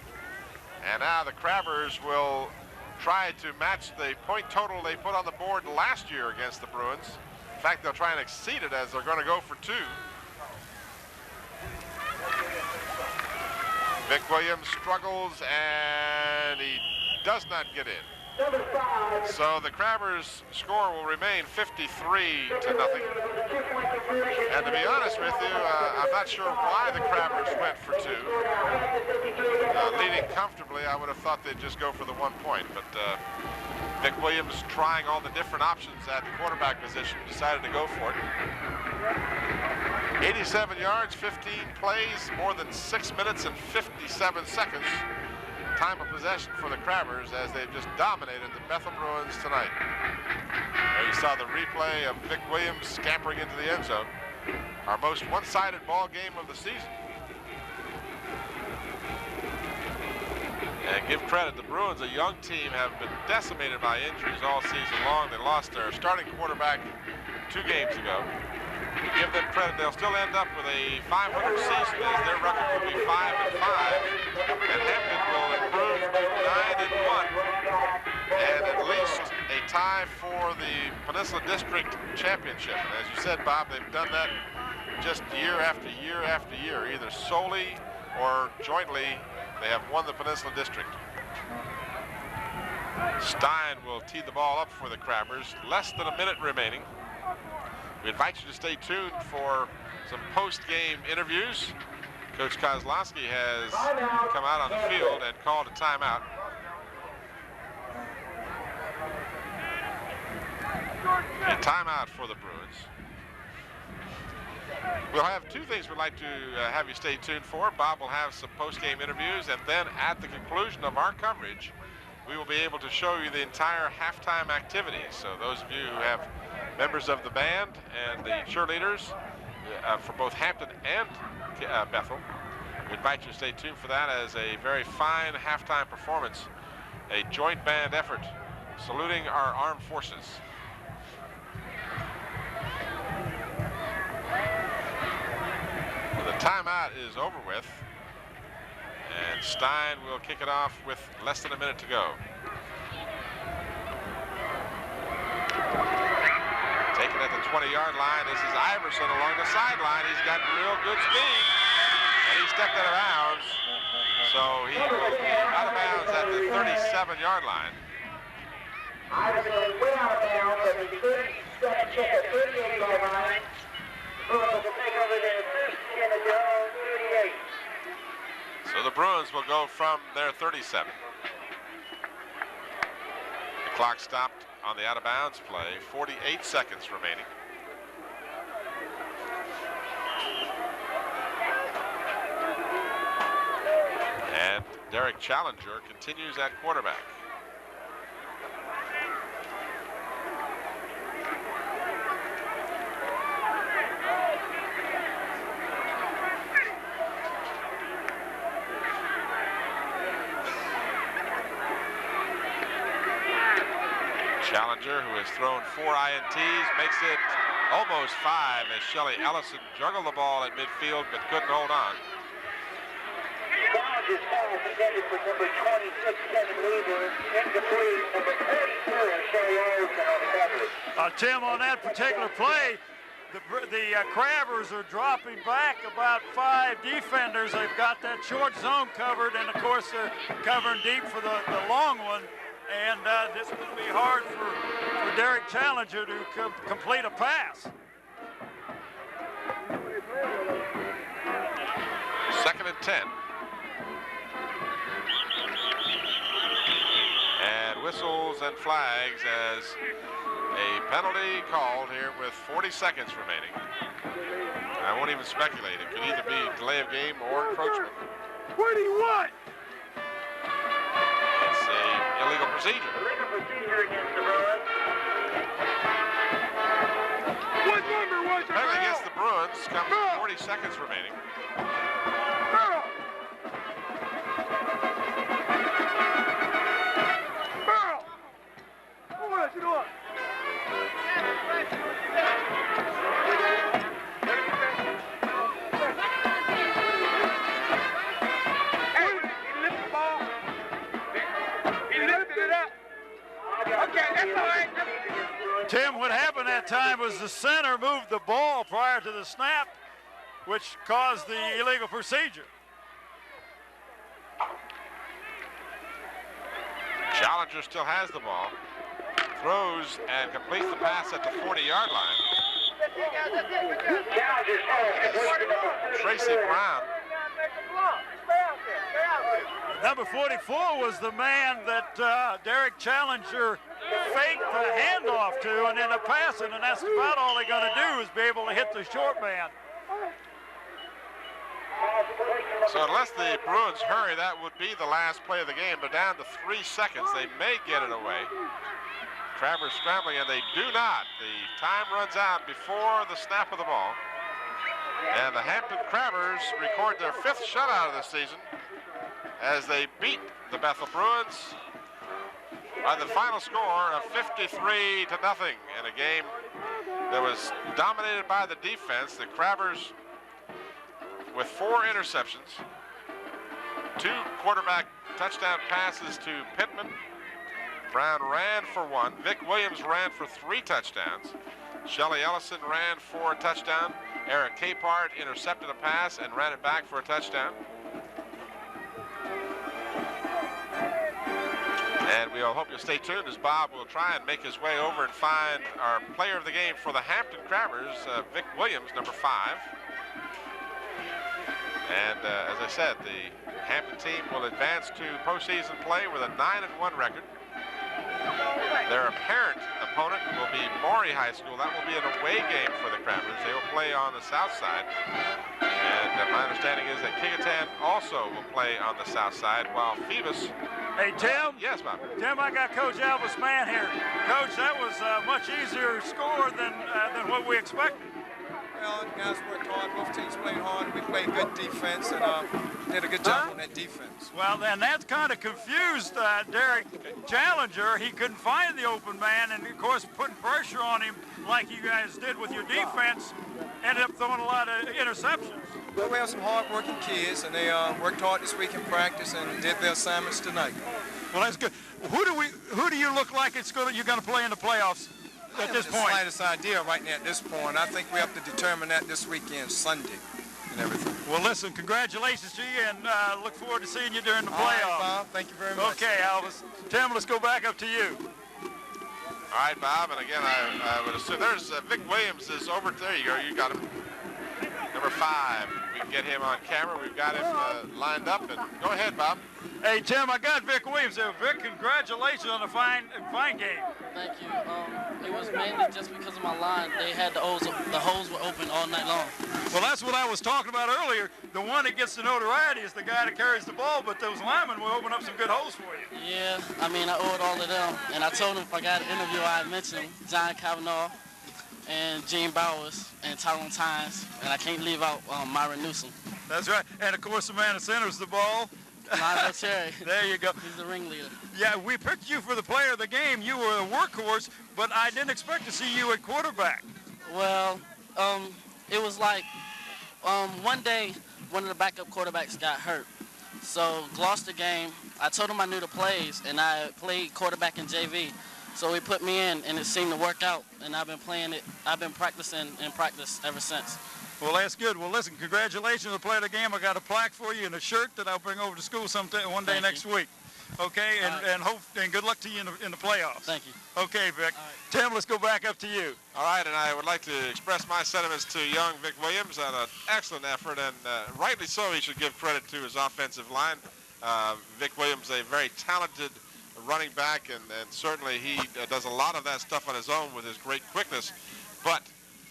And now the Crabbers will try to match the point total they put on the board last year against the Bruins. In fact, they'll try and exceed it as they're going to go for 2. Vic Williams struggles and he does not get in. So the Crabbers score will remain 53-0. And to be honest with you, I'm not sure why the Crabbers went for 2. Leading comfortably, I would have thought they'd just go for the 1 point. But Vic Williams, trying all the different options at the quarterback position, decided to go for it. 87 yards, 15 plays, more than 6 minutes and 57 seconds. Time of possession for the Crabbers as they've just dominated the Bethel Bruins tonight. There you saw the replay of Vic Williams scampering into the end zone. Our most one-sided ball game of the season. And give credit, the Bruins, a young team, have been decimated by injuries all season long. They lost their starting quarterback 2 games ago. Give them credit, they'll still end up with a 500 season as their record will be 5-5, and Hampton will improve to 9-1, and at least a tie for the Peninsula District Championship. And as you said, Bob, they've done that just year after year after year, either solely or jointly. They have won the Peninsula District. Stein will tee the ball up for the Crabbers. Less than a minute remaining. We invite you to stay tuned for some post-game interviews. Coach Kozlowski has come out on the field and called a timeout. A timeout for the Bruins. We'll have 2 things we'd like to have you stay tuned for. Bob will have some post-game interviews, and then at the conclusion of our coverage, we will be able to show you the entire halftime activities. So those of you who have members of the band and the cheerleaders for both Hampton and Bethel, we invite you to stay tuned for that as a very fine halftime performance, a joint band effort saluting our armed forces. The timeout is over with, and Stein will kick it off with less than a minute to go. Taken at the 20-yard line. This is Iverson along the sideline. He's got real good speed, and he stepped out of bounds. So he will be out of bounds at the 37-yard line. Iverson went out of bounds at the 32nd check at 38-yard line. Bruins will take over their first and a goal, 38. So the Bruins will go from their 37. The clock stopped on the out-of-bounds play. 48 seconds remaining. And Derek Challenger continues at quarterback. Challenger, who has thrown 4 INTs, makes it almost 5 as Shelly Ellison juggled the ball at midfield but couldn't hold on. Challenger's ball is intended for number 26, Kevin Weaver, incomplete, number 44, Shelly Ellison on the coverage. Tim, on that particular play, the Crabbers are dropping back about 5 defenders. They've got that short zone covered, and of course they're covering deep for the long one. And this will be hard for Derek Challenger to complete a pass. Second and 10. And whistles and flags as a penalty called here with 40 seconds remaining. I won't even speculate. It could either be delay of game or encroachment. What do you want? It's a illegal procedure. Illegal procedure against the Bruins. What number was it? Penalty against the Bruins comes with 40 seconds remaining. What you doing? Tim, what happened that time was the center moved the ball prior to the snap, which caused the illegal procedure. Challenger still has the ball. Throws and completes the pass at the 40-yard line. Tracy Brown. Number 44 was the man that Derek Challenger faked the handoff to and then a passing, and that's about all they're going to do is be able to hit the short man. So unless the Bruins hurry, that would be the last play of the game. They're down to 3 seconds. They may get it away. Crabbers scrambling, and they do not. The time runs out before the snap of the ball. And the Hampton Crabbers record their 5th shutout of the season as they beat the Bethel Bruins by the final score of 53-0 in a game that was dominated by the defense. The Crabbers with 4 interceptions, 2 quarterback touchdown passes to Pittman. Brown ran for 1. Vic Williams ran for 3 touchdowns. Shelly Ellison ran for a touchdown. Eric Capehart intercepted a pass and ran it back for a touchdown. And we'll hope you'll stay tuned as Bob will try and make his way over and find our player of the game for the Hampton Crabbers, Vic Williams, number 5. And as I said, the Hampton team will advance to postseason play with a 9-1 record. Their apparent opponent will be Maury High School. That will be an away game for the Crabbers. They will play on the south side. And my understanding is that Kecoughtan also will play on the south side, while Phoebus... Hey, Tim? Yes, Bob. Tim, I got Coach Albus Mann here. Coach, that was a much easier score than what we expected. Well, the guys worked hard. Both teams played hard. We played good defense and did a good job on that defense. Well, then that's kind of confused Derek Challenger. He couldn't find the open man, and of course putting pressure on him like you guys did with your defense. ended up throwing a lot of interceptions. Well, we have some hard-working kids, and they worked hard this week in practice and did their assignments tonight. Well, that's good. Who do you look like you're going to play in the playoffs at this point? I have the slightest idea right now at this point. I think we have to determine that this weekend, Sunday, and everything. Well, listen, congratulations to you, and look forward to seeing you during the playoffs. All right, Bob. Thank you very much. Okay, Alvis. Tim, let's go back up to you. All right, Bob, and again, I would assume there's Vic Williams is over. There you go. You got him. Number 5. We can get him on camera. We've got him lined up. And go ahead, Bob. Hey, Tim, I got Vic Williams there. Vic, congratulations on a fine game. Thank you. It was mainly just because of my line. They had the holes were open all night long. Well, that's what I was talking about earlier. The one that gets the notoriety is the guy that carries the ball, but those linemen will open up some good holes for you. Yeah, I mean, I owed all of them. And I told them if I got an interview, I'd mention John Kavanaugh and Gene Bowers and Tyrone Tynes, and I can't leave out Myron Newsom. That's right. And, of course, the man that centers the ball. Lonzo Cherry. There you go. He's the ringleader. Yeah, we picked you for the player of the game. You were a workhorse, but I didn't expect to see you at quarterback. Well, it was like one day one of the backup quarterbacks got hurt. So Gloucester game, I told him I knew the plays, and I played quarterback in JV. So he put me in, and it seemed to work out, and I've been playing it. I've been practicing in practice ever since. Well, that's good. Well, listen, congratulations on the player of the game. I got a plaque for you and a shirt that I'll bring over to school one day next week. Okay, and good luck to you in the playoffs. Thank you. Okay, Vic. Tim, let's go back up to you. All right, and I would like to express my sentiments to young Vic Williams on an excellent effort, and rightly so. He should give credit to his offensive line. Vic Williams, a very talented running back, and certainly he does a lot of that stuff on his own with his great quickness, but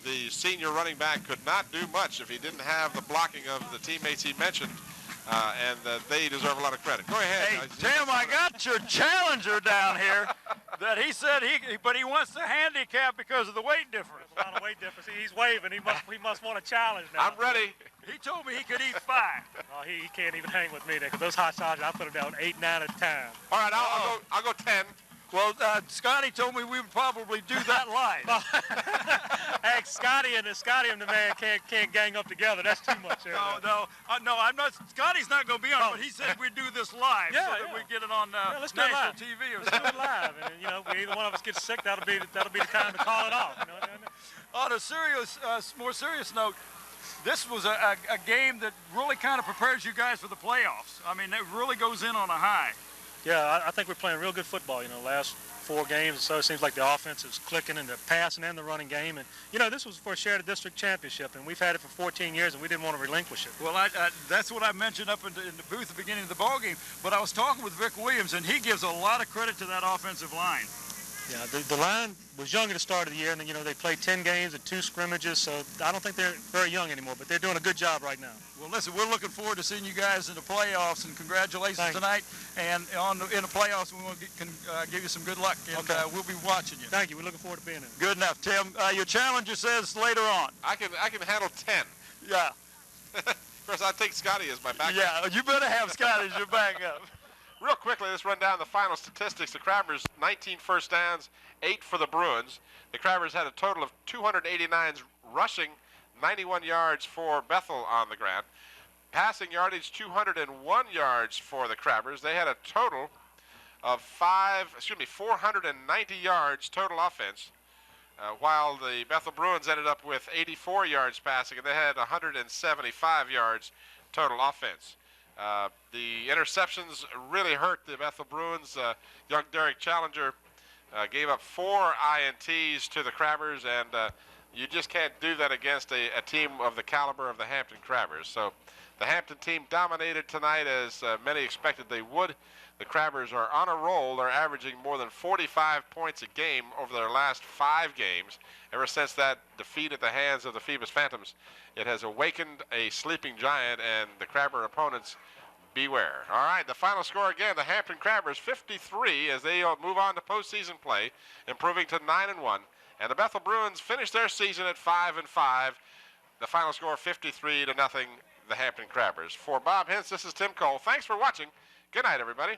the senior running back could not do much if he didn't have the blocking of the teammates he mentioned, and they deserve a lot of credit. Go ahead. Hey, Tim, I got your challenger down here that he said but he wants to handicap because of the weight difference. There's a lot of weight difference. He's waving. He must want a challenge now. I'm ready. He told me he could eat 5. Oh, he can't even hang with me there because those hot sausages, I put them down 8, 9 at a time. All right, I'll go 10. Well, Scotty told me we would probably do that live. Hey, Scotty and the man can't gang up together. That's too much. No, I'm not. Scotty's not going to be on, but he said we'd do this live so that we get it on national TV or Let's do it live. And, when either one of us gets sick, that'll be the time to call it off. On a more serious note, this was a game that really kind of prepares you guys for the playoffs. I mean, it really goes in on a high. Yeah, I think we're playing real good football. Last 4 games or so, it seems like the offense is clicking in the passing and the running game. And, this was for a shared district championship, and we've had it for 14 years, and we didn't want to relinquish it. Well, that's what I mentioned up in the booth at the beginning of the ball game. But I was talking with Vic Williams, and he gives a lot of credit to that offensive line. Yeah, the line was young at the start of the year, and then, they played 10 games and 2 scrimmages, so I don't think they're very young anymore, but they're doing a good job right now. Well, listen, we're looking forward to seeing you guys in the playoffs, and congratulations tonight. And in the playoffs, we want to give you some good luck, and we'll be watching you. Thank you. We're looking forward to being there. Good enough, Tim. Your challenger says later on. I can handle 10. Yeah. Of course, I'll take Scotty as my backup. Yeah, you better have Scotty as your backup. Real quickly, let's run down the final statistics. The Crabbers, 19 first downs, 8 for the Bruins. The Crabbers had a total of 289 rushing, 91 yards for Bethel on the ground. Passing yardage, 201 yards for the Crabbers. They had a total of 490 yards total offense, while the Bethel Bruins ended up with 84 yards passing, and they had 175 yards total offense. The interceptions really hurt the Bethel Bruins. Young Derek Challenger gave up 4 INTs to the Crabbers, and you just can't do that against a team of the caliber of the Hampton Crabbers. So the Hampton team dominated tonight, as many expected they would. The Crabbers are on a roll. They're averaging more than 45 points a game over their last 5 games. Ever since that defeat at the hands of the Phoebus Phantoms, it has awakened a sleeping giant, and the Crabber opponents, beware. All right, the final score again, the Hampton Crabbers 53 as they move on to postseason play, improving to 9-1. And the Bethel Bruins finish their season at 5-5. The final score 53-0, the Hampton Crabbers. For Bob Hintz, this is Tim Cole. Thanks for watching. Good night, everybody.